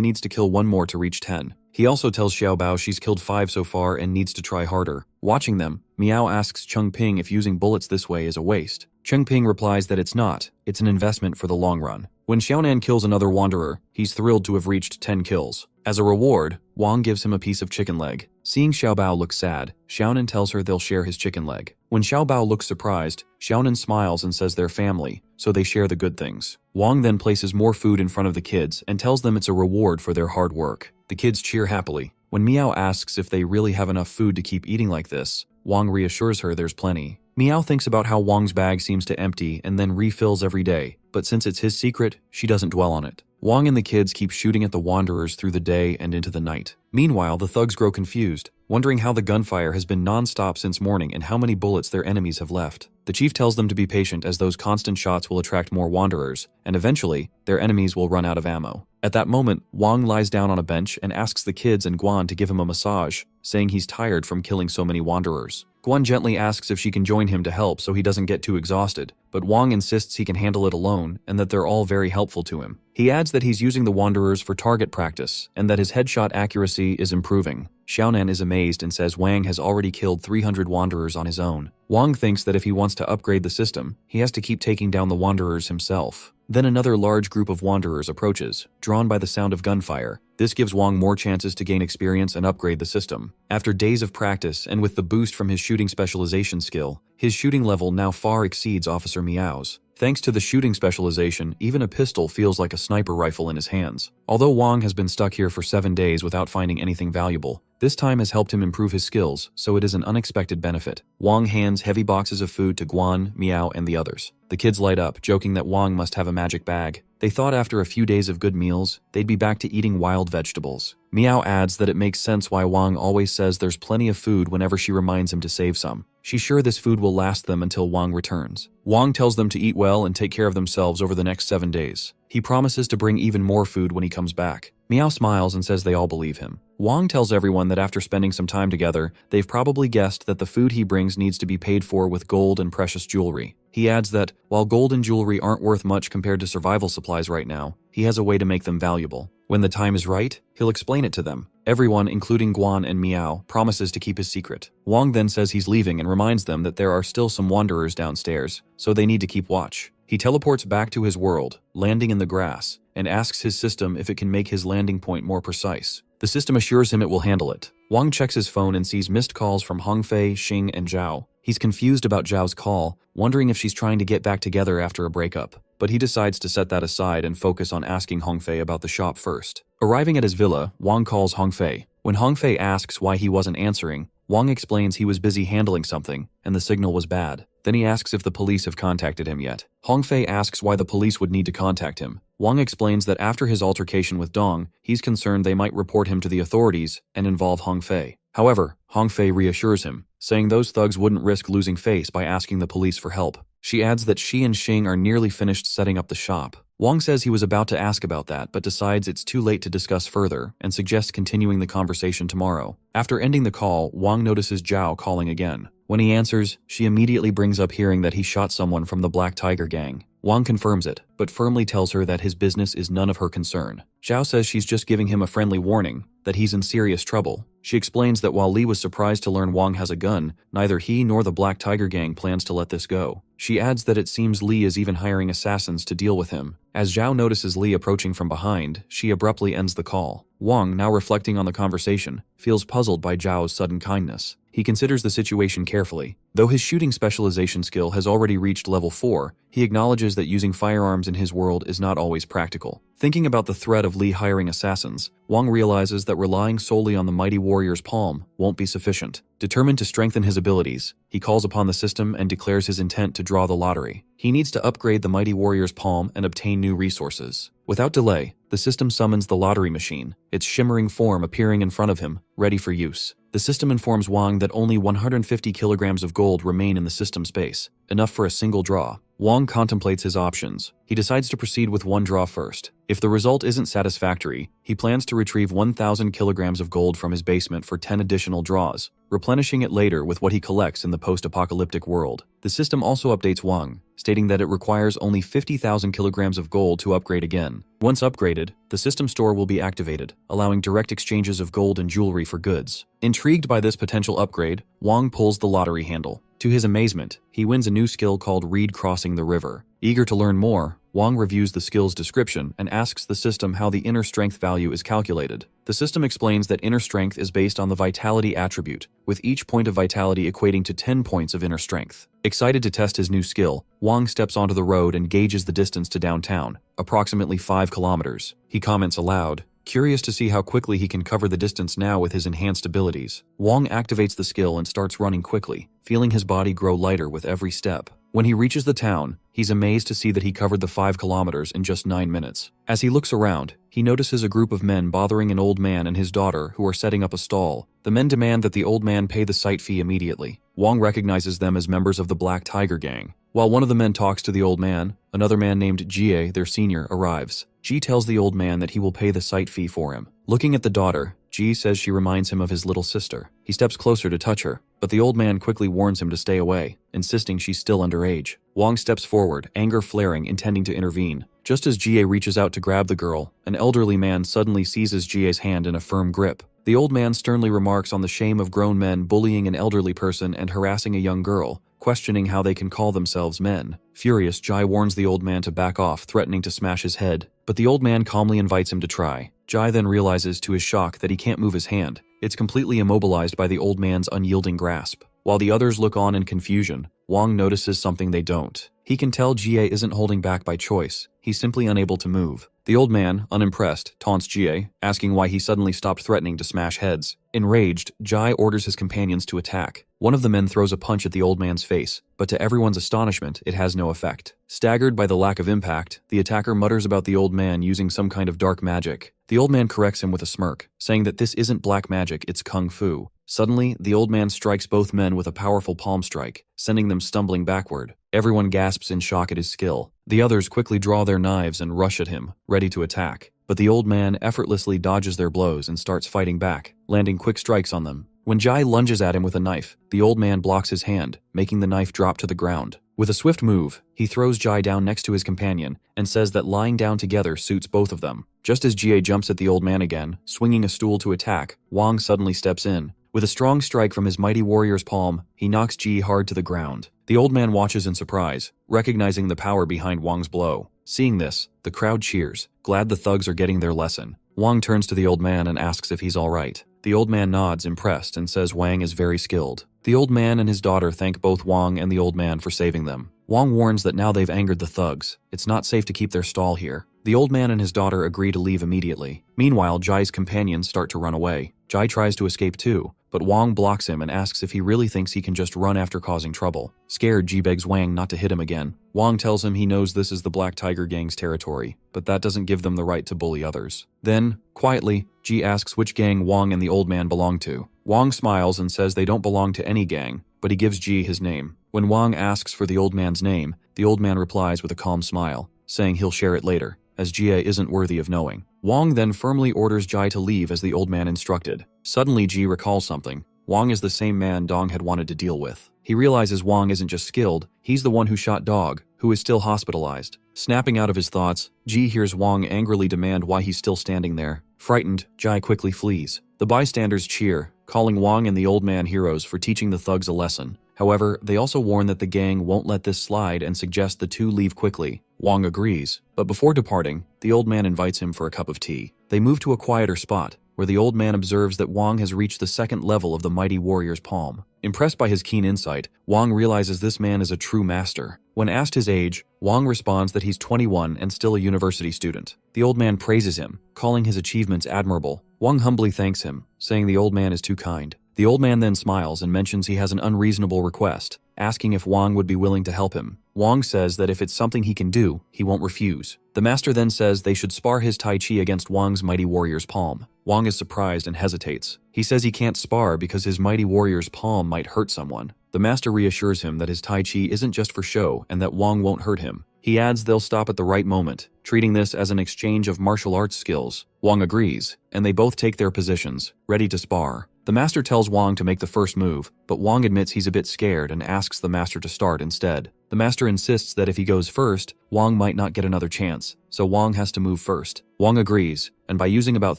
needs to kill one more to reach 10. He also tells Xiaobao she's killed 5 so far and needs to try harder. Watching them, Meow asks Chengping if using bullets this way is a waste. Chengping replies that it's not, it's an investment for the long run. When Xiaonan kills another wanderer, he's thrilled to have reached 10 kills. As a reward, Wang gives him a piece of chicken leg. Seeing Xiaobao look sad, Xiaonan tells her they'll share his chicken leg. When Xiaobao looks surprised, Xiaonan smiles and says they're family, so they share the good things. Wang then places more food in front of the kids and tells them it's a reward for their hard work. The kids cheer happily. When Meow asks if they really have enough food to keep eating like this, Wang reassures her there's plenty. Meow thinks about how Wang's bag seems to empty and then refills every day, but since it's his secret, she doesn't dwell on it. Wang and the kids keep shooting at the wanderers through the day and into the night. Meanwhile, the thugs grow confused, wondering how the gunfire has been non-stop since morning and how many bullets their enemies have left. The chief tells them to be patient as those constant shots will attract more wanderers, and eventually, their enemies will run out of ammo. At that moment, Wang lies down on a bench and asks the kids and Guan to give him a massage, saying he's tired from killing so many wanderers. Guan gently asks if she can join him to help so he doesn't get too exhausted, but Wang insists he can handle it alone and that they're all very helpful to him. He adds that he's using the wanderers for target practice and that his headshot accuracy is improving. Xiaonan is amazed and says Wang has already killed 300 wanderers on his own. Wang thinks that if he wants to upgrade the system, he has to keep taking down the wanderers himself. Then another large group of wanderers approaches, drawn by the sound of gunfire. This gives Wang more chances to gain experience and upgrade the system. After days of practice and with the boost from his shooting specialization skill, his shooting level now far exceeds Officer Meow's. Thanks to the shooting specialization, even a pistol feels like a sniper rifle in his hands. Although Wang has been stuck here for 7 days without finding anything valuable, this time has helped him improve his skills, so it is an unexpected benefit. Wang hands heavy boxes of food to Guan, Meow, and the others. The kids light up, joking that Wang must have a magic bag. They thought after a few days of good meals, they'd be back to eating wild vegetables. Meow adds that it makes sense why Wang always says there's plenty of food whenever she reminds him to save some. She's sure this food will last them until Wang returns. Wang tells them to eat well and take care of themselves over the next 7 days. He promises to bring even more food when he comes back. Meow smiles and says they all believe him. Wang tells everyone that after spending some time together, they've probably guessed that the food he brings needs to be paid for with gold and precious jewelry. He adds that, while gold and jewelry aren't worth much compared to survival supplies right now, he has a way to make them valuable. When the time is right, he'll explain it to them. Everyone, including Guan and Miao, promises to keep his secret. Wang then says he's leaving and reminds them that there are still some wanderers downstairs, so they need to keep watch. He teleports back to his world, landing in the grass, and asks his system if it can make his landing point more precise. The system assures him it will handle it. Wang checks his phone and sees missed calls from Hongfei, Xing, and Zhao. He's confused about Zhao's call, wondering if she's trying to get back together after a breakup. But he decides to set that aside and focus on asking Hongfei about the shop first. Arriving at his villa, Wang calls Hongfei. When Hongfei asks why he wasn't answering, Wang explains he was busy handling something, and the signal was bad. Then he asks if the police have contacted him yet. Hongfei asks why the police would need to contact him. Wang explains that after his altercation with Dong, he's concerned they might report him to the authorities and involve Hongfei. However, Hongfei reassures him, saying those thugs wouldn't risk losing face by asking the police for help. She adds that she and Xing are nearly finished setting up the shop. Wang says he was about to ask about that, but decides it's too late to discuss further and suggests continuing the conversation tomorrow. After ending the call, Wang notices Zhao calling again. When he answers, she immediately brings up hearing that he shot someone from the Black Tiger gang. Wang confirms it, but firmly tells her that his business is none of her concern. Zhao says she's just giving him a friendly warning, that he's in serious trouble. She explains that while Li was surprised to learn Wang has a gun, neither he nor the Black Tiger gang plans to let this go. She adds that it seems Li is even hiring assassins to deal with him. As Zhao notices Li approaching from behind, she abruptly ends the call. Wang, now reflecting on the conversation, feels puzzled by Zhao's sudden kindness. He considers the situation carefully. Though his shooting specialization skill has already reached level 4, he acknowledges that using firearms in his world is not always practical. Thinking about the threat of Li hiring assassins, Wang realizes that relying solely on the mighty warrior's palm won't be sufficient. Determined to strengthen his abilities, he calls upon the system and declares his intent to draw the lottery. He needs to upgrade the mighty warrior's palm and obtain new resources. Without delay, the system summons the lottery machine, its shimmering form appearing in front of him, ready for use. The system informs Wang that only 150 kilograms of gold remain in the system space, enough for a single draw. Wang contemplates his options. He decides to proceed with one draw first. If the result isn't satisfactory, he plans to retrieve 1,000 kilograms of gold from his basement for 10 additional draws, replenishing it later with what he collects in the post-apocalyptic world. The system also updates Wang, stating that it requires only 50,000 kilograms of gold to upgrade again. Once upgraded, the system store will be activated, allowing direct exchanges of gold and jewelry for goods. Intrigued by this potential upgrade, Wang pulls the lottery handle. To his amazement, he wins a new skill called Reed Crossing the River. Eager to learn more, Wang reviews the skill's description and asks the system how the inner strength value is calculated. The system explains that inner strength is based on the vitality attribute, with each point of vitality equating to 10 points of inner strength. Excited to test his new skill, Wang steps onto the road and gauges the distance to downtown, approximately 5 kilometers. He comments aloud, curious to see how quickly he can cover the distance now with his enhanced abilities. Wang activates the skill and starts running quickly, feeling his body grow lighter with every step. When he reaches the town, he's amazed to see that he covered the 5 kilometers in just 9 minutes. As he looks around, he notices a group of men bothering an old man and his daughter who are setting up a stall. The men demand that the old man pay the site fee immediately. Wang recognizes them as members of the Black Tiger gang. While one of the men talks to the old man, another man named Jie, their senior, arrives. Ji tells the old man that he will pay the site fee for him. Looking at the daughter, Ji says she reminds him of his little sister. He steps closer to touch her, but the old man quickly warns him to stay away, insisting she's still underage. Wang steps forward, anger flaring, intending to intervene. Just as Jie reaches out to grab the girl, an elderly man suddenly seizes Jie's hand in a firm grip. The old man sternly remarks on the shame of grown men bullying an elderly person and harassing a young girl, questioning how they can call themselves men. Furious, Jai warns the old man to back off, threatening to smash his head, but the old man calmly invites him to try. Jai then realizes to his shock that he can't move his hand. It's completely immobilized by the old man's unyielding grasp. While the others look on in confusion, Wang notices something they don't. He can tell Jie isn't holding back by choice. He's simply unable to move. The old man, unimpressed, taunts Jie, asking why he suddenly stopped threatening to smash heads. Enraged, Jai orders his companions to attack. One of the men throws a punch at the old man's face, but to everyone's astonishment, it has no effect. Staggered by the lack of impact, the attacker mutters about the old man using some kind of dark magic. The old man corrects him with a smirk, saying that this isn't black magic, it's kung fu. Suddenly, the old man strikes both men with a powerful palm strike, sending them stumbling backward. Everyone gasps in shock at his skill. The others quickly draw their knives and rush at him, ready to attack. But the old man effortlessly dodges their blows and starts fighting back, landing quick strikes on them. When Jai lunges at him with a knife, the old man blocks his hand, making the knife drop to the ground. With a swift move, he throws Jai down next to his companion and says that lying down together suits both of them. Just as Jie jumps at the old man again, swinging a stool to attack, Wang suddenly steps in. With a strong strike from his mighty warrior's palm, he knocks Ji hard to the ground. The old man watches in surprise, recognizing the power behind Wang's blow. Seeing this, the crowd cheers, glad the thugs are getting their lesson. Wang turns to the old man and asks if he's all right. The old man nods, impressed, and says Wang is very skilled. The old man and his daughter thank both Wang and the old man for saving them. Wang warns that now they've angered the thugs, it's not safe to keep their stall here. The old man and his daughter agree to leave immediately. Meanwhile, Jai's companions start to run away. Jai tries to escape too, but Wang blocks him and asks if he really thinks he can just run after causing trouble. Scared, Ji begs Wang not to hit him again. Wang tells him he knows this is the Black Tiger Gang's territory, but that doesn't give them the right to bully others. Then, quietly, Ji asks which gang Wang and the old man belong to. Wang smiles and says they don't belong to any gang, but he gives Ji his name. When Wang asks for the old man's name, the old man replies with a calm smile, saying he'll share it later, as Jie isn't worthy of knowing. Wang then firmly orders Jai to leave as the old man instructed. Suddenly, Ji recalls something. Wang is the same man Dong had wanted to deal with. He realizes Wang isn't just skilled, he's the one who shot Dog, who is still hospitalized. Snapping out of his thoughts, Ji hears Wang angrily demand why he's still standing there. Frightened, Jai quickly flees. The bystanders cheer, calling Wang and the old man heroes for teaching the thugs a lesson. However, they also warn that the gang won't let this slide and suggest the two leave quickly. Wang agrees, but before departing, the old man invites him for a cup of tea. They move to a quieter spot, where the old man observes that Wang has reached the second level of the mighty warrior's palm. Impressed by his keen insight, Wang realizes this man is a true master. When asked his age, Wang responds that he's 21 and still a university student. The old man praises him, calling his achievements admirable. Wang humbly thanks him, saying the old man is too kind. The old man then smiles and mentions he has an unreasonable request, asking if Wang would be willing to help him. Wang says that if it's something he can do, he won't refuse. The master then says they should spar his Tai Chi against Wang's mighty warrior's palm. Wang is surprised and hesitates. He says he can't spar because his mighty warrior's palm might hurt someone. The master reassures him that his Tai Chi isn't just for show and that Wang won't hurt him. He adds they'll stop at the right moment, treating this as an exchange of martial arts skills. Wang agrees, and they both take their positions, ready to spar. The master tells Wang to make the first move, but Wang admits he's a bit scared and asks the master to start instead. The master insists that if he goes first, Wang might not get another chance, so Wang has to move first. Wang agrees, and by using about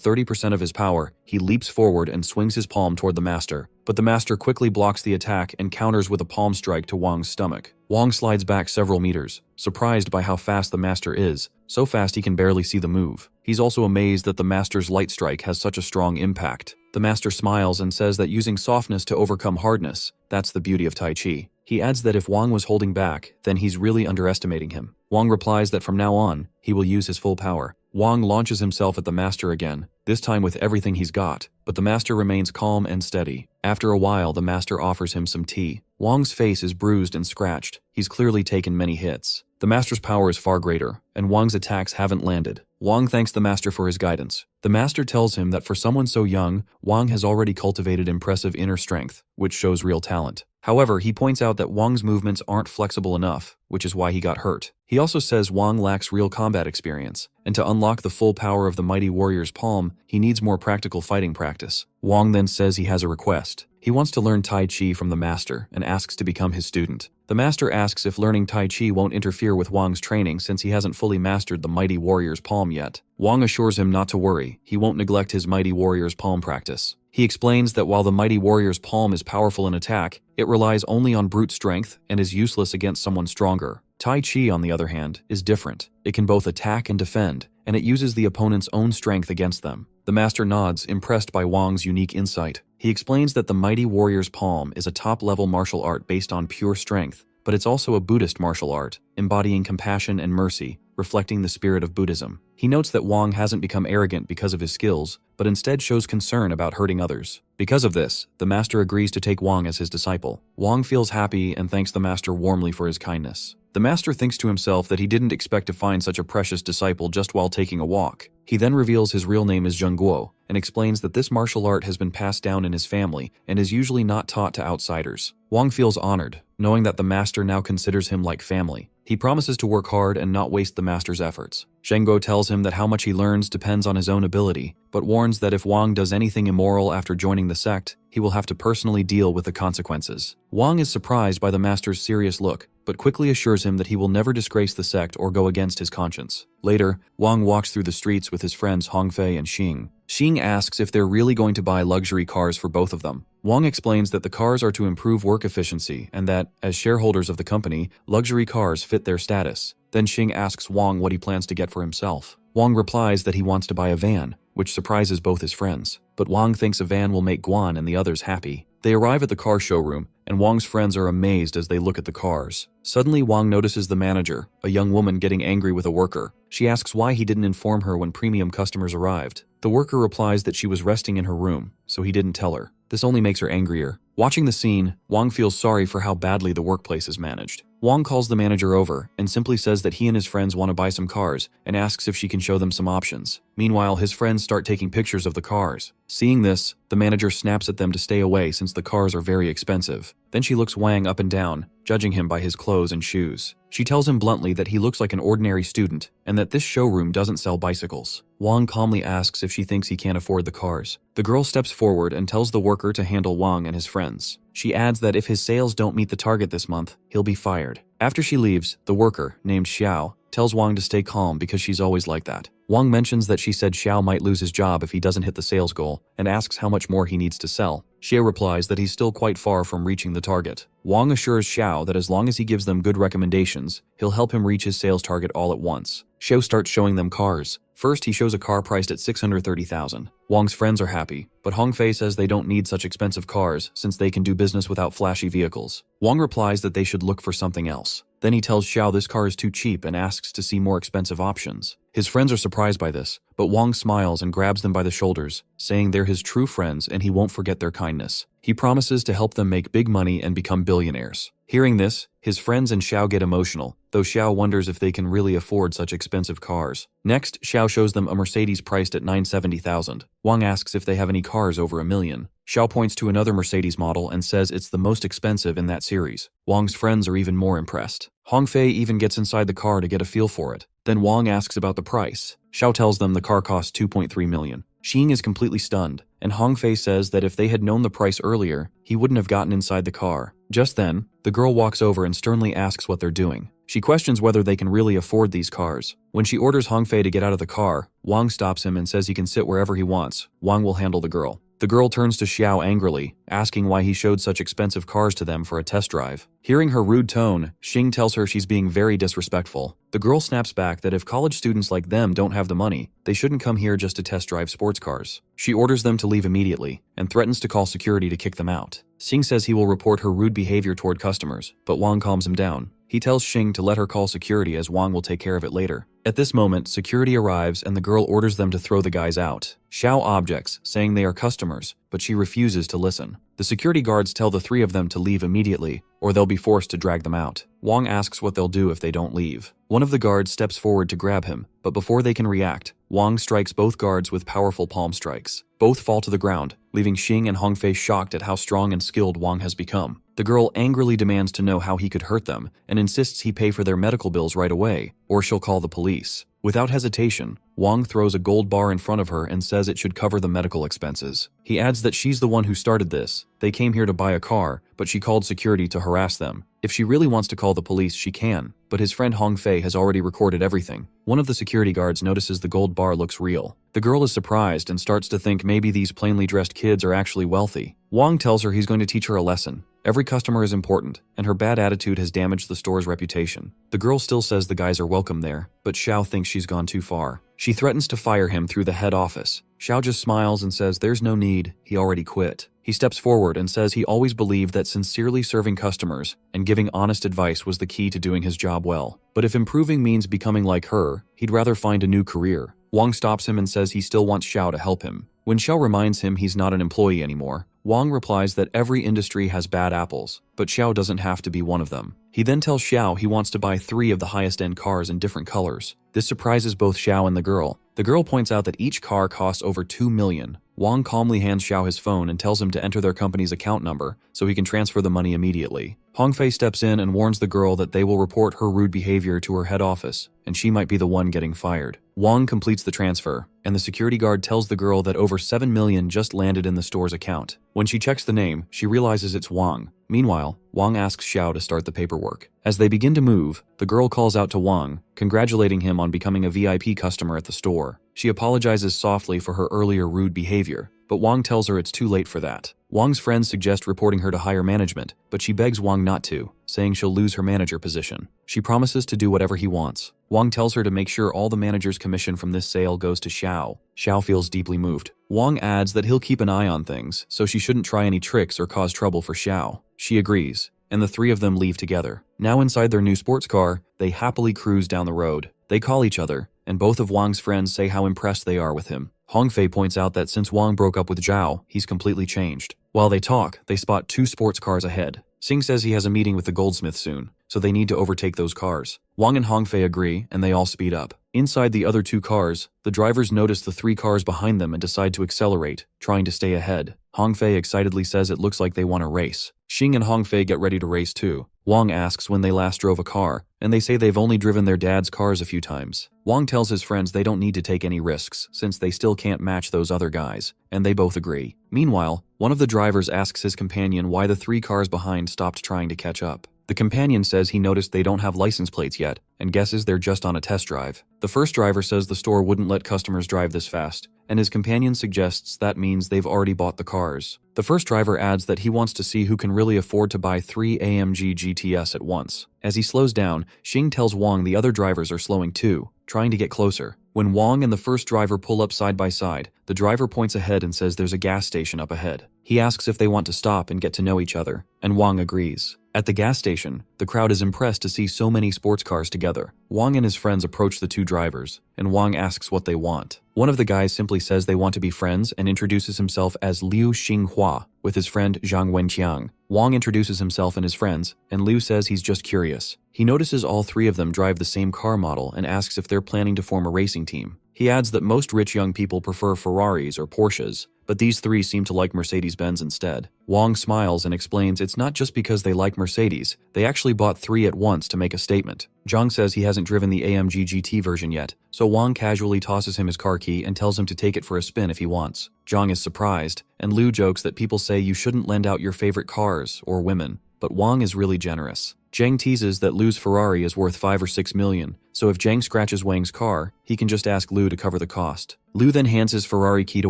30% of his power, he leaps forward and swings his palm toward the master. But the master quickly blocks the attack and counters with a palm strike to Wang's stomach. Wang slides back several meters, surprised by how fast the master is, so fast he can barely see the move. He's also amazed that the master's light strike has such a strong impact. The master smiles and says that using softness to overcome hardness, that's the beauty of Tai Chi. He adds that if Wang was holding back, then he's really underestimating him. Wang replies that from now on, he will use his full power. Wang launches himself at the master again, this time with everything he's got, but the master remains calm and steady. After a while, the master offers him some tea. Wang's face is bruised and scratched. He's clearly taken many hits. The master's power is far greater, and Wang's attacks haven't landed. Wang thanks the master for his guidance. The master tells him that for someone so young, Wang has already cultivated impressive inner strength, which shows real talent. However, he points out that Wang's movements aren't flexible enough, which is why he got hurt. He also says Wang lacks real combat experience, and to unlock the full power of the mighty warrior's palm, he needs more practical fighting practice. Wang then says he has a request. He wants to learn Tai Chi from the master and asks to become his student. The master asks if learning Tai Chi won't interfere with Wang's training since he hasn't fully mastered the mighty warrior's palm yet. Wang assures him not to worry, he won't neglect his mighty warrior's palm practice. He explains that while the mighty warrior's palm is powerful in attack, it relies only on brute strength and is useless against someone stronger. Tai Chi, on the other hand, is different. It can both attack and defend, and it uses the opponent's own strength against them. The master nods, impressed by Wang's unique insight. He explains that the mighty warrior's palm is a top-level martial art based on pure strength, but it's also a Buddhist martial art, embodying compassion and mercy, reflecting the spirit of Buddhism. He notes that Wang hasn't become arrogant because of his skills, but instead shows concern about hurting others. Because of this, the master agrees to take Wang as his disciple. Wang feels happy and thanks the master warmly for his kindness. The master thinks to himself that he didn't expect to find such a precious disciple just while taking a walk. He then reveals his real name is Zhengguo and explains that this martial art has been passed down in his family and is usually not taught to outsiders. Wang feels honored, knowing that the master now considers him like family. He promises to work hard and not waste the master's efforts. Zhengguo tells him that how much he learns depends on his own ability, but warns that if Wang does anything immoral after joining the sect, he will have to personally deal with the consequences. Wang is surprised by the master's serious look, but quickly assures him that he will never disgrace the sect or go against his conscience. Later, Wang walks through the streets with his friends Hongfei and Xing. Xing asks if they're really going to buy luxury cars for both of them. Wang explains that the cars are to improve work efficiency and that, as shareholders of the company, luxury cars fit their status. Then Xing asks Wang what he plans to get for himself. Wang replies that he wants to buy a van, which surprises both his friends. But Wang thinks a van will make Guan and the others happy. They arrive at the car showroom, and Wang's friends are amazed as they look at the cars. Suddenly, Wang notices the manager, a young woman, getting angry with a worker. She asks why he didn't inform her when premium customers arrived. The worker replies that she was resting in her room, so he didn't tell her. This only makes her angrier. Watching the scene, Wang feels sorry for how badly the workplace is managed. Wang calls the manager over and simply says that he and his friends want to buy some cars and asks if she can show them some options. Meanwhile, his friends start taking pictures of the cars. Seeing this, the manager snaps at them to stay away since the cars are very expensive. Then she looks Wang up and down, judging him by his clothes and shoes. She tells him bluntly that he looks like an ordinary student and that this showroom doesn't sell bicycles. Wang calmly asks if she thinks he can't afford the cars. The girl steps forward and tells the worker to handle Wang and his friends. She adds that if his sales don't meet the target this month, he'll be fired. After she leaves, the worker, named Xiao, tells Wang to stay calm because she's always like that. Wang mentions that she said Xiao might lose his job if he doesn't hit the sales goal and asks how much more he needs to sell. Xiao replies that he's still quite far from reaching the target. Wang assures Xiao that as long as he gives them good recommendations, he'll help him reach his sales target all at once. Xiao starts showing them cars. First, he shows a car priced at 630,000. Wang's friends are happy, but Hongfei says they don't need such expensive cars since they can do business without flashy vehicles. Wang replies that they should look for something else. Then he tells Xiao this car is too cheap and asks to see more expensive options. His friends are surprised by this, but Wang smiles and grabs them by the shoulders, saying they're his true friends and he won't forget their kindness. He promises to help them make big money and become billionaires. Hearing this, his friends and Xiao get emotional, though Xiao wonders if they can really afford such expensive cars. Next, Xiao shows them a Mercedes priced at 970,000. Wang asks if they have any cars over $1 million. Xiao points to another Mercedes model and says it's the most expensive in that series. Wang's friends are even more impressed. Hongfei even gets inside the car to get a feel for it. Then Wang asks about the price. Xiao tells them the car costs 2.3 million. Xing is completely stunned, and Hongfei says that if they had known the price earlier, he wouldn't have gotten inside the car. Just then, the girl walks over and sternly asks what they're doing. She questions whether they can really afford these cars. When she orders Hongfei to get out of the car, Wang stops him and says he can sit wherever he wants. Wang will handle the girl. The girl turns to Xiao angrily, asking why he showed such expensive cars to them for a test drive. Hearing her rude tone, Xing tells her she's being very disrespectful. The girl snaps back that if college students like them don't have the money, they shouldn't come here just to test drive sports cars. She orders them to leave immediately and threatens to call security to kick them out. Xing says he will report her rude behavior toward customers, but Wang calms him down. He tells Xing to let her call security as Wang will take care of it later. At this moment, security arrives and the girl orders them to throw the guys out. Xiao objects, saying they are customers, but she refuses to listen. The security guards tell the three of them to leave immediately, or they'll be forced to drag them out. Wang asks what they'll do if they don't leave. One of the guards steps forward to grab him, but before they can react, Wang strikes both guards with powerful palm strikes. Both fall to the ground, leaving Xing and Hongfei shocked at how strong and skilled Wang has become. The girl angrily demands to know how he could hurt them and insists he pay for their medical bills right away, or she'll call the police. Without hesitation, Wang throws a gold bar in front of her and says it should cover the medical expenses. He adds that she's the one who started this. They came here to buy a car, but she called security to harass them. If she really wants to call the police, she can, but his friend Hongfei has already recorded everything. One of the security guards notices the gold bar looks real. The girl is surprised and starts to think maybe these plainly dressed kids are actually wealthy. Wang tells her he's going to teach her a lesson. Every customer is important, and her bad attitude has damaged the store's reputation. The girl still says the guys are welcome there, but Xiao thinks she's gone too far. She threatens to fire him through the head office. Xiao just smiles and says there's no need, he already quit. He steps forward and says he always believed that sincerely serving customers and giving honest advice was the key to doing his job well. But if improving means becoming like her, he'd rather find a new career. Wang stops him and says he still wants Xiao to help him. When Xiao reminds him he's not an employee anymore, Wang replies that every industry has bad apples, but Xiao doesn't have to be one of them. He then tells Xiao he wants to buy 3 of the highest-end cars in different colors. This surprises both Xiao and the girl. The girl points out that each car costs over 2 million. Wang calmly hands Xiao his phone and tells him to enter their company's account number so he can transfer the money immediately. Hongfei steps in and warns the girl that they will report her rude behavior to her head office, and she might be the one getting fired. Wang completes the transfer, and the security guard tells the girl that over 7 million just landed in the store's account. When she checks the name, she realizes it's Wang. Meanwhile, Wang asks Xiao to start the paperwork. As they begin to move, the girl calls out to Wang, congratulating him on becoming a VIP customer at the store. She apologizes softly for her earlier rude behavior, but Wang tells her it's too late for that. Wang's friends suggest reporting her to higher management, but she begs Wang not to, saying she'll lose her manager position. She promises to do whatever he wants. Wang tells her to make sure all the manager's commission from this sale goes to Xiao. Xiao feels deeply moved. Wang adds that he'll keep an eye on things, so she shouldn't try any tricks or cause trouble for Xiao. She agrees, and the three of them leave together. Now inside their new sports car, they happily cruise down the road. They call each other, and both of Wang's friends say how impressed they are with him. Hongfei points out that since Wang broke up with Zhao, he's completely changed. While they talk, they spot 2 sports cars ahead. Xing says he has a meeting with the goldsmith soon, so they need to overtake those cars. Wang and Hongfei agree, and they all speed up. Inside the other 2 cars, the drivers notice the 3 cars behind them and decide to accelerate, trying to stay ahead. Hongfei excitedly says it looks like they want to race. Xing and Hongfei get ready to race too. Wang asks when they last drove a car, and they say they've only driven their dad's cars a few times. Wang tells his friends they don't need to take any risks, since they still can't match those other guys, and they both agree. Meanwhile, one of the drivers asks his companion why the 3 cars behind stopped trying to catch up. The companion says he noticed they don't have license plates yet, and guesses they're just on a test drive. The first driver says the store wouldn't let customers drive this fast, and his companion suggests that means they've already bought the cars. The first driver adds that he wants to see who can really afford to buy 3 AMG GTS at once. As he slows down, Xing tells Wang the other drivers are slowing too, trying to get closer. When Wang and the first driver pull up side by side, the driver points ahead and says there's a gas station up ahead. He asks if they want to stop and get to know each other, and Wang agrees. At the gas station, the crowd is impressed to see so many sports cars together. Wang and his friends approach the 2 drivers, and Wang asks what they want. One of the guys simply says they want to be friends and introduces himself as Liu Xinghua with his friend Zhang Wenqiang. Wang introduces himself and his friends, and Liu says he's just curious. He notices all 3 of them drive the same car model and asks if they're planning to form a racing team. He adds that most rich young people prefer Ferraris or Porsches, but these 3 seem to like Mercedes-Benz instead. Wang smiles and explains it's not just because they like Mercedes, they actually bought 3 at once to make a statement. Zhang says he hasn't driven the AMG GT version yet, so Wang casually tosses him his car key and tells him to take it for a spin if he wants. Zhang is surprised, and Liu jokes that people say you shouldn't lend out your favorite cars or women, but Wang is really generous. Zhang teases that Liu's Ferrari is worth 5 or 6 million, so if Zhang scratches Wang's car, he can just ask Liu to cover the cost. Liu then hands his Ferrari key to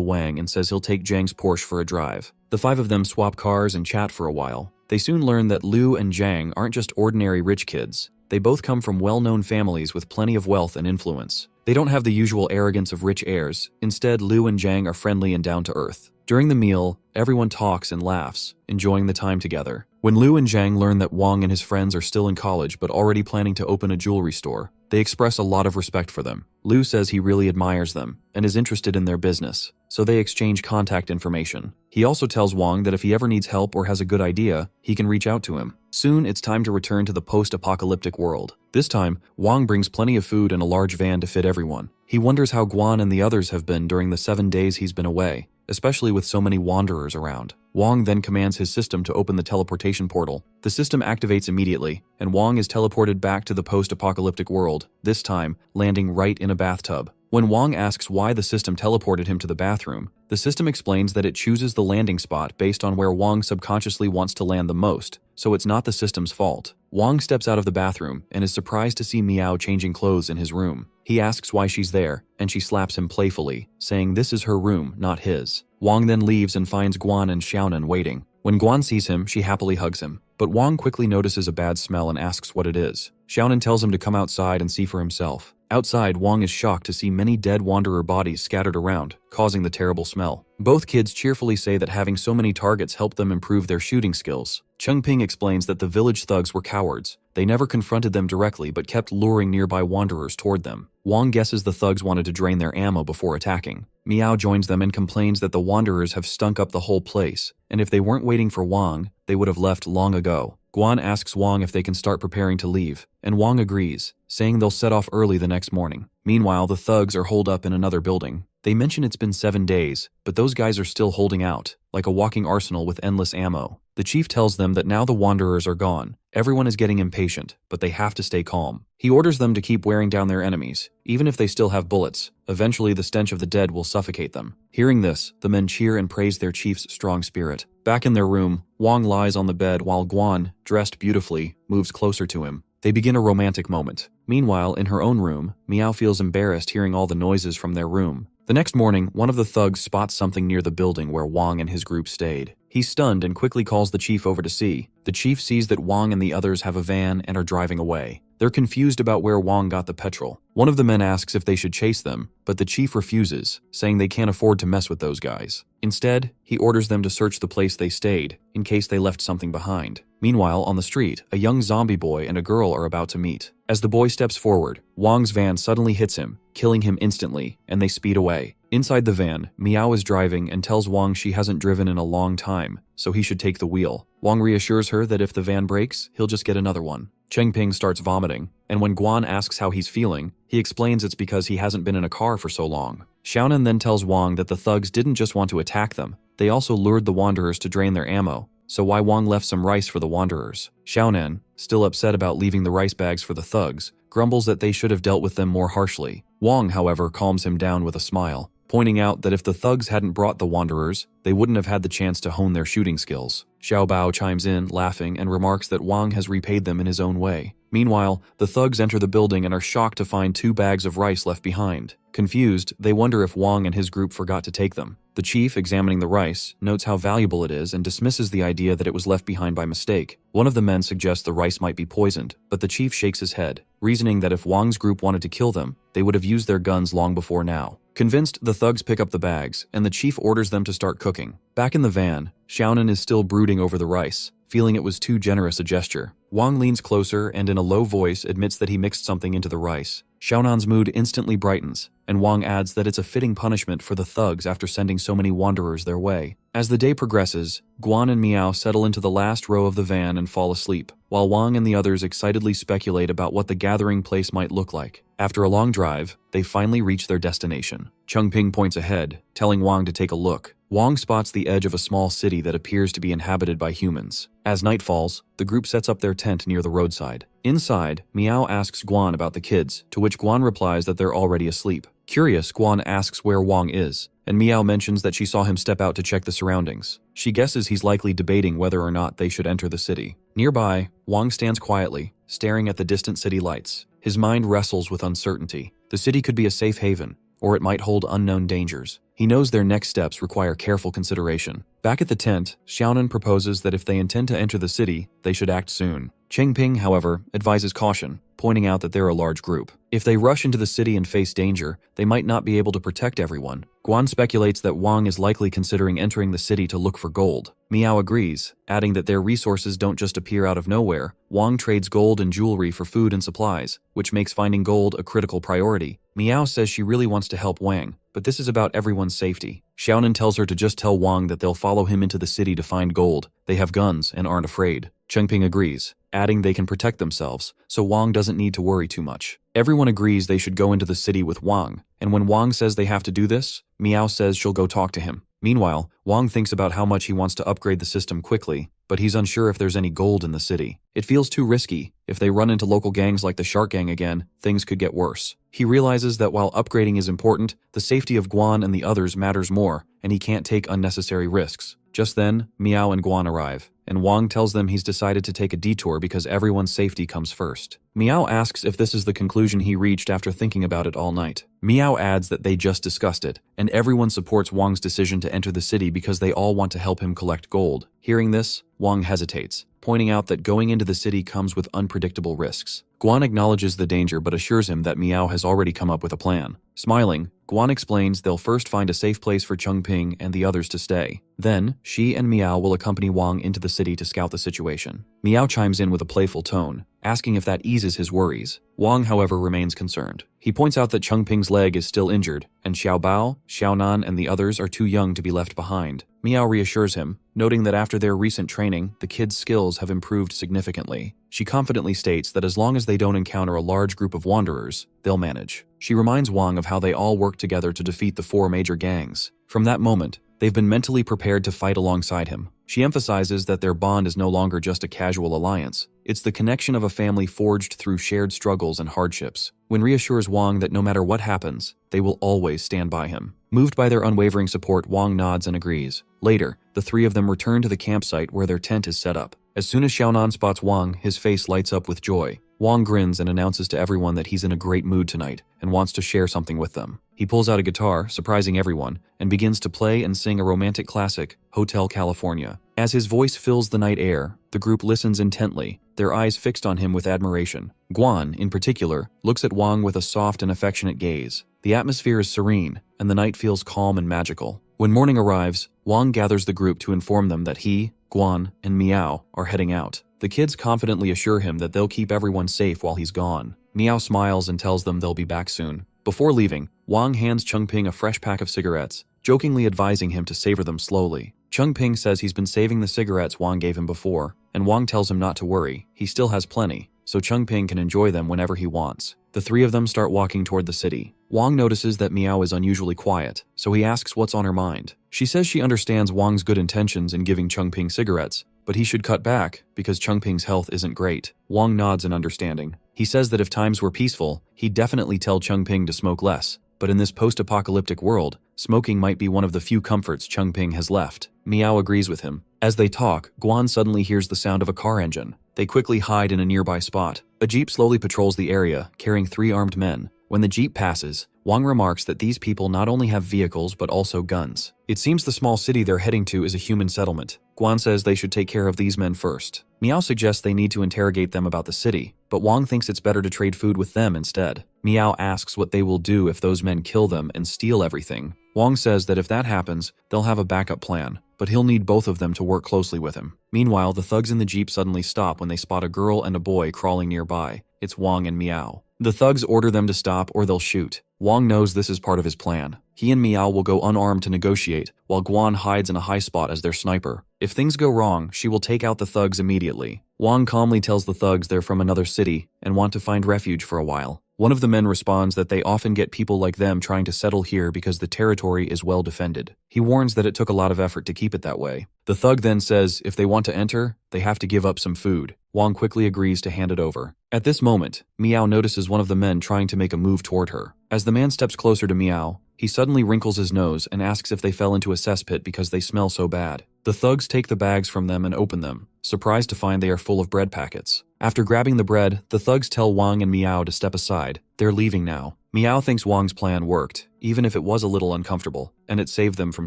Wang and says he'll take Zhang's Porsche for a drive. The 5 of them swap cars and chat for a while. They soon learn that Liu and Zhang aren't just ordinary rich kids. They both come from well-known families with plenty of wealth and influence. They don't have the usual arrogance of rich heirs. Instead, Liu and Zhang are friendly and down to earth. During the meal, everyone talks and laughs, enjoying the time together. When Liu and Zhang learn that Wang and his friends are still in college but already planning to open a jewelry store, they express a lot of respect for them. Liu says he really admires them and is interested in their business, so they exchange contact information. He also tells Wang that if he ever needs help or has a good idea, he can reach out to him. Soon, it's time to return to the post-apocalyptic world. This time, Wang brings plenty of food in a large van to fit everyone. He wonders how Guan and the others have been during the 7 days he's been away, especially with so many wanderers around. Wang then commands his system to open the teleportation portal. The system activates immediately, and Wang is teleported back to the post-apocalyptic world, this time landing right in a bathtub. When Wang asks why the system teleported him to the bathroom, the system explains that it chooses the landing spot based on where Wang subconsciously wants to land the most, so it's not the system's fault. Wang steps out of the bathroom and is surprised to see Meow changing clothes in his room. He asks why she's there, and she slaps him playfully, saying this is her room, not his. Wang then leaves and finds Guan and Xiaonan waiting. When Guan sees him, she happily hugs him, but Wang quickly notices a bad smell and asks what it is. Xiaonan tells him to come outside and see for himself. Outside, Wang is shocked to see many dead wanderer bodies scattered around, causing the terrible smell. Both kids cheerfully say that having so many targets helped them improve their shooting skills. Chengping explains that the village thugs were cowards. They never confronted them directly but kept luring nearby wanderers toward them. Wang guesses the thugs wanted to drain their ammo before attacking. Meow joins them and complains that the wanderers have stunk up the whole place, and if they weren't waiting for Wang, they would have left long ago. Guan asks Wang if they can start preparing to leave, and Wang agrees, saying they'll set off early the next morning. Meanwhile, the thugs are holed up in another building. They mention it's been 7 days, but those guys are still holding out, like a walking arsenal with endless ammo. The chief tells them that now the wanderers are gone. Everyone is getting impatient, but they have to stay calm. He orders them to keep wearing down their enemies, even if they still have bullets. Eventually, the stench of the dead will suffocate them. Hearing this, the men cheer and praise their chief's strong spirit. Back in their room, Wang lies on the bed while Guan, dressed beautifully, moves closer to him. They begin a romantic moment. Meanwhile, in her own room, Miao feels embarrassed hearing all the noises from their room. The next morning, one of the thugs spots something near the building where Wang and his group stayed. He's stunned and quickly calls the chief over to see. The chief sees that Wang and the others have a van and are driving away. They're confused about where Wang got the petrol. One of the men asks if they should chase them, but the chief refuses, saying they can't afford to mess with those guys. Instead, he orders them to search the place they stayed, in case they left something behind. Meanwhile, on the street, a young zombie boy and a girl are about to meet. As the boy steps forward, Wang's van suddenly hits him, killing him instantly, and they speed away. Inside the van, Miao is driving and tells Wang she hasn't driven in a long time, so he should take the wheel. Wang reassures her that if the van breaks, he'll just get another one. Chengping starts vomiting, and when Guan asks how he's feeling, he explains it's because he hasn't been in a car for so long. Xiaonan then tells Wang that the thugs didn't just want to attack them, they also lured the wanderers to drain their ammo, so why Wang left some rice for the wanderers. Xiaonan, still upset about leaving the rice bags for the thugs, grumbles that they should have dealt with them more harshly. Wang, however, calms him down with a smile, pointing out that if the thugs hadn't brought the wanderers, they wouldn't have had the chance to hone their shooting skills. Xiao Bao chimes in, laughing, and remarks that Wang has repaid them in his own way. Meanwhile, the thugs enter the building and are shocked to find 2 bags of rice left behind. Confused, they wonder if Wang and his group forgot to take them. The chief, examining the rice, notes how valuable it is and dismisses the idea that it was left behind by mistake. One of the men suggests the rice might be poisoned, but the chief shakes his head, reasoning that if Wang's group wanted to kill them, they would have used their guns long before now. Convinced, the thugs pick up the bags, and the chief orders them to start cooking. Back in the van, Xiaonan is still brooding over the rice, feeling it was too generous a gesture. Wang leans closer and in a low voice admits that he mixed something into the rice. Xiaonan's mood instantly brightens, and Wang adds that it's a fitting punishment for the thugs after sending so many wanderers their way. As the day progresses, Guan and Miao settle into the last row of the van and fall asleep, while Wang and the others excitedly speculate about what the gathering place might look like. After a long drive, they finally reach their destination. Chengping points ahead, telling Wang to take a look. Wang spots the edge of a small city that appears to be inhabited by humans. As night falls, the group sets up their tent near the roadside. Inside, Miao asks Guan about the kids, to which Guan replies that they're already asleep. Curious, Guan asks where Wang is, and Miao mentions that she saw him step out to check the surroundings. She guesses he's likely debating whether or not they should enter the city. Nearby, Wang stands quietly, staring at the distant city lights. His mind wrestles with uncertainty. The city could be a safe haven, or it might hold unknown dangers. He knows their next steps require careful consideration. Back at the tent, Xiaonan proposes that if they intend to enter the city, they should act soon. Chengping, however, advises caution, pointing out that they're a large group. If they rush into the city and face danger, they might not be able to protect everyone. Guan speculates that Wang is likely considering entering the city to look for gold. Miao agrees, adding that their resources don't just appear out of nowhere. Wang trades gold and jewelry for food and supplies, which makes finding gold a critical priority. Miao says she really wants to help Wang, but this is about everyone's safety. Xiaonan tells her to just tell Wang that they'll follow him into the city to find gold. They have guns and aren't afraid. Chengping agrees, adding they can protect themselves, so Wang doesn't need to worry too much. Everyone agrees they should go into the city with Wang, and when Wang says they have to do this, Miao says she'll go talk to him. Meanwhile, Wang thinks about how much he wants to upgrade the system quickly, but he's unsure if there's any gold in the city. It feels too risky. If they run into local gangs like the Shark Gang again, things could get worse. He realizes that while upgrading is important, the safety of Guan and the others matters more, and he can't take unnecessary risks. Just then, Miao and Guan arrive, and Wang tells them he's decided to take a detour because everyone's safety comes first. Miao asks if this is the conclusion he reached after thinking about it all night. Miao adds that they just discussed it, and everyone supports Wang's decision to enter the city because they all want to help him collect gold. Hearing this, Wang hesitates, pointing out that going into the city comes with unpredictable risks. Guan acknowledges the danger but assures him that Miao has already come up with a plan. Smiling, Guan explains they'll first find a safe place for Chengping and the others to stay. Then, she and Miao will accompany Wang into the city to scout the situation. Miao chimes in with a playful tone, asking if that eases his worries. Wang, however, remains concerned. He points out that Chengping's leg is still injured, and Xiao Bao, Xiaonan, and the others are too young to be left behind. Miao reassures him, noting that after their recent training, the kids' skills have improved significantly. She confidently states that as long as they don't encounter a large group of wanderers, they'll manage. She reminds Wang of how they all work together to defeat the 4 major gangs. From that moment, they've been mentally prepared to fight alongside him. She emphasizes that their bond is no longer just a casual alliance. It's the connection of a family forged through shared struggles and hardships. When reassures Wang that no matter what happens, they will always stand by him. Moved by their unwavering support, Wang nods and agrees. Later, the 3 of them return to the campsite where their tent is set up. As soon as Xiaonan spots Wang, his face lights up with joy. Wang grins and announces to everyone that he's in a great mood tonight and wants to share something with them. He pulls out a guitar, surprising everyone, and begins to play and sing a romantic classic, Hotel California. As his voice fills the night air, the group listens intently, their eyes fixed on him with admiration. Guan, in particular, looks at Wang with a soft and affectionate gaze. The atmosphere is serene, and the night feels calm and magical. When morning arrives, Wang gathers the group to inform them that he, Guan, and Miao are heading out. The kids confidently assure him that they'll keep everyone safe while he's gone. Miao smiles and tells them they'll be back soon. Before leaving, Wang hands Chengping a fresh pack of cigarettes, jokingly advising him to savor them slowly. Chengping says he's been saving the cigarettes Wang gave him before, and Wang tells him not to worry, he still has plenty, so Chengping can enjoy them whenever he wants. The 3 of them start walking toward the city. Wang notices that Miao is unusually quiet, so he asks what's on her mind. She says she understands Wang's good intentions in giving Chengping cigarettes, but he should cut back because Chengping's health isn't great. Wang nods in understanding. He says that if times were peaceful, he'd definitely tell Chengping to smoke less, but in this post-apocalyptic world, smoking might be one of the few comforts Chengping has left. Miao agrees with him. As they talk, Guan suddenly hears the sound of a car engine. They quickly hide in a nearby spot. A jeep slowly patrols the area, carrying 3 armed men. When the jeep passes, Wang remarks that these people not only have vehicles but also guns. It seems the small city they're heading to is a human settlement. Guan says they should take care of these men first. Miao suggests they need to interrogate them about the city, but Wang thinks it's better to trade food with them instead. Miao asks what they will do if those men kill them and steal everything. Wang says that if that happens, they'll have a backup plan, but he'll need both of them to work closely with him. Meanwhile, the thugs in the jeep suddenly stop when they spot a girl and a boy crawling nearby. It's Wang and Miao. The thugs order them to stop or they'll shoot. Wang knows this is part of his plan. He and Miao will go unarmed to negotiate, while Guan hides in a high spot as their sniper. If things go wrong, she will take out the thugs immediately. Wang calmly tells the thugs they're from another city and want to find refuge for a while. One of the men responds that they often get people like them trying to settle here because the territory is well defended. He warns that it took a lot of effort to keep it that way. The thug then says if they want to enter, they have to give up some food. Wang quickly agrees to hand it over. At this moment, Miao notices one of the men trying to make a move toward her. As the man steps closer to Miao, he suddenly wrinkles his nose and asks if they fell into a cesspit because they smell so bad. The thugs take the bags from them and open them, surprised to find they are full of bread packets. After grabbing the bread, the thugs tell Wang and Miao to step aside. They're leaving now. Miao thinks Wang's plan worked, even if it was a little uncomfortable, and it saved them from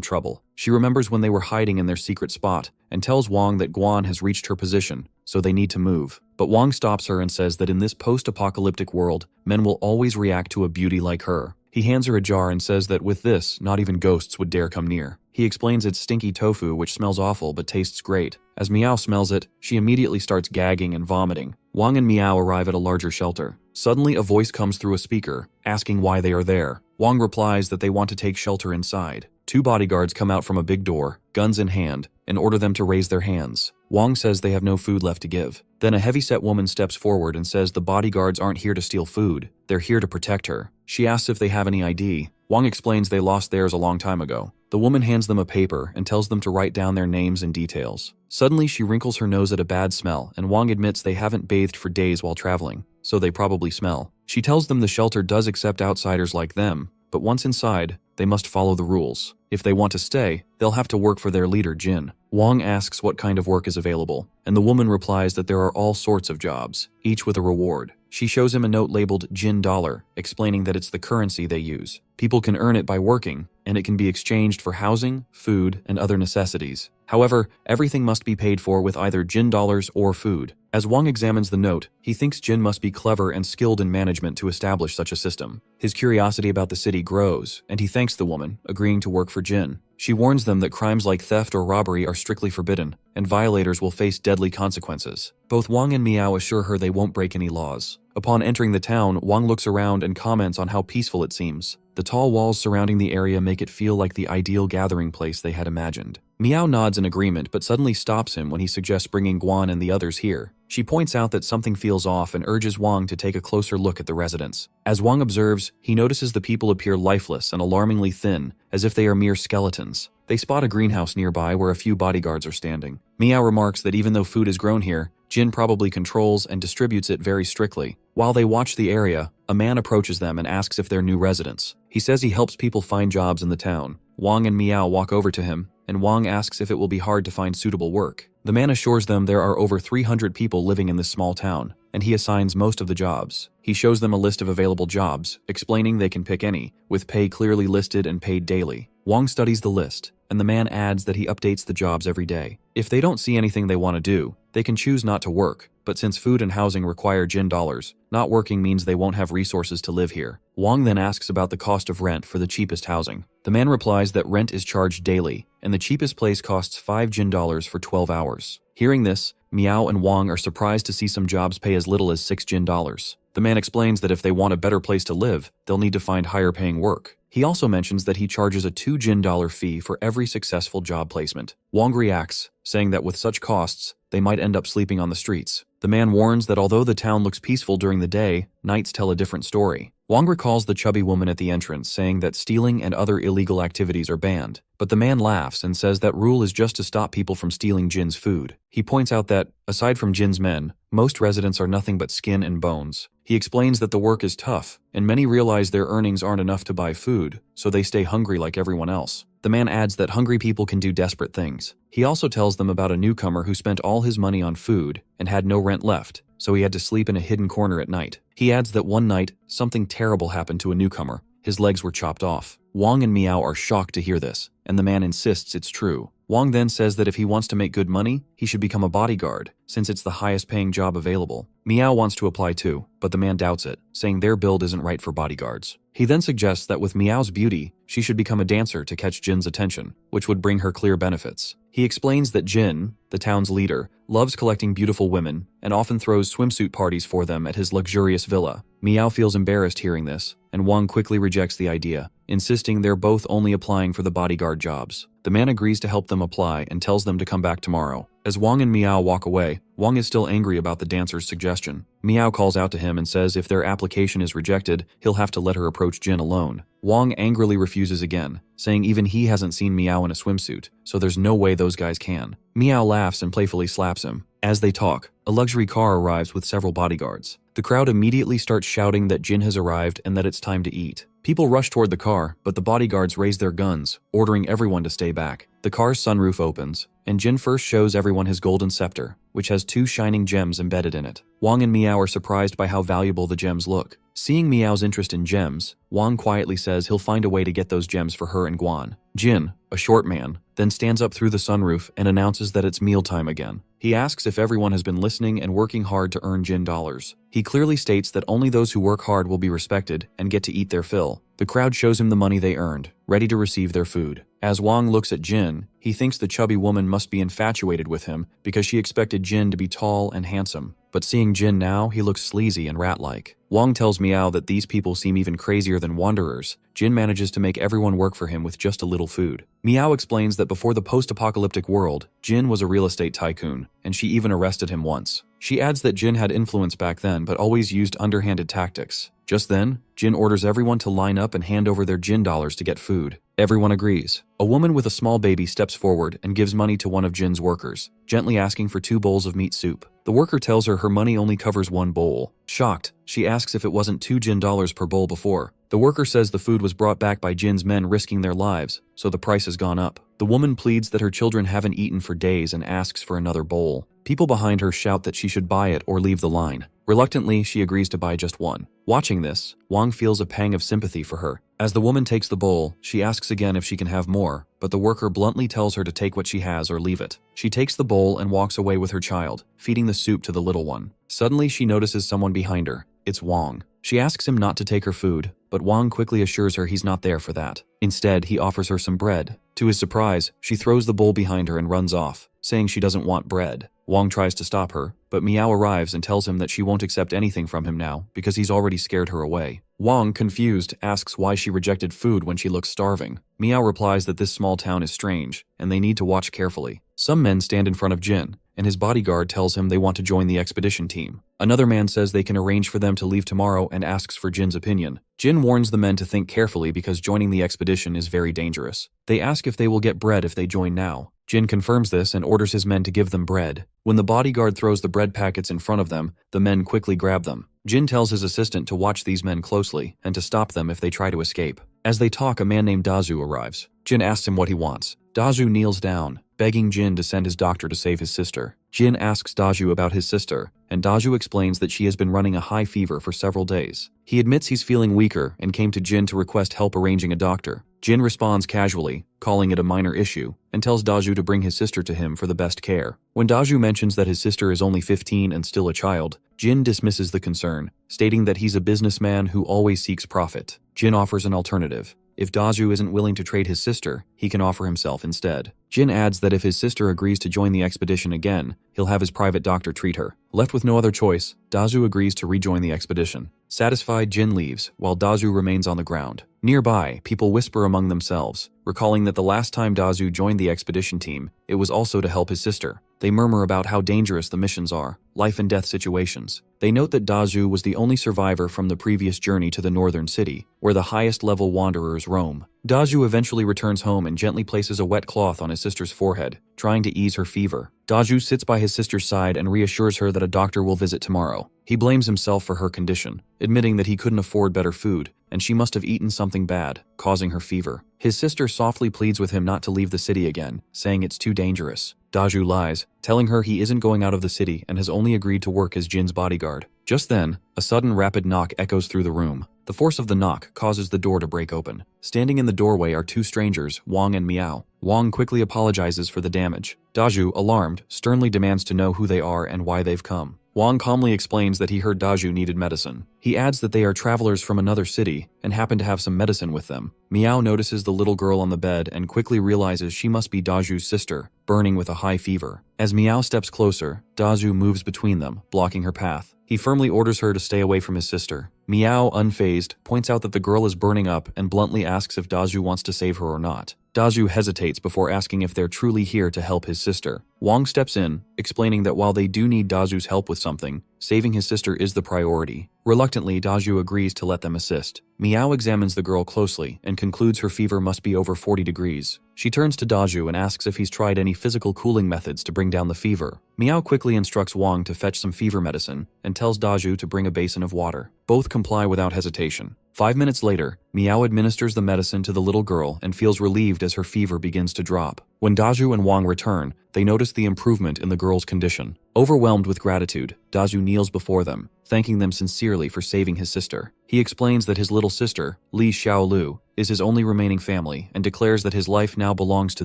trouble. She remembers when they were hiding in their secret spot and tells Wang that Guan has reached her position, so they need to move. But Wang stops her and says that in this post-apocalyptic world, men will always react to a beauty like her. He hands her a jar and says that with this, not even ghosts would dare come near. He explains it's stinky tofu which smells awful but tastes great. As Miao smells it, she immediately starts gagging and vomiting. Wang and Miao arrive at a larger shelter. Suddenly, a voice comes through a speaker, asking why they are there. Wang replies that they want to take shelter inside. 2 bodyguards come out from a big door, guns in hand, and order them to raise their hands. Wang says they have no food left to give. Then a heavyset woman steps forward and says the bodyguards aren't here to steal food, they're here to protect her. She asks if they have any ID. Wang explains they lost theirs a long time ago. The woman hands them a paper and tells them to write down their names and details. Suddenly, she wrinkles her nose at a bad smell, and Wang admits they haven't bathed for days while traveling, so they probably smell. She tells them the shelter does accept outsiders like them, but once inside, they must follow the rules. If they want to stay, they'll have to work for their leader, Jin. Wang asks what kind of work is available, and the woman replies that there are all sorts of jobs, each with a reward. She shows him a note labeled Jin dollar, explaining that it's the currency they use. People can earn it by working, and it can be exchanged for housing, food, and other necessities. However, everything must be paid for with either Jin dollars or food. As Wang examines the note, he thinks Jin must be clever and skilled in management to establish such a system. His curiosity about the city grows, and he thanks the woman, agreeing to work for Jin. She warns them that crimes like theft or robbery are strictly forbidden, and violators will face deadly consequences. Both Wang and Miao assure her they won't break any laws. Upon entering the town, Wang looks around and comments on how peaceful it seems. The tall walls surrounding the area make it feel like the ideal gathering place they had imagined. Miao nods in agreement but suddenly stops him when he suggests bringing Guan and the others here. She points out that something feels off and urges Wang to take a closer look at the residents. As Wang observes, he notices the people appear lifeless and alarmingly thin, as if they are mere skeletons. They spot a greenhouse nearby where a few bodyguards are standing. Miao remarks that even though food is grown here, Jin probably controls and distributes it very strictly. While they watch the area, a man approaches them and asks if they're new residents. He says he helps people find jobs in the town. Wang and Miao walk over to him, and Wang asks if it will be hard to find suitable work. The man assures them there are over 300 people living in this small town, and he assigns most of the jobs. He shows them a list of available jobs, explaining they can pick any, with pay clearly listed and paid daily. Wang studies the list, and the man adds that he updates the jobs every day. If they don't see anything they want to do, they can choose not to work, but since food and housing require Jin dollars, not working means they won't have resources to live here. Wang then asks about the cost of rent for the cheapest housing. The man replies that rent is charged daily, and the cheapest place costs 5 Jin dollars for 12 hours. Hearing this, Miao and Wang are surprised to see some jobs pay as little as 6 Jin dollars. The man explains that if they want a better place to live, they'll need to find higher paying work. He also mentions that he charges a 2 Jin dollar fee for every successful job placement. Wang reacts, saying that with such costs, they might end up sleeping on the streets. The man warns that although the town looks peaceful during the day, nights tell a different story. Wang recalls the chubby woman at the entrance saying that stealing and other illegal activities are banned, but the man laughs and says that rule is just to stop people from stealing Jin's food. He points out that, aside from Jin's men, most residents are nothing but skin and bones. He explains that the work is tough, and many realize their earnings aren't enough to buy food, so they stay hungry like everyone else. The man adds that hungry people can do desperate things. He also tells them about a newcomer who spent all his money on food and had no rent left, so he had to sleep in a hidden corner at night. He adds that one night, something terrible happened to a newcomer. His legs were chopped off. Wang and Miao are shocked to hear this, and the man insists it's true. Wang then says that if he wants to make good money, he should become a bodyguard, since it's the highest paying job available. Miao wants to apply too, but the man doubts it, saying their build isn't right for bodyguards. He then suggests that with Miao's beauty, she should become a dancer to catch Jin's attention, which would bring her clear benefits. He explains that Jin, the town's leader, loves collecting beautiful women and often throws swimsuit parties for them at his luxurious villa. Miao feels embarrassed hearing this, and Wang quickly rejects the idea, insisting they're both only applying for the bodyguard jobs. The man agrees to help them apply and tells them to come back tomorrow. As Wang and Miao walk away, Wang is still angry about the dancer's suggestion. Miao calls out to him and says if their application is rejected, he'll have to let her approach Jin alone. Wang angrily refuses again, saying even he hasn't seen Miao in a swimsuit, so there's no way those guys can. Miao laughs and playfully slaps him. As they talk, a luxury car arrives with several bodyguards. The crowd immediately starts shouting that Jin has arrived and that it's time to eat. People rush toward the car, but the bodyguards raise their guns, ordering everyone to stay back. The car's sunroof opens, and Jin first shows everyone his golden scepter, which has 2 shining gems embedded in it. Wang and Miao are surprised by how valuable the gems look. Seeing Miao's interest in gems, Wang quietly says he'll find a way to get those gems for her and Guan. Jin, a short man, then stands up through the sunroof and announces that it's mealtime again. He asks if everyone has been listening and working hard to earn Jin dollars. He clearly states that only those who work hard will be respected and get to eat their fill. The crowd shows him the money they earned, ready to receive their food. As Wang looks at Jin, he thinks the chubby woman must be infatuated with him because she expected Jin to be tall and handsome. But seeing Jin now, he looks sleazy and rat-like. Wang tells Miao that these people seem even crazier than wanderers. Jin manages to make everyone work for him with just a little food. Miao explains that before the post-apocalyptic world, Jin was a real estate tycoon, and she even arrested him once. She adds that Jin had influence back then but always used underhanded tactics. Just then, Jin orders everyone to line up and hand over their Jin dollars to get food. Everyone agrees. A woman with a small baby steps forward and gives money to one of Jin's workers, gently asking for 2 bowls of meat soup. The worker tells her money only covers 1 bowl. Shocked, she asks if it wasn't 2 Jin dollars per bowl before. The worker says the food was brought back by Jin's men risking their lives, so the price has gone up. The woman pleads that her children haven't eaten for days and asks for another bowl. People behind her shout that she should buy it or leave the line. Reluctantly, she agrees to buy just 1. Watching this, Wang feels a pang of sympathy for her. As the woman takes the bowl, she asks again if she can have more, but the worker bluntly tells her to take what she has or leave it. She takes the bowl and walks away with her child, feeding the soup to the little one. Suddenly, she notices someone behind her. It's Wang. She asks him not to take her food, but Wang quickly assures her he's not there for that. Instead, he offers her some bread. To his surprise, she throws the bowl behind her and runs off, saying she doesn't want bread. Wang tries to stop her, but Miao arrives and tells him that she won't accept anything from him now because he's already scared her away. Wang, confused, asks why she rejected food when she looks starving. Miao replies that this small town is strange, and they need to watch carefully. Some men stand in front of Jin, and his bodyguard tells him they want to join the expedition team. Another man says they can arrange for them to leave tomorrow and asks for Jin's opinion. Jin warns the men to think carefully because joining the expedition is very dangerous. They ask if they will get bread if they join now. Jin confirms this and orders his men to give them bread. When the bodyguard throws the bread packets in front of them, the men quickly grab them. Jin tells his assistant to watch these men closely and to stop them if they try to escape. As they talk, a man named Dazu arrives. Jin asks him what he wants. Dazu kneels down, begging Jin to send his doctor to save his sister. Jin asks Dazu about his sister, and Dazu explains that she has been running a high fever for several days. He admits he's feeling weaker and came to Jin to request help arranging a doctor. Jin responds casually, calling it a minor issue, and tells Dazu to bring his sister to him for the best care. When Dazu mentions that his sister is only 15 and still a child, Jin dismisses the concern, stating that he's a businessman who always seeks profit. Jin offers an alternative. If Dazu isn't willing to trade his sister, he can offer himself instead. Jin adds that if his sister agrees to join the expedition again, he'll have his private doctor treat her. Left with no other choice, Dazu agrees to rejoin the expedition. Satisfied, Jin leaves, while Dazu remains on the ground. Nearby, people whisper among themselves, recalling that the last time Dazu joined the expedition team, it was also to help his sister. They murmur about how dangerous the missions are, life and death situations. They note that Dazu was the only survivor from the previous journey to the northern city, where the highest level wanderers roam. Dazu eventually returns home and gently places a wet cloth on his sister's forehead, trying to ease her fever. Dazu sits by his sister's side and reassures her that a doctor will visit tomorrow. He blames himself for her condition, admitting that he couldn't afford better food, and she must have eaten something bad, causing her fever. His sister softly pleads with him not to leave the city again, saying it's too dangerous. Dazu lies, telling her he isn't going out of the city and has only agreed to work as Jin's bodyguard. Just then, a sudden rapid knock echoes through the room. The force of the knock causes the door to break open. Standing in the doorway are two strangers, Wang and Miao. Wang quickly apologizes for the damage. Dazu, alarmed, sternly demands to know who they are and why they've come. Wang calmly explains that he heard Dazu needed medicine. He adds that they are travelers from another city and happen to have some medicine with them. Miao notices the little girl on the bed and quickly realizes she must be Dazu's sister, burning with a high fever. As Miao steps closer, Dazu moves between them, blocking her path. He firmly orders her to stay away from his sister. Miao, unfazed, points out that the girl is burning up and bluntly asks if Dazu wants to save her or not. Dazu hesitates before asking if they're truly here to help his sister. Wang steps in, explaining that while they do need Dazu's help with something, saving his sister is the priority. Reluctantly, Dazu agrees to let them assist. Miao examines the girl closely and concludes her fever must be over 40 degrees. She turns to Dazu and asks if he's tried any physical cooling methods to bring down the fever. Miao quickly instructs Wang to fetch some fever medicine and tells Dazu to bring a basin of water. Both comply without hesitation. 5 minutes later, Miao administers the medicine to the little girl and feels relieved as her fever begins to drop. When Dazu and Wang return, they notice the improvement in the girl's condition. Overwhelmed with gratitude, Dazu kneels before them, thanking them sincerely for saving his sister. He explains that his little sister, Li Xiaolu, is his only remaining family and declares that his life now belongs to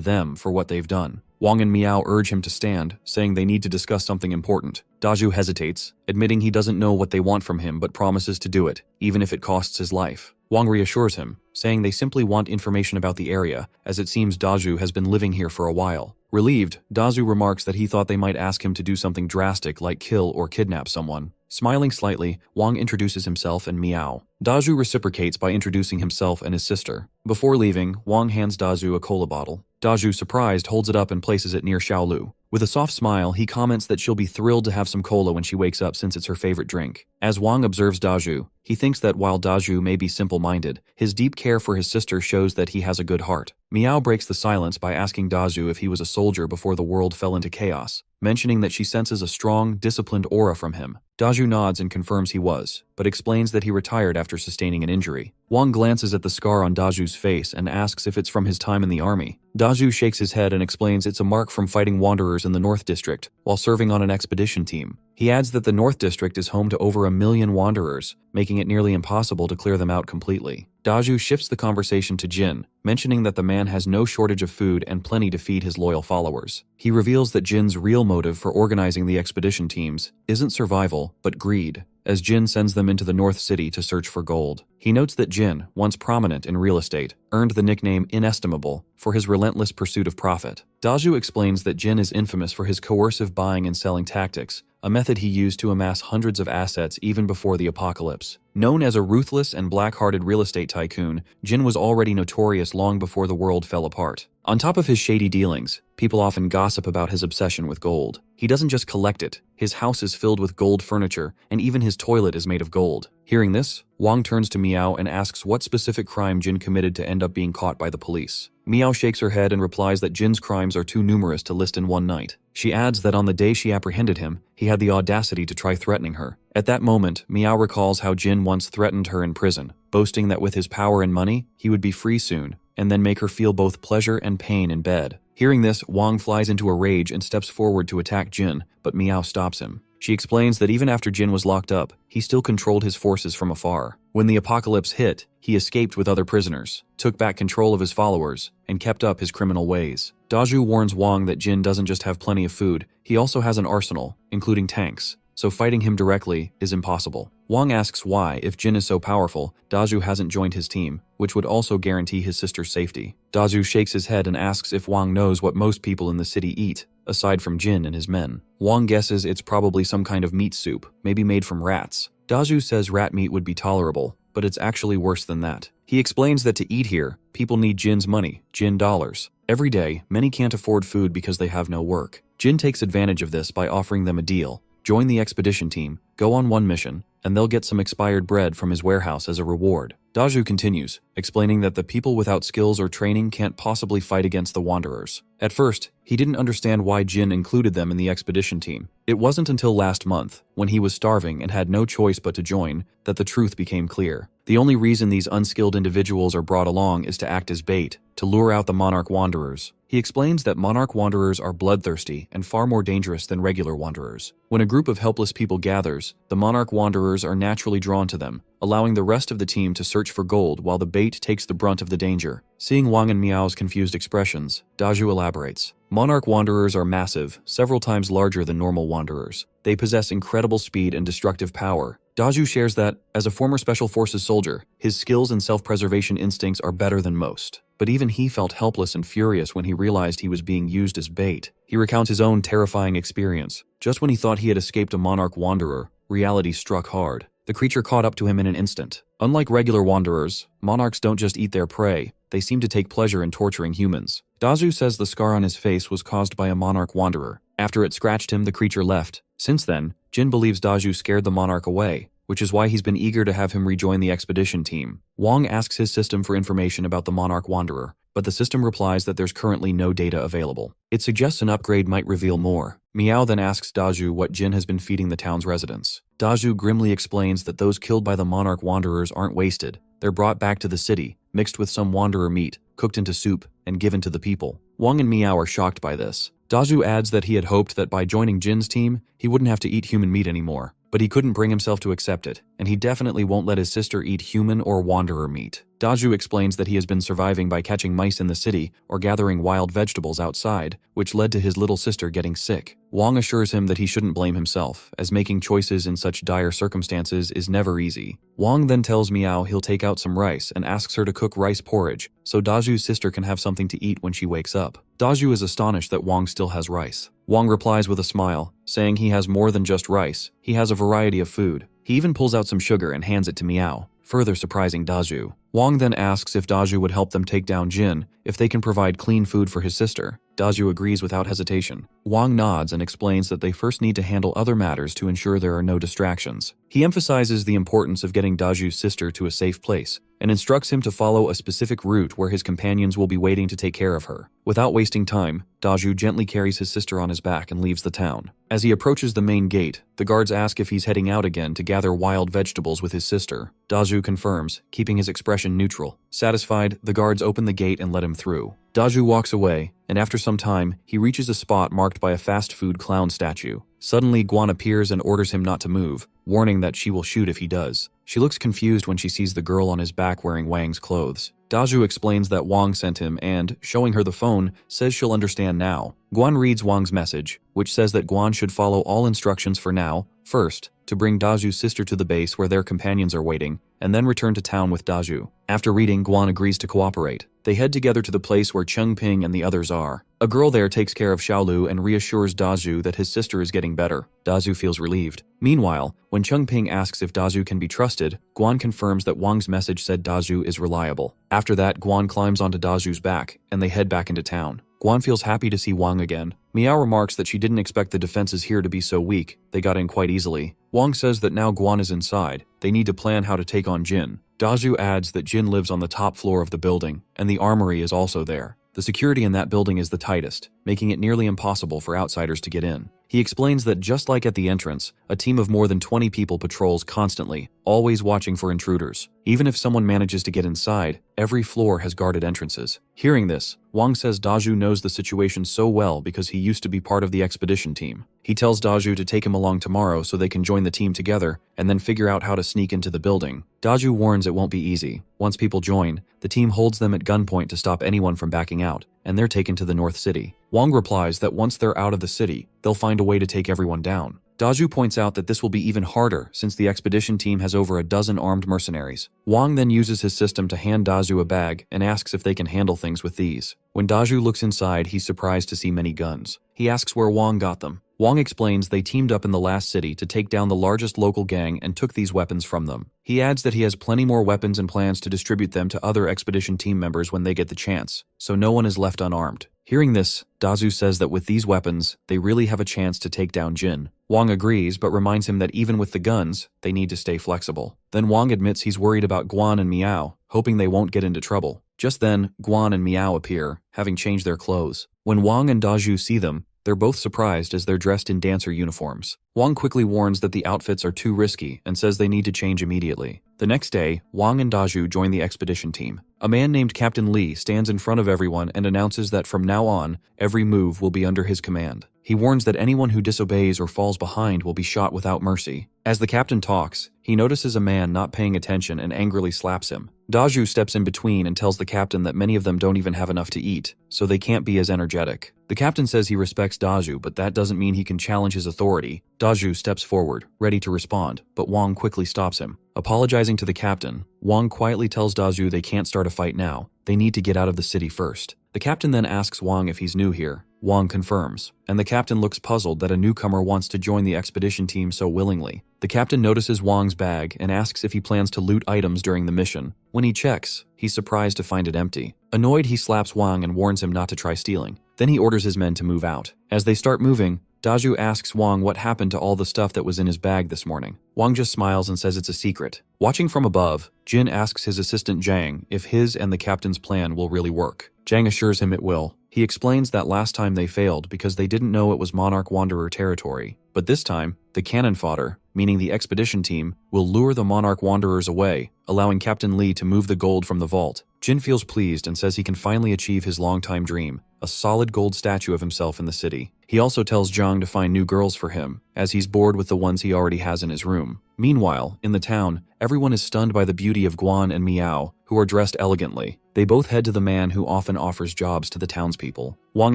them for what they've done. Wang and Miao urge him to stand, saying they need to discuss something important. Dazu hesitates, admitting he doesn't know what they want from him but promises to do it, even if it costs his life. Wang reassures him, saying they simply want information about the area, as it seems Dazu has been living here for a while. Relieved, Dazu remarks that he thought they might ask him to do something drastic like kill or kidnap someone. Smiling slightly, Wang introduces himself and Miao. Dazu reciprocates by introducing himself and his sister. Before leaving, Wang hands Dazu a cola bottle. Dazu, surprised, holds it up and places it near Xiaolu. With a soft smile, he comments that she'll be thrilled to have some cola when she wakes up since it's her favorite drink. As Wang observes Dazu, he thinks that while Dazu may be simple-minded, his deep care for his sister shows that he has a good heart. Miao breaks the silence by asking Dazu if he was a soldier before the world fell into chaos, mentioning that she senses a strong, disciplined aura from him. Dazu nods and confirms he was, but explains that he retired after sustaining an injury. Wang glances at the scar on Dazu's face and asks if it's from his time in the army. Dazu shakes his head and explains it's a mark from fighting wanderers in the North District while serving on an expedition team. He adds that the North District is home to over 1 million wanderers, making it nearly impossible to clear them out completely. Dazu shifts the conversation to Jin, mentioning that the man has no shortage of food and plenty to feed his loyal followers. He reveals that Jin's real motive for organizing the expedition teams isn't survival, but greed, as Jin sends them into the North City to search for gold. He notes that Jin, once prominent in real estate, earned the nickname Inestimable for his relentless pursuit of profit. Dazu explains that Jin is infamous for his coercive buying and selling tactics, a method he used to amass hundreds of assets even before the apocalypse. Known as a ruthless and black-hearted real estate tycoon, Jin was already notorious long before the world fell apart. On top of his shady dealings, people often gossip about his obsession with gold. He doesn't just collect it, his house is filled with gold furniture, and even his toilet is made of gold. Hearing this, Wang turns to Miao and asks what specific crime Jin committed to end up being caught by the police. Miao shakes her head and replies that Jin's crimes are too numerous to list in one night. She adds that on the day she apprehended him, he had the audacity to try threatening her. At that moment, Miao recalls how Jin once threatened her in prison, boasting that with his power and money, he would be free soon, and then make her feel both pleasure and pain in bed. Hearing this, Wang flies into a rage and steps forward to attack Jin, but Miao stops him. She explains that even after Jin was locked up, he still controlled his forces from afar. When the apocalypse hit, he escaped with other prisoners, took back control of his followers, and kept up his criminal ways. Daju warns Wang that Jin doesn't just have plenty of food, he also has an arsenal, including tanks, so fighting him directly is impossible. Wang asks why, if Jin is so powerful, Daju hasn't joined his team, which would also guarantee his sister's safety. Daju shakes his head and asks if Wang knows what most people in the city eat, aside from Jin and his men. Wang guesses it's probably some kind of meat soup, maybe made from rats. Daju says rat meat would be tolerable, but it's actually worse than that. He explains that to eat here, people need Jin's money, Jin dollars. Every day, many can't afford food because they have no work. Jin takes advantage of this by offering them a deal. Join the expedition team, go on one mission, and they'll get some expired bread from his warehouse as a reward. Daju continues, explaining that the people without skills or training can't possibly fight against the Wanderers. At first, he didn't understand why Jin included them in the expedition team. It wasn't until last month, when he was starving and had no choice but to join, that the truth became clear. The only reason these unskilled individuals are brought along is to act as bait, to lure out the Monarch Wanderers. He explains that Monarch Wanderers are bloodthirsty and far more dangerous than regular Wanderers. When a group of helpless people gathers, the Monarch Wanderers are naturally drawn to them, allowing the rest of the team to search for gold while the bait takes the brunt of the danger. Seeing Wang and Miao's confused expressions, Daju elaborates. Monarch Wanderers are massive, several times larger than normal Wanderers. They possess incredible speed and destructive power. Daju shares that, as a former Special Forces soldier, his skills and self-preservation instincts are better than most. But even he felt helpless and furious when he realized he was being used as bait. He recounts his own terrifying experience. Just when he thought he had escaped a Monarch Wanderer, reality struck hard. The creature caught up to him in an instant. Unlike regular Wanderers, Monarchs don't just eat their prey, they seem to take pleasure in torturing humans. Daju says the scar on his face was caused by a Monarch Wanderer. After it scratched him, the creature left. Since then, Jin believes Daju scared the Monarch away, which is why he's been eager to have him rejoin the expedition team. Wang asks his system for information about the Monarch Wanderer, but the system replies that there's currently no data available. It suggests an upgrade might reveal more. Miao then asks Daju what Jin has been feeding the town's residents. Daju grimly explains that those killed by the Monarch Wanderers aren't wasted. They're brought back to the city, mixed with some Wanderer meat, cooked into soup, and given to the people. Wang and Miao are shocked by this. Daju adds that he had hoped that by joining Jin's team, he wouldn't have to eat human meat anymore. But he couldn't bring himself to accept it, and he definitely won't let his sister eat human or Wanderer meat. Daju explains that he has been surviving by catching mice in the city or gathering wild vegetables outside, which led to his little sister getting sick. Wang assures him that he shouldn't blame himself, as making choices in such dire circumstances is never easy. Wang then tells Miao he'll take out some rice and asks her to cook rice porridge, so Daju's sister can have something to eat when she wakes up. Daju is astonished that Wang still has rice. Wang replies with a smile, saying he has more than just rice, he has a variety of food. He even pulls out some sugar and hands it to Miao, further surprising Daju. Wang then asks if Daju would help them take down Jin if they can provide clean food for his sister. Daju agrees without hesitation. Wang nods and explains that they first need to handle other matters to ensure there are no distractions. He emphasizes the importance of getting Daju's sister to a safe place, and instructs him to follow a specific route where his companions will be waiting to take care of her. Without wasting time, Daju gently carries his sister on his back and leaves the town. As he approaches the main gate, the guards ask if he's heading out again to gather wild vegetables with his sister. Daju confirms, keeping his expression neutral. Satisfied, the guards open the gate and let him through. Daju walks away, and after some time, he reaches a spot marked by a fast food clown statue. Suddenly, Guan appears and orders him not to move, warning that she will shoot if he does. She looks confused when she sees the girl on his back wearing Wang's clothes. Daju explains that Wang sent him and, showing her the phone, says she'll understand now. Guan reads Wang's message, which says that Guan should follow all instructions for now, first, to bring Daju's sister to the base where their companions are waiting, and then return to town with Daju. After reading, Guan agrees to cooperate. They head together to the place where Chengping and the others are. A girl there takes care of Xiaolu and reassures Daju that his sister is getting better. Daju feels relieved. Meanwhile, when Chengping asks if Daju can be trusted, Guan confirms that Wang's message said Daju is reliable. After that, Guan climbs onto Daju's back, and they head back into town. Guan feels happy to see Wang again. Miao remarks that she didn't expect the defenses here to be so weak. They got in quite easily. Wang says that now Guan is inside, they need to plan how to take on Jin. Daju adds that Jin lives on the top floor of the building, and the armory is also there. The security in that building is the tightest, making it nearly impossible for outsiders to get in. He explains that just like at the entrance, a team of more than 20 people patrols constantly, always watching for intruders. Even if someone manages to get inside, every floor has guarded entrances. Hearing this, Wang says Daju knows the situation so well because he used to be part of the expedition team. He tells Daju to take him along tomorrow so they can join the team together and then figure out how to sneak into the building. Daju warns it won't be easy. Once people join, the team holds them at gunpoint to stop anyone from backing out, and they're taken to the North City. Wang replies that once they're out of the city, they'll find a way to take everyone down. Daju points out that this will be even harder since the expedition team has over a dozen armed mercenaries. Wang then uses his system to hand Daju a bag and asks if they can handle things with these. When Daju looks inside, he's surprised to see many guns. He asks where Wang got them. Wang explains they teamed up in the last city to take down the largest local gang and took these weapons from them. He adds that he has plenty more weapons and plans to distribute them to other expedition team members when they get the chance, so no one is left unarmed. Hearing this, Daju says that with these weapons, they really have a chance to take down Jin. Wang agrees, but reminds him that even with the guns, they need to stay flexible. Then Wang admits he's worried about Guan and Miao, hoping they won't get into trouble. Just then, Guan and Miao appear, having changed their clothes. When Wang and Daju see them, they're both surprised as they're dressed in dancer uniforms. Wang quickly warns that the outfits are too risky and says they need to change immediately. The next day, Wang and Daju join the expedition team. A man named Captain Li stands in front of everyone and announces that from now on, every move will be under his command. He warns that anyone who disobeys or falls behind will be shot without mercy. As the captain talks, he notices a man not paying attention and angrily slaps him. Daju steps in between and tells the captain that many of them don't even have enough to eat, so they can't be as energetic. The captain says he respects Daju, but that doesn't mean he can challenge his authority. Daju steps forward, ready to respond, but Wang quickly stops him. Apologizing to the captain, Wang quietly tells Daju they can't start a fight now. They need to get out of the city first. The captain then asks Wang if he's new here. Wang confirms, and the captain looks puzzled that a newcomer wants to join the expedition team so willingly. The captain notices Wang's bag and asks if he plans to loot items during the mission. When he checks, he's surprised to find it empty. Annoyed, he slaps Wang and warns him not to try stealing. Then he orders his men to move out. As they start moving, Daju asks Wang what happened to all the stuff that was in his bag this morning. Wang just smiles and says it's a secret. Watching from above, Jin asks his assistant Zhang if his and the captain's plan will really work. Zhang assures him it will. He explains that last time they failed because they didn't know it was Monarch Wanderer territory. But this time, the cannon fodder, meaning the expedition team, will lure the Monarch Wanderers away, allowing Captain Li to move the gold from the vault. Jin feels pleased and says he can finally achieve his longtime dream, a solid gold statue of himself in the city. He also tells Zhang to find new girls for him, as he's bored with the ones he already has in his room. Meanwhile, in the town, everyone is stunned by the beauty of Guan and Miao, who are dressed elegantly. They both head to the man who often offers jobs to the townspeople. Wang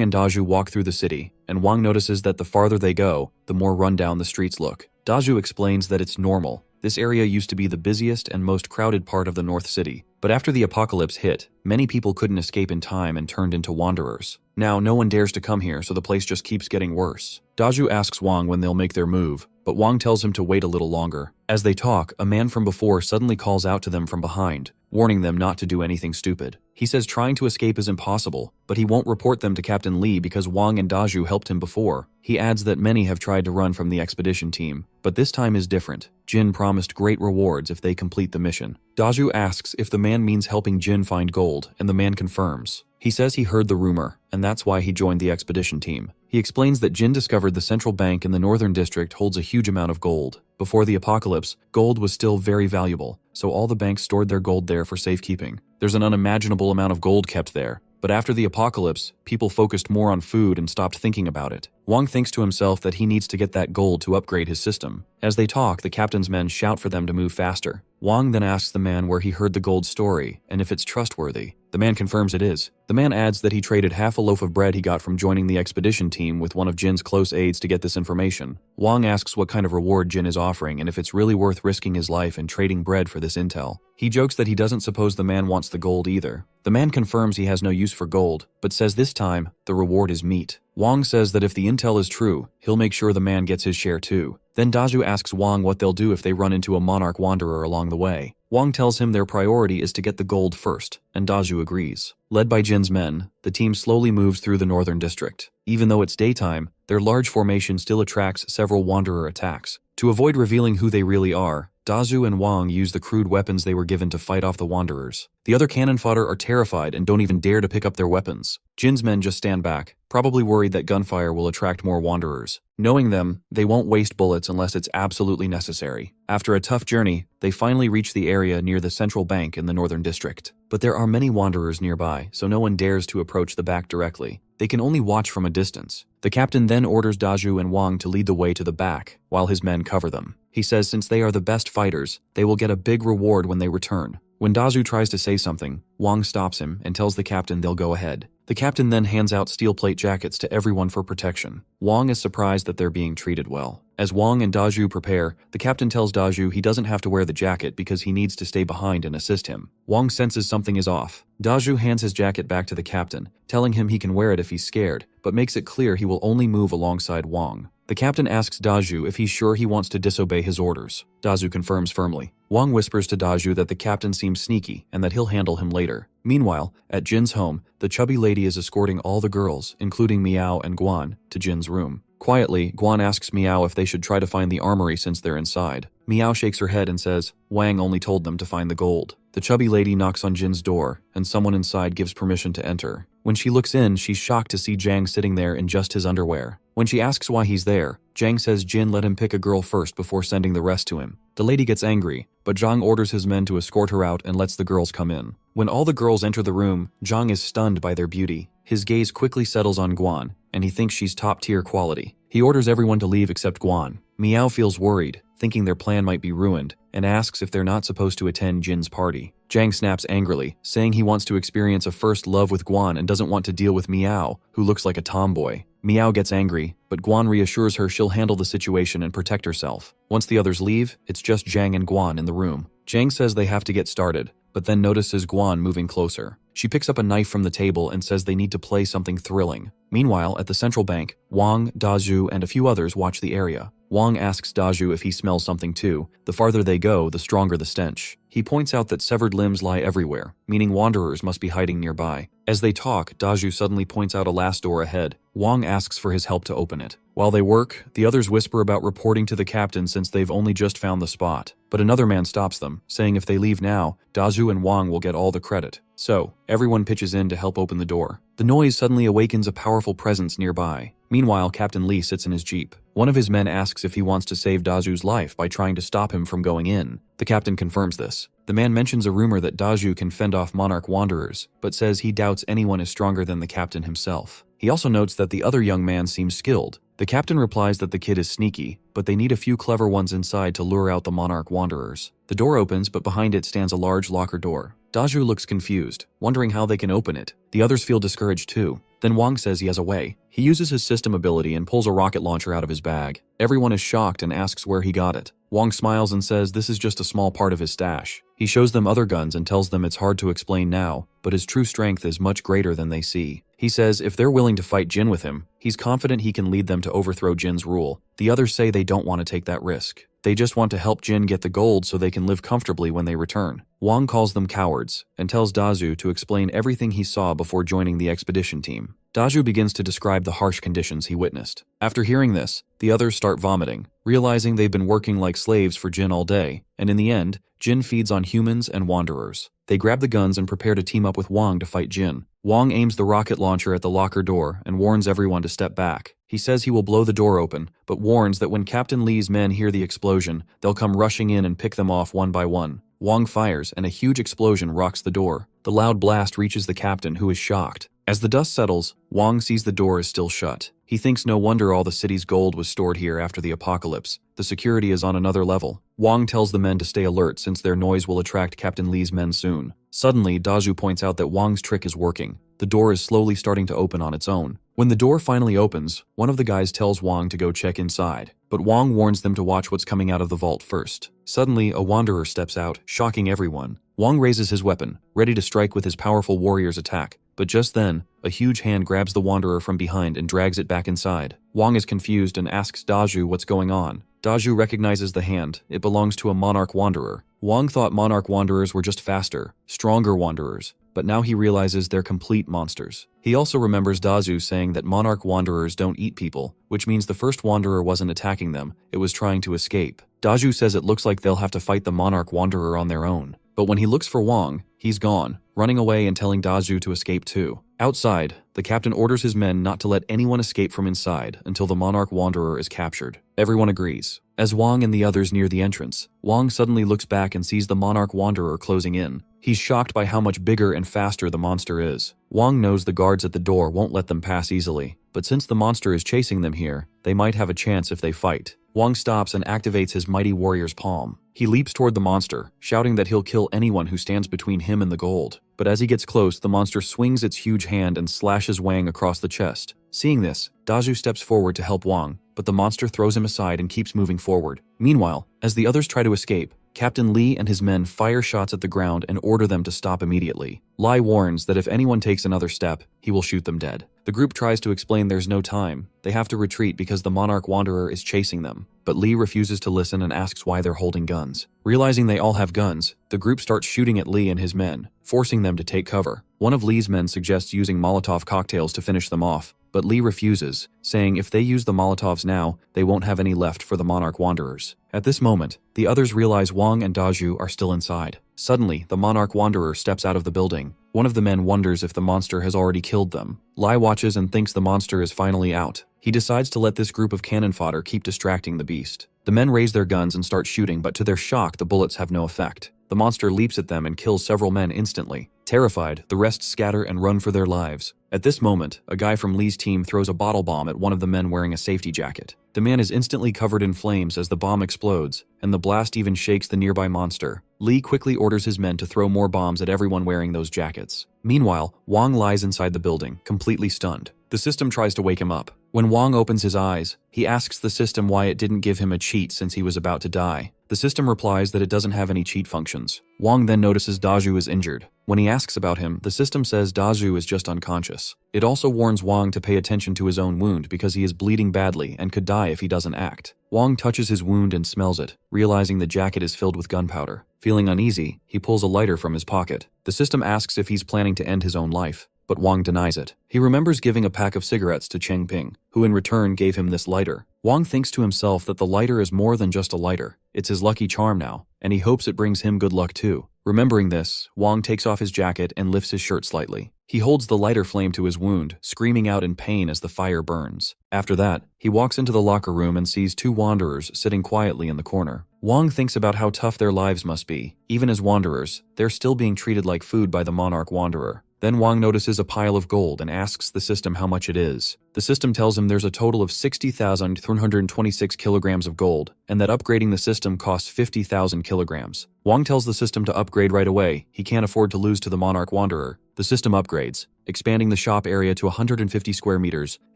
and Daju walk through the city, and Wang notices that the farther they go, the more rundown the streets look. Daju explains that it's normal. This area used to be the busiest and most crowded part of the North City, but after the apocalypse hit, many people couldn't escape in time and turned into wanderers. Now, no one dares to come here, so the place just keeps getting worse. Daju asks Wang when they'll make their move, but Wang tells him to wait a little longer. As they talk, a man from before suddenly calls out to them from behind, warning them not to do anything stupid. He says trying to escape is impossible, but he won't report them to Captain Li because Wang and Daju helped him before. He adds that many have tried to run from the expedition team, but this time is different. Jin promised great rewards if they complete the mission. Daju asks if the man means helping Jin find gold, and the man confirms. He says he heard the rumor, and that's why he joined the expedition team. He explains that Jin discovered the central bank in the northern district holds a huge amount of gold. Before the apocalypse, gold was still very valuable, so all the banks stored their gold there for safekeeping. There's an unimaginable amount of gold kept there, but after the apocalypse, people focused more on food and stopped thinking about it. Wang thinks to himself that he needs to get that gold to upgrade his system. As they talk, the captain's men shout for them to move faster. Wang then asks the man where he heard the gold story and if it's trustworthy. The man confirms it is. The man adds that he traded half a loaf of bread he got from joining the expedition team with one of Jin's close aides to get this information. Wang asks what kind of reward Jin is offering and if it's really worth risking his life and trading bread for this intel. He jokes that he doesn't suppose the man wants the gold either. The man confirms he has no use for gold, but says this time the reward is meat. Wang says that if the intel is true, he'll make sure the man gets his share too. Then Daju asks Wang what they'll do if they run into a monarch wanderer along the way. Wang tells him their priority is to get the gold first, and Daju agrees. Led by Jin's men, the team slowly moves through the northern district. Even though it's daytime, their large formation still attracts several wanderer attacks. To avoid revealing who they really are, Daju and Wang use the crude weapons they were given to fight off the wanderers. The other cannon fodder are terrified and don't even dare to pick up their weapons. Jin's men just stand back, probably worried that gunfire will attract more wanderers. Knowing them, they won't waste bullets unless it's absolutely necessary. After a tough journey, they finally reach the area near the central bank in the northern district. But there are many wanderers nearby, so no one dares to approach the back directly. They can only watch from a distance. The captain then orders Daju and Wang to lead the way to the back, while his men cover them. He says since they are the best fighters, they will get a big reward when they return. When Daju tries to say something, Wang stops him and tells the captain they'll go ahead. The captain then hands out steel plate jackets to everyone for protection. Wang is surprised that they're being treated well. As Wang and Daju prepare, the captain tells Daju he doesn't have to wear the jacket because he needs to stay behind and assist him. Wang senses something is off. Daju hands his jacket back to the captain, telling him he can wear it if he's scared, but makes it clear he will only move alongside Wang. The captain asks Daju if he's sure he wants to disobey his orders. Daju confirms firmly. Wang whispers to Daju that the captain seems sneaky and that he'll handle him later. Meanwhile, at Jin's home, the chubby lady is escorting all the girls, including Miao and Guan, to Jin's room. Quietly, Guan asks Miao if they should try to find the armory since they're inside. Miao shakes her head and says, Wang only told them to find the gold. The chubby lady knocks on Jin's door, and someone inside gives permission to enter. When she looks in, she's shocked to see Jang sitting there in just his underwear. When she asks why he's there, Jang says Jin let him pick a girl first before sending the rest to him. The lady gets angry, but Zhang orders his men to escort her out and lets the girls come in. When all the girls enter the room, Zhang is stunned by their beauty. His gaze quickly settles on Guan, and he thinks she's top-tier quality. He orders everyone to leave except Guan. Miao feels worried, thinking their plan might be ruined, and asks if they're not supposed to attend Jin's party. Zhang snaps angrily, saying he wants to experience a first love with Guan and doesn't want to deal with Miao, who looks like a tomboy. Miao gets angry, but Guan reassures her she'll handle the situation and protect herself. Once the others leave, it's just Zhang and Guan in the room. Zhang says they have to get started, but then notices Guan moving closer. She picks up a knife from the table and says they need to play something thrilling. Meanwhile, at the central bank, Wang, Daju, and a few others watch the area. Wang asks Daju if he smells something too. The farther they go, the stronger the stench. He points out that severed limbs lie everywhere, meaning wanderers must be hiding nearby. As they talk, Daju suddenly points out a last door ahead. Wang asks for his help to open it. While they work, the others whisper about reporting to the captain since they've only just found the spot. But another man stops them, saying if they leave now, Daju and Wang will get all the credit. So, everyone pitches in to help open the door. The noise suddenly awakens a powerful presence nearby. Meanwhile, Captain Lee sits in his jeep. One of his men asks if he wants to save Daju's life by trying to stop him from going in. The captain confirms this. The man mentions a rumor that Daju can fend off monarch wanderers, but says he doubts anyone is stronger than the captain himself. He also notes that the other young man seems skilled. The captain replies that the kid is sneaky, but they need a few clever ones inside to lure out the monarch wanderers. The door opens, but behind it stands a large locker door. Daju looks confused, wondering how they can open it. The others feel discouraged too. Then Wang says he has a way. He uses his system ability and pulls a rocket launcher out of his bag. Everyone is shocked and asks where he got it. Wang smiles and says this is just a small part of his stash. He shows them other guns and tells them it's hard to explain now, but his true strength is much greater than they see. He says if they're willing to fight Jin with him, he's confident he can lead them to overthrow Jin's rule. The others say they don't want to take that risk. They just want to help Jin get the gold so they can live comfortably when they return. Wang calls them cowards and tells Daju to explain everything he saw before joining the expedition team. Daju begins to describe the harsh conditions he witnessed. After hearing this, the others start vomiting, realizing they've been working like slaves for Jin all day, and in the end, Jin feeds on humans and wanderers. They grab the guns and prepare to team up with Wang to fight Jin. Wang aims the rocket launcher at the locker door and warns everyone to step back. He says he will blow the door open, but warns that when Captain Lee's men hear the explosion, they'll come rushing in and pick them off one by one. Wang fires, and a huge explosion rocks the door. The loud blast reaches the captain, who is shocked. As the dust settles, Wang sees the door is still shut. He thinks no wonder all the city's gold was stored here after the apocalypse. The security is on another level. Wang tells the men to stay alert since their noise will attract Captain Li's men soon. Suddenly, Dazhu points out that Wang's trick is working. The door is slowly starting to open on its own. When the door finally opens, one of the guys tells Wang to go check inside, but Wang warns them to watch what's coming out of the vault first. Suddenly, a wanderer steps out, shocking everyone. Wang raises his weapon, ready to strike with his powerful warrior's attack. But just then, a huge hand grabs the wanderer from behind and drags it back inside. Wang is confused and asks Dazhu what's going on. Dazhu recognizes the hand. It belongs to a monarch wanderer. Wang thought monarch wanderers were just faster, stronger wanderers, but now he realizes they're complete monsters. He also remembers Dazhu saying that monarch wanderers don't eat people, which means the first wanderer wasn't attacking them, it was trying to escape. Dazhu says it looks like they'll have to fight the monarch wanderer on their own. But when he looks for Wang, he's gone, running away and telling Dazhu to escape too. Outside, the captain orders his men not to let anyone escape from inside until the monarch wanderer is captured. Everyone agrees. As Wang and the others near the entrance, Wang suddenly looks back and sees the monarch wanderer closing in. He's shocked by how much bigger and faster the monster is. Wang knows the guards at the door won't let them pass easily, but since the monster is chasing them here, they might have a chance if they fight. Wang stops and activates his mighty warrior's palm. He leaps toward the monster, shouting that he'll kill anyone who stands between him and the gold. But as he gets close, the monster swings its huge hand and slashes Wang across the chest. Seeing this, Dazhu steps forward to help Wang, but the monster throws him aside and keeps moving forward. Meanwhile, as the others try to escape, Captain Li and his men fire shots at the ground and order them to stop immediately. Li warns that if anyone takes another step, he will shoot them dead. The group tries to explain there's no time. They have to retreat because the monarch wanderer is chasing them. But Li refuses to listen and asks why they're holding guns. Realizing they all have guns, the group starts shooting at Li and his men, forcing them to take cover. One of Li's men suggests using Molotov cocktails to finish them off, but Li refuses, saying if they use the Molotovs now, they won't have any left for the monarch wanderers. At this moment, the others realize Wang and Dazhu are still inside. Suddenly, the monarch wanderer steps out of the building. One of the men wonders if the monster has already killed them. Li watches and thinks the monster is finally out. He decides to let this group of cannon fodder keep distracting the beast. The men raise their guns and start shooting, but to their shock, the bullets have no effect. The monster leaps at them and kills several men instantly. Terrified, the rest scatter and run for their lives. At this moment, a guy from Li's team throws a bottle bomb at one of the men wearing a safety jacket. The man is instantly covered in flames as the bomb explodes, and the blast even shakes the nearby monster. Li quickly orders his men to throw more bombs at everyone wearing those jackets. Meanwhile, Wang lies inside the building, completely stunned. The system tries to wake him up. When Wang opens his eyes, he asks the system why it didn't give him a cheat since he was about to die. The system replies that it doesn't have any cheat functions. Wang then notices Dazhu is injured. When he asks about him, the system says Dazhu is just unconscious. It also warns Wang to pay attention to his own wound because he is bleeding badly and could die if he doesn't act. Wang touches his wound and smells it, realizing the jacket is filled with gunpowder. Feeling uneasy, he pulls a lighter from his pocket. The system asks if he's planning to end his own life, but Wang denies it. He remembers giving a pack of cigarettes to Cheng Ping, who in return gave him this lighter. Wang thinks to himself that the lighter is more than just a lighter. It's his lucky charm now, and he hopes it brings him good luck too. Remembering this, Wang takes off his jacket and lifts his shirt slightly. He holds the lighter flame to his wound, screaming out in pain as the fire burns. After that, he walks into the locker room and sees two wanderers sitting quietly in the corner. Wang thinks about how tough their lives must be. Even as wanderers, they're still being treated like food by the monarch wanderer. Then Wang notices a pile of gold and asks the system how much it is. The system tells him there's a total of 60,326 kilograms of gold, and that upgrading the system costs 50,000 kilograms. Wang tells the system to upgrade right away. He can't afford to lose to the monarch wanderer. The system upgrades, expanding the shop area to 150 square meters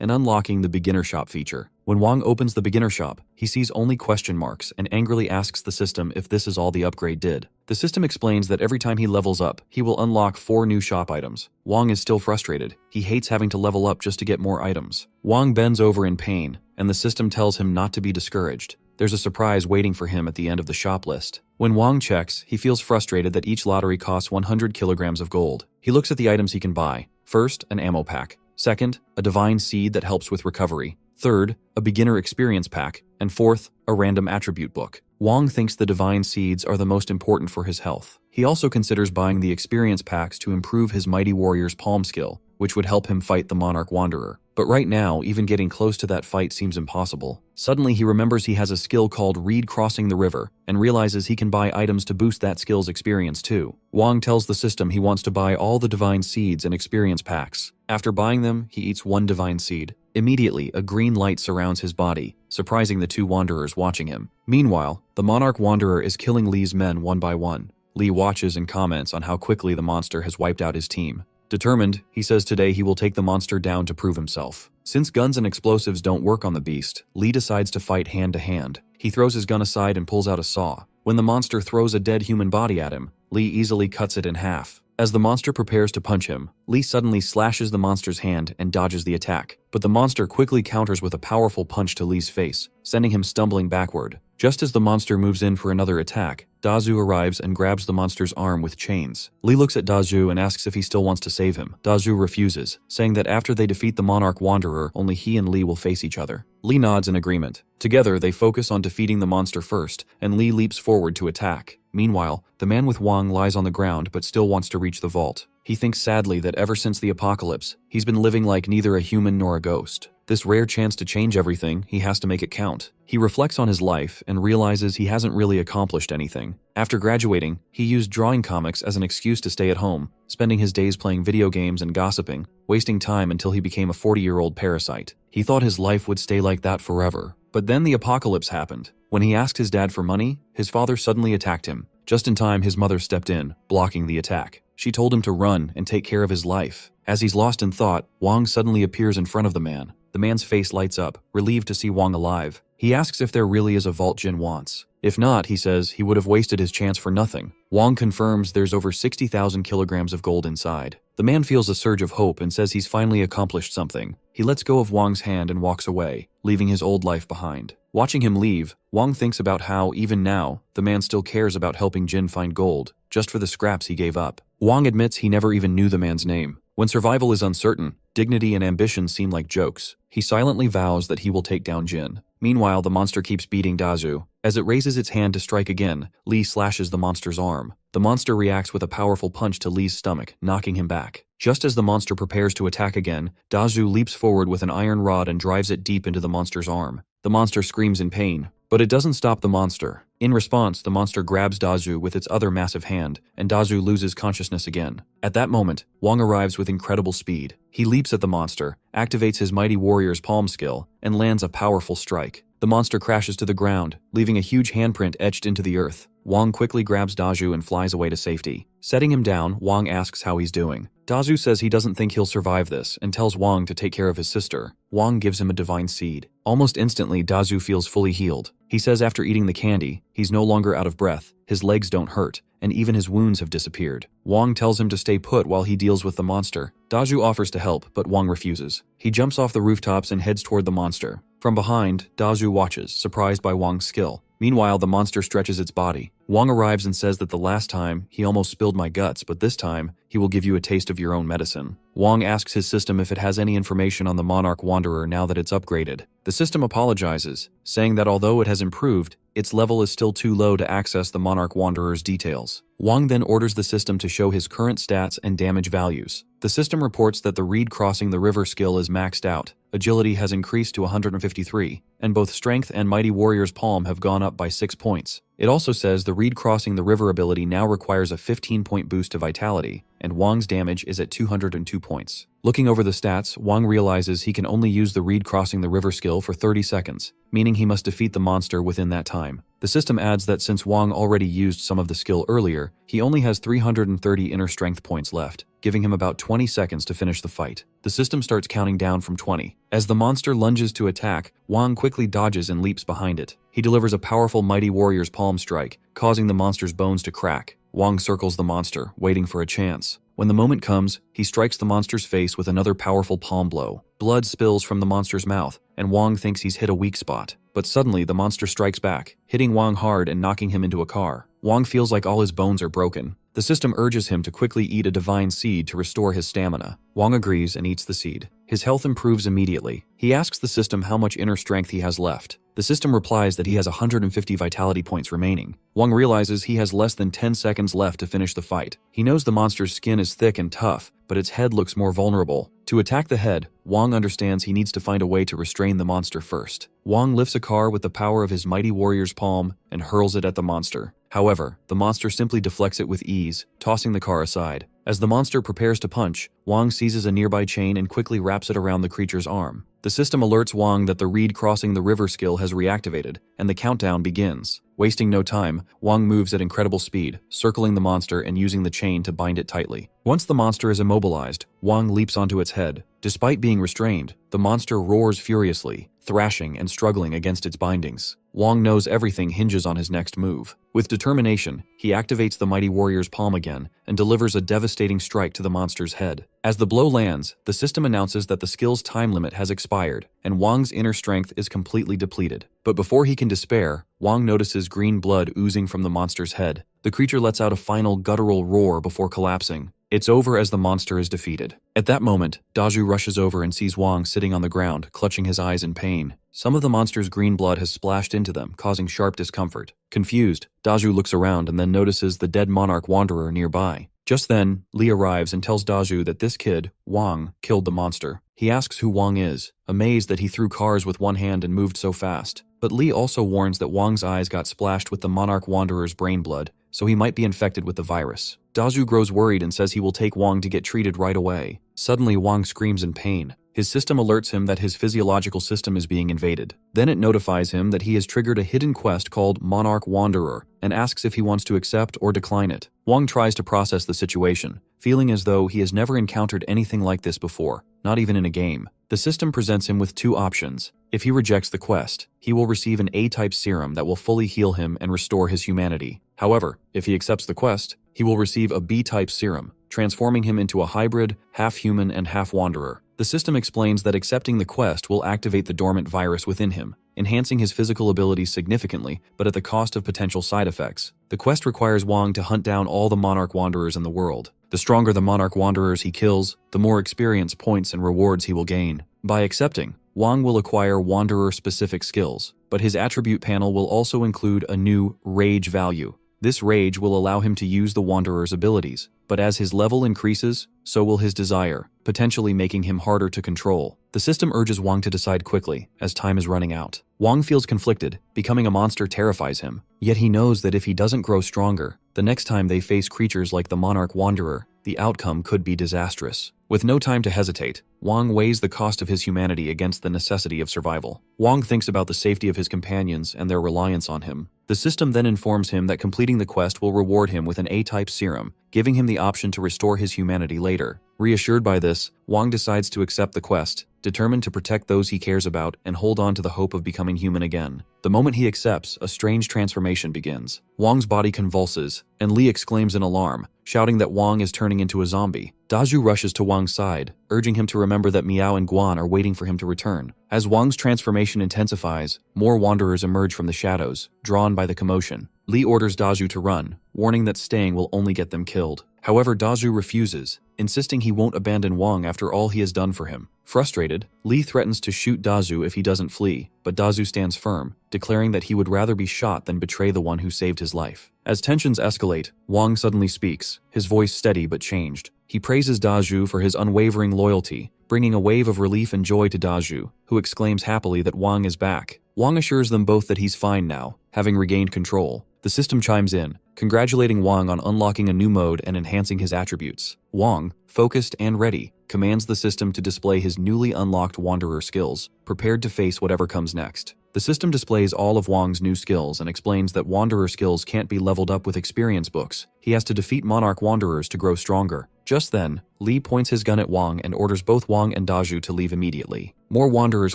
and unlocking the beginner shop feature. When Wang opens the beginner shop, he sees only question marks and angrily asks the system if this is all the upgrade did. The system explains that every time he levels up, he will unlock 4 new shop items. Wang is still frustrated. He hates having to level up just to get more items. Wang bends over in pain, and the system tells him not to be discouraged. There's a surprise waiting for him at the end of the shop list. When Wang checks, he feels frustrated that each lottery costs 100 kilograms of gold. He looks at the items he can buy. First, an ammo pack. Second, a divine seed that helps with recovery. Third, a beginner experience pack. And fourth, a random attribute book. Wang thinks the divine seeds are the most important for his health. He also considers buying the experience packs to improve his mighty warrior's palm skill, which would help him fight the monarch wanderer. But right now, even getting close to that fight seems impossible. Suddenly he remembers he has a skill called Reed Crossing the River, and realizes he can buy items to boost that skill's experience too. Wong tells the system he wants to buy all the divine seeds and experience packs. After buying them, he eats one divine seed. Immediately, a green light surrounds his body, surprising the two wanderers watching him. Meanwhile, the monarch wanderer is killing Lee's men one by one. Lee watches and comments on how quickly the monster has wiped out his team. Determined, he says today he will take the monster down to prove himself. Since guns and explosives don't work on the beast, Lee decides to fight hand to hand. He throws his gun aside and pulls out a saw. When the monster throws a dead human body at him, Lee easily cuts it in half. As the monster prepares to punch him, Lee suddenly slashes the monster's hand and dodges the attack. But the monster quickly counters with a powerful punch to Lee's face, sending him stumbling backward. Just as the monster moves in for another attack, Dazu arrives and grabs the monster's arm with chains. Lee looks at Dazu and asks if he still wants to save him. Dazu refuses, saying that after they defeat the Monarch Wanderer, only he and Lee will face each other. Lee nods in agreement. Together, they focus on defeating the monster first, and Lee leaps forward to attack. Meanwhile, the man with Wang lies on the ground but still wants to reach the vault. He thinks sadly that ever since the apocalypse, he's been living like neither a human nor a ghost. This rare chance to change everything, he has to make it count. He reflects on his life and realizes he hasn't really accomplished anything. After graduating, he used drawing comics as an excuse to stay at home, spending his days playing video games and gossiping, wasting time until he became a 40-year-old parasite. He thought his life would stay like that forever. But then the apocalypse happened. When he asked his dad for money, his father suddenly attacked him. Just in time, his mother stepped in, blocking the attack. She told him to run and take care of his life. As he's lost in thought, Wang suddenly appears in front of the man. The man's face lights up, relieved to see Wang alive. He asks if there really is a vault Jin wants. If not, he says he would have wasted his chance for nothing. Wang confirms there's over 60,000 kilograms of gold inside. The man feels a surge of hope and says he's finally accomplished something. He lets go of Wang's hand and walks away, leaving his old life behind. Watching him leave, Wang thinks about how, even now, the man still cares about helping Jin find gold, just for the scraps he gave up. Wang admits he never even knew the man's name. When survival is uncertain, dignity and ambition seem like jokes. He silently vows that he will take down Jin. Meanwhile, the monster keeps beating Dazu. As it raises its hand to strike again, Lee slashes the monster's arm. The monster reacts with a powerful punch to Lee's stomach, knocking him back. Just as the monster prepares to attack again, Dazu leaps forward with an iron rod and drives it deep into the monster's arm. The monster screams in pain, but it doesn't stop the monster. In response, the monster grabs Dazu with its other massive hand, and Dazu loses consciousness again. At that moment, Wang arrives with incredible speed. He leaps at the monster, activates his Mighty Warrior's palm skill, and lands a powerful strike. The monster crashes to the ground, leaving a huge handprint etched into the earth. Wang quickly grabs Dazu and flies away to safety. Setting him down, Wang asks how he's doing. Dazu says he doesn't think he'll survive this and tells Wang to take care of his sister. Wang gives him a divine seed. Almost instantly, Dazu feels fully healed. He says after eating the candy, he's no longer out of breath, his legs don't hurt, and even his wounds have disappeared. Wang tells him to stay put while he deals with the monster. Dazu offers to help, but Wang refuses. He jumps off the rooftops and heads toward the monster. From behind, Dazu watches, surprised by Wang's skill. Meanwhile, the monster stretches its body. Wang arrives and says that the last time, he almost spilled my guts, but this time, he will give you a taste of your own medicine. Wang asks his system if it has any information on the Monarch Wanderer now that it's upgraded. The system apologizes, saying that although it has improved, its level is still too low to access the Monarch Wanderer's details. Wang then orders the system to show his current stats and damage values. The system reports that the Reed Crossing the River skill is maxed out, agility has increased to 153, and both strength and Mighty Warrior's palm have gone up by 6 points. It also says the Reed Crossing the River ability now requires a 15-point boost to vitality, and Wang's damage is at 202 points. Looking over the stats, Wang realizes he can only use the Reed Crossing the River skill for 30 seconds, meaning he must defeat the monster within that time. The system adds that since Wang already used some of the skill earlier, he only has 330 inner strength points left, giving him about 20 seconds to finish the fight. The system starts counting down from 20. As the monster lunges to attack, Wang quickly dodges and leaps behind it. He delivers a powerful Mighty Warrior's palm strike, causing the monster's bones to crack. Wang circles the monster, waiting for a chance. When the moment comes, he strikes the monster's face with another powerful palm blow. Blood spills from the monster's mouth, and Wang thinks he's hit a weak spot. But suddenly, the monster strikes back, hitting Wang hard and knocking him into a car. Wang feels like all his bones are broken. The system urges him to quickly eat a divine seed to restore his stamina. Wang agrees and eats the seed. His health improves immediately. He asks the system how much inner strength he has left. The system replies that he has 150 vitality points remaining. Wang realizes he has less than 10 seconds left to finish the fight. He knows the monster's skin is thick and tough, but its head looks more vulnerable. To attack the head, Wang understands he needs to find a way to restrain the monster first. Wang lifts a car with the power of his mighty warrior's palm and hurls it at the monster. However, the monster simply deflects it with ease, tossing the car aside. As the monster prepares to punch, Wang seizes a nearby chain and quickly wraps it around the creature's arm. The system alerts Wang that the reed crossing the river skill has reactivated, and the countdown begins. Wasting no time, Wang moves at incredible speed, circling the monster and using the chain to bind it tightly. Once the monster is immobilized, Wang leaps onto its head. Despite being restrained, the monster roars furiously, thrashing and struggling against its bindings. Wang knows everything hinges on his next move. With determination, he activates the mighty warrior's palm again and delivers a devastating strike to the monster's head. As the blow lands, the system announces that the skill's time limit has expired, and Wang's inner strength is completely depleted. But before he can despair, Wang notices green blood oozing from the monster's head. The creature lets out a final guttural roar before collapsing. It's over as the monster is defeated. At that moment, Daju rushes over and sees Wang sitting on the ground, clutching his eyes in pain. Some of the monster's green blood has splashed into them, causing sharp discomfort. Confused, Daju looks around and then notices the dead monarch wanderer nearby. Just then, Li arrives and tells Daju that this kid, Wang, killed the monster. He asks who Wang is, amazed that he threw cars with one hand and moved so fast. But Li also warns that Wang's eyes got splashed with the monarch wanderer's brain blood, so he might be infected with the virus. Daju grows worried and says he will take Wang to get treated right away. Suddenly, Wang screams in pain. His system alerts him that his physiological system is being invaded. Then it notifies him that he has triggered a hidden quest called Monarch Wanderer and asks if he wants to accept or decline it. Wang tries to process the situation, feeling as though he has never encountered anything like this before, not even in a game. The system presents him with two options. If he rejects the quest, he will receive an A-type serum that will fully heal him and restore his humanity. However, if he accepts the quest, he will receive a B-type serum, transforming him into a hybrid, half-human and half-wanderer. The system explains that accepting the quest will activate the dormant virus within him, enhancing his physical abilities significantly, but at the cost of potential side effects. The quest requires Wang to hunt down all the monarch wanderers in the world. The stronger the monarch wanderers he kills, the more experience points and rewards he will gain. By accepting, Wang will acquire wanderer-specific skills, but his attribute panel will also include a new rage value. This rage will allow him to use the wanderer's abilities, but as his level increases, so will his desire, potentially making him harder to control. The system urges Wang to decide quickly, as time is running out. Wang feels conflicted. Becoming a monster terrifies him, yet he knows that if he doesn't grow stronger, the next time they face creatures like the Monarch Wanderer, the outcome could be disastrous. With no time to hesitate, Wang weighs the cost of his humanity against the necessity of survival. Wang thinks about the safety of his companions and their reliance on him. The system then informs him that completing the quest will reward him with an A-type serum, giving him the option to restore his humanity later. Reassured by this, Wang decides to accept the quest, determined to protect those he cares about and hold on to the hope of becoming human again. The moment he accepts, a strange transformation begins. Wang's body convulses, and Li exclaims in alarm, shouting that Wang is turning into a zombie. Daju rushes to Wang's side, urging him to remember that Miao and Guan are waiting for him to return. As Wang's transformation intensifies, more wanderers emerge from the shadows, drawn by the commotion. Li orders Daju to run, warning that staying will only get them killed. However, Daju refuses, insisting he won't abandon Wang after all he has done for him. Frustrated, Li threatens to shoot Daju if he doesn't flee, but Daju stands firm, declaring that he would rather be shot than betray the one who saved his life. As tensions escalate, Wang suddenly speaks, his voice steady but changed. He praises Daju for his unwavering loyalty, bringing a wave of relief and joy to Daju, who exclaims happily that Wang is back. Wang assures them both that he's fine now, having regained control. The system chimes in, congratulating Wang on unlocking a new mode and enhancing his attributes. Wang, focused and ready, commands the system to display his newly unlocked Wanderer skills, prepared to face whatever comes next. The system displays all of Wang's new skills and explains that Wanderer skills can't be leveled up with experience books. He has to defeat Monarch Wanderers to grow stronger. Just then, Li points his gun at Wang and orders both Wang and Daju to leave immediately. More Wanderers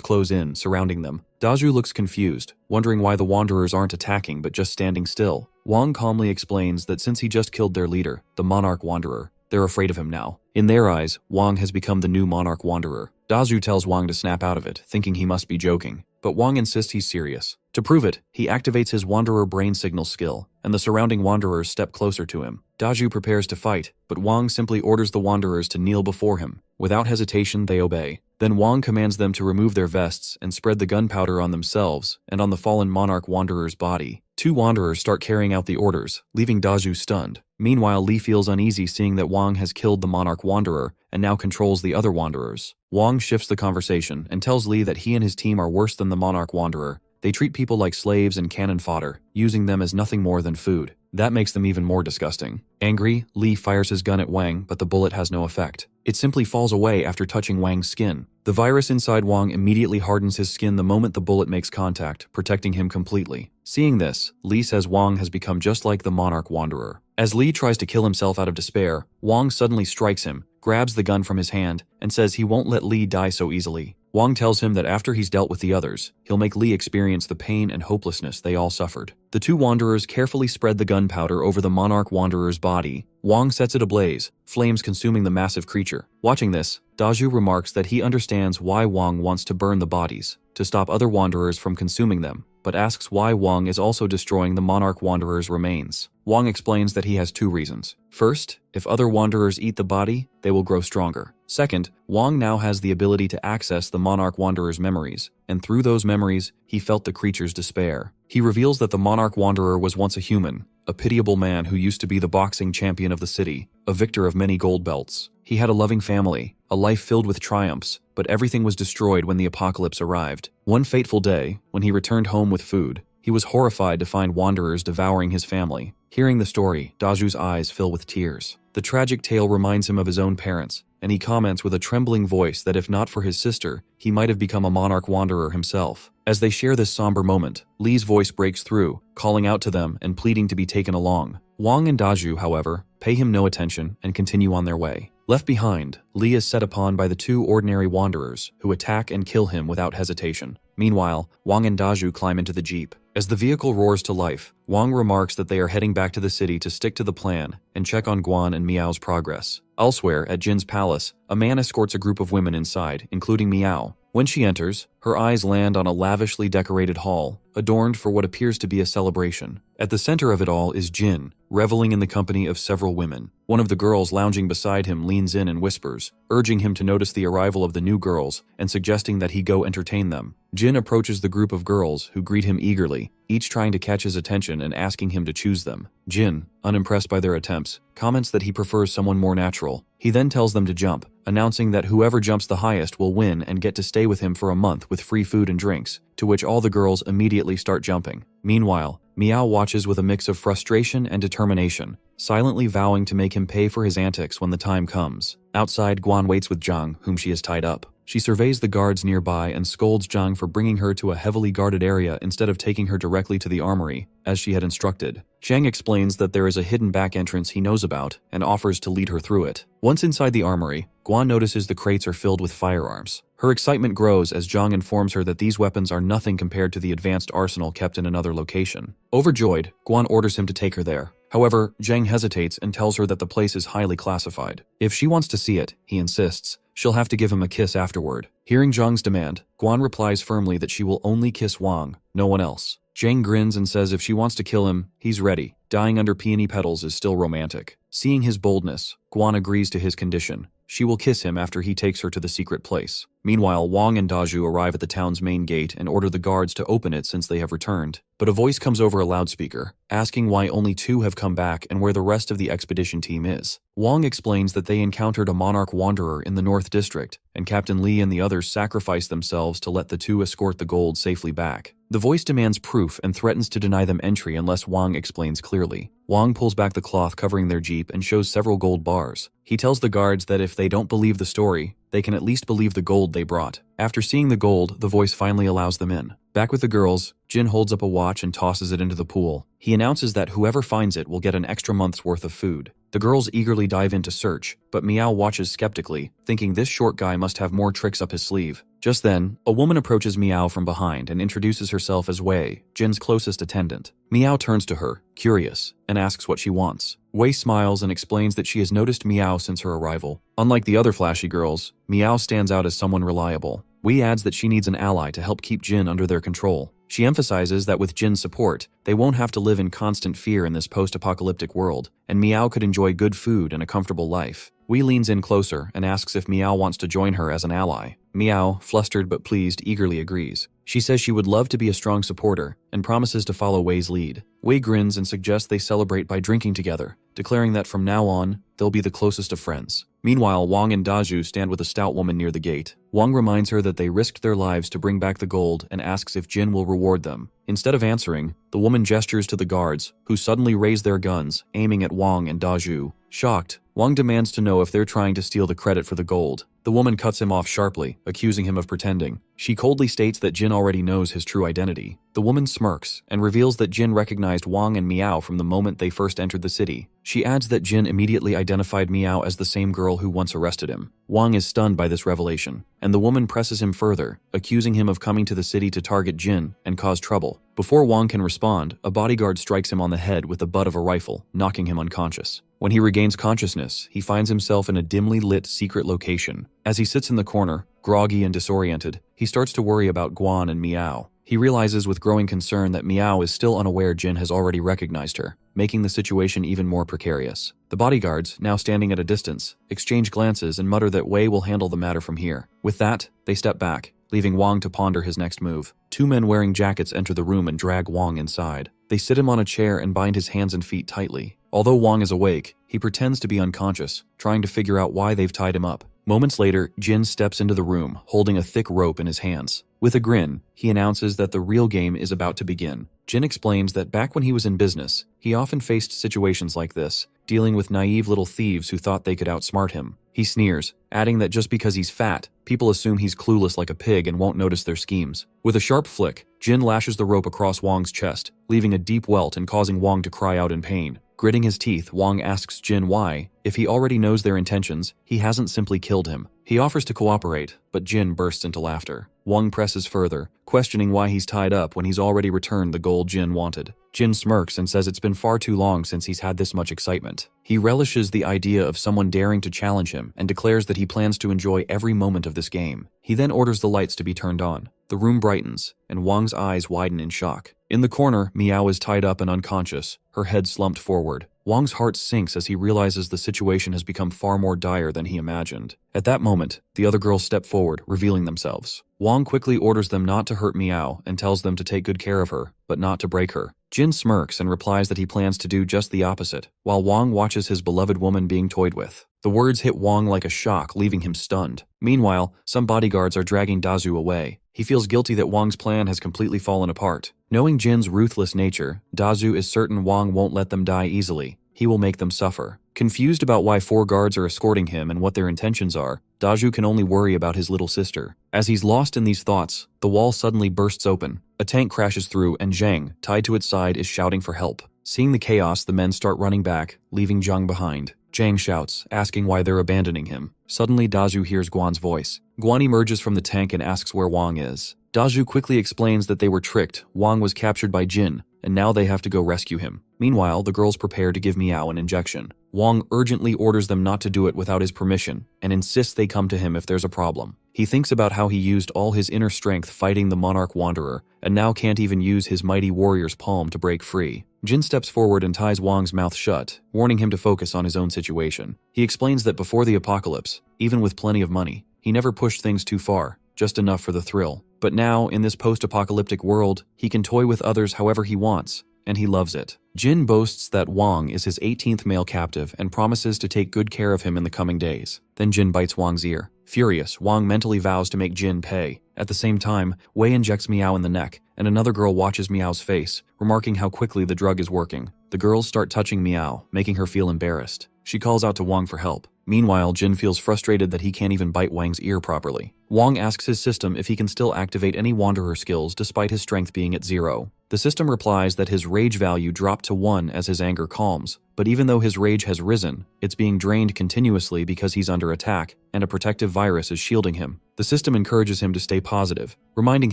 close in, surrounding them. Daju looks confused, wondering why the Wanderers aren't attacking but just standing still. Wang calmly explains that since he just killed their leader, the Monarch Wanderer, they're afraid of him now. In their eyes, Wang has become the new Monarch Wanderer. Daju tells Wang to snap out of it, thinking he must be joking. But Wang insists he's serious. To prove it, he activates his Wanderer brain signal skill, and the surrounding Wanderers step closer to him. Daju prepares to fight, but Wang simply orders the Wanderers to kneel before him. Without hesitation, they obey. Then Then Wang commands them to remove their vests and spread the gunpowder on themselves and on the fallen monarch wanderer's body. 2 wanderers start carrying out the orders, leaving Daju stunned. Meanwhile, Li feels uneasy seeing that Wang has killed the monarch wanderer and now controls the other wanderers. Wang shifts the conversation and tells Li that he and his team are worse than the monarch wanderer. They treat people like slaves and cannon fodder, using them as nothing more than food. That makes them even more disgusting. Angry, Li fires his gun at Wang, but the bullet has no effect. It simply falls away after touching Wang's skin. The virus inside Wang immediately hardens his skin the moment the bullet makes contact, protecting him completely. Seeing this, Li says Wang has become just like the monarch wanderer. As Li tries to kill himself out of despair, Wang suddenly strikes him, grabs the gun from his hand, and says he won't let Li die so easily. Wang tells him that after he's dealt with the others, he'll make Li experience the pain and hopelessness they all suffered. The 2 wanderers carefully spread the gunpowder over the monarch wanderer's body. Wang sets it ablaze, flames consuming the massive creature. Watching this, Daju remarks that he understands why Wang wants to burn the bodies, to stop other wanderers from consuming them, but asks why Wang is also destroying the monarch wanderer's remains. Wang explains that he has 2 reasons. First, if other wanderers eat the body, they will grow stronger. Second, Wang now has the ability to access the monarch wanderer's memories, and through those memories, he felt the creature's despair. He reveals that the monarch wanderer was once a human, a pitiable man who used to be the boxing champion of the city, a victor of many gold belts. He had a loving family, a life filled with triumphs, but everything was destroyed when the apocalypse arrived. One fateful day, when he returned home with food, he was horrified to find wanderers devouring his family. Hearing the story, Daju's eyes fill with tears. The tragic tale reminds him of his own parents, and he comments with a trembling voice that if not for his sister, he might have become a monarch wanderer himself. As they share this somber moment, Li's voice breaks through, calling out to them and pleading to be taken along. Wang and Daju, however, pay him no attention and continue on their way. Left behind, Li is set upon by the 2 ordinary wanderers, who attack and kill him without hesitation. Meanwhile, Wang and Daju climb into the jeep. As the vehicle roars to life, Wang remarks that they are heading back to the city to stick to the plan and check on Guan and Miao's progress. Elsewhere, at Jin's palace, a man escorts a group of women inside, including Miao. When she enters, her eyes land on a lavishly decorated hall, adorned for what appears to be a celebration. At the center of it all is Jin, reveling in the company of several women. One of the girls lounging beside him leans in and whispers, urging him to notice the arrival of the new girls and suggesting that he go entertain them. Jin approaches the group of girls, who greet him eagerly, each trying to catch his attention and asking him to choose them. Jin, unimpressed by their attempts, comments that he prefers someone more natural. He then tells them to jump, announcing that whoever jumps the highest will win and get to stay with him for a month with free food and drinks, to which all the girls immediately start jumping. Meanwhile, Miao watches with a mix of frustration and determination, silently vowing to make him pay for his antics when the time comes. Outside, Guan waits with Zhang, whom she has tied up. She surveys the guards nearby and scolds Zhang for bringing her to a heavily guarded area instead of taking her directly to the armory, as she had instructed. Zhang explains that there is a hidden back entrance he knows about and offers to lead her through it. Once inside the armory, Guan notices the crates are filled with firearms. Her excitement grows as Zhang informs her that these weapons are nothing compared to the advanced arsenal kept in another location. Overjoyed, Guan orders him to take her there. However, Zhang hesitates and tells her that the place is highly classified. If she wants to see it, he insists, she'll have to give him a kiss afterward. Hearing Zhang's demand, Guan replies firmly that she will only kiss Wang, no one else. Zhang grins and says if she wants to kill him, he's ready. Dying under peony petals is still romantic. Seeing his boldness, Guan agrees to his condition. She will kiss him after he takes her to the secret place. Meanwhile, Wang and Daju arrive at the town's main gate and order the guards to open it since they have returned. But a voice comes over a loudspeaker, asking why only 2 have come back and where the rest of the expedition team is. Wang explains that they encountered a monarch wanderer in the North District, and Captain Li and the others sacrificed themselves to let the 2 escort the gold safely back. The voice demands proof and threatens to deny them entry unless Wang explains clearly. Wang pulls back the cloth covering their jeep and shows several gold bars. He tells the guards that if they don't believe the story, they can at least believe the gold they brought. After seeing the gold, the voice finally allows them in. Back with the girls, Jin holds up a watch and tosses it into the pool. He announces that whoever finds it will get an extra month's worth of food. The girls eagerly dive in to search, but Miao watches skeptically, thinking this short guy must have more tricks up his sleeve. Just then, a woman approaches Miao from behind and introduces herself as Wei, Jin's closest attendant. Miao turns to her, curious, and asks what she wants. Wei smiles and explains that she has noticed Miao since her arrival. Unlike the other flashy girls, Miao stands out as someone reliable. Wei adds that she needs an ally to help keep Jin under their control. She emphasizes that with Jin's support, they won't have to live in constant fear in this post-apocalyptic world, and Miao could enjoy good food and a comfortable life. Wei leans in closer and asks if Meow wants to join her as an ally. Meow, flustered but pleased, eagerly agrees. She says she would love to be a strong supporter and promises to follow Wei's lead. Wei grins and suggests they celebrate by drinking together, declaring that from now on, they'll be the closest of friends. Meanwhile, Wang and Daju stand with a stout woman near the gate. Wang reminds her that they risked their lives to bring back the gold and asks if Jin will reward them. Instead of answering, the woman gestures to the guards, who suddenly raise their guns, aiming at Wang and Daju. Shocked, Wang demands to know if they're trying to steal the credit for the gold. The woman cuts him off sharply, accusing him of pretending. She coldly states that Jin already knows his true identity. The woman smirks and reveals that Jin recognized Wang and Meow from the moment they first entered the city. She adds that Jin immediately identified Meow as the same girl who once arrested him. Wang is stunned by this revelation, and the woman presses him further, accusing him of coming to the city to target Jin and cause trouble. Before Wang can respond, a bodyguard strikes him on the head with the butt of a rifle, knocking him unconscious. When he regains consciousness, he finds himself in a dimly lit secret location. As he sits in the corner, groggy and disoriented, he starts to worry about Guan and Meow. He realizes with growing concern that Meow is still unaware Jin has already recognized her, making the situation even more precarious. The bodyguards, now standing at a distance, exchange glances and mutter that Wei will handle the matter from here. With that, they step back, leaving Wang to ponder his next move. Two men wearing jackets enter the room and drag Wang inside. They sit him on a chair and bind his hands and feet tightly. Although Wang is awake, he pretends to be unconscious, trying to figure out why they've tied him up. Moments later, Jin steps into the room, holding a thick rope in his hands. With a grin, he announces that the real game is about to begin. Jin explains that back when he was in business, he often faced situations like this, dealing with naive little thieves who thought they could outsmart him. He sneers, adding that just because he's fat, people assume he's clueless like a pig and won't notice their schemes. With a sharp flick, Jin lashes the rope across Wang's chest, leaving a deep welt and causing Wang to cry out in pain. Gritting his teeth, Wang asks Jin why, if he already knows their intentions, he hasn't simply killed him. He offers to cooperate, but Jin bursts into laughter. Wang presses further, questioning why he's tied up when he's already returned the gold Jin wanted. Jin smirks and says it's been far too long since he's had this much excitement. He relishes the idea of someone daring to challenge him and declares that he plans to enjoy every moment of this game. He then orders the lights to be turned on. The room brightens, and Wang's eyes widen in shock. In the corner, Meow is tied up and unconscious, her head slumped forward. Wang's heart sinks as he realizes the situation has become far more dire than he imagined. At that moment, the other girls step forward, revealing themselves. Wang quickly orders them not to hurt Meow and tells them to take good care of her, but not to break her. Jin smirks and replies that he plans to do just the opposite, while Wang watches his beloved woman being toyed with. The words hit Wang like a shock, leaving him stunned. Meanwhile, some bodyguards are dragging Dazu away. He feels guilty that Wang's plan has completely fallen apart. Knowing Jin's ruthless nature, Dazu is certain Wang won't let them die easily. He will make them suffer. Confused about why 4 guards are escorting him and what their intentions are, Daju can only worry about his little sister. As he's lost in these thoughts, the wall suddenly bursts open. A tank crashes through and Zhang, tied to its side, is shouting for help. Seeing the chaos, the men start running back, leaving Zhang behind. Zhang shouts, asking why they're abandoning him. Suddenly, Daju hears Guan's voice. Guan emerges from the tank and asks where Wang is. Daju quickly explains that they were tricked. Wang was captured by Jin, and now they have to go rescue him. Meanwhile, the girls prepare to give Meow an injection. Wang urgently orders them not to do it without his permission, and insists they come to him if there's a problem. He thinks about how he used all his inner strength fighting the Monarch Wanderer, and now can't even use his mighty warrior's palm to break free. Jin steps forward and ties Wang's mouth shut, warning him to focus on his own situation. He explains that before the apocalypse, even with plenty of money, he never pushed things too far, just enough for the thrill. But now, in this post-apocalyptic world, he can toy with others however he wants, and he loves it. Jin boasts that Wang is his 18th male captive and promises to take good care of him in the coming days. Then Jin bites Wang's ear. Furious, Wang mentally vows to make Jin pay. At the same time, Wei injects Meow in the neck, and another girl watches Meow's face, remarking how quickly the drug is working. The girls start touching Meow, making her feel embarrassed. She calls out to Wang for help. Meanwhile, Jin feels frustrated that he can't even bite Wang's ear properly. Wang asks his system if he can still activate any Wanderer skills despite his strength being at 0. The system replies that his rage value dropped to 1 as his anger calms, but even though his rage has risen, it's being drained continuously because he's under attack, and a protective virus is shielding him. The system encourages him to stay positive, reminding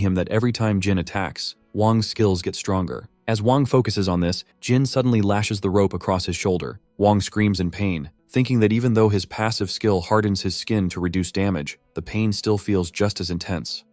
him that every time Jin attacks, Wang's skills get stronger. As Wang focuses on this, Jin suddenly lashes the rope across his shoulder. Wang screams in pain, thinking that even though his passive skill hardens his skin to reduce damage, the pain still feels just as intense.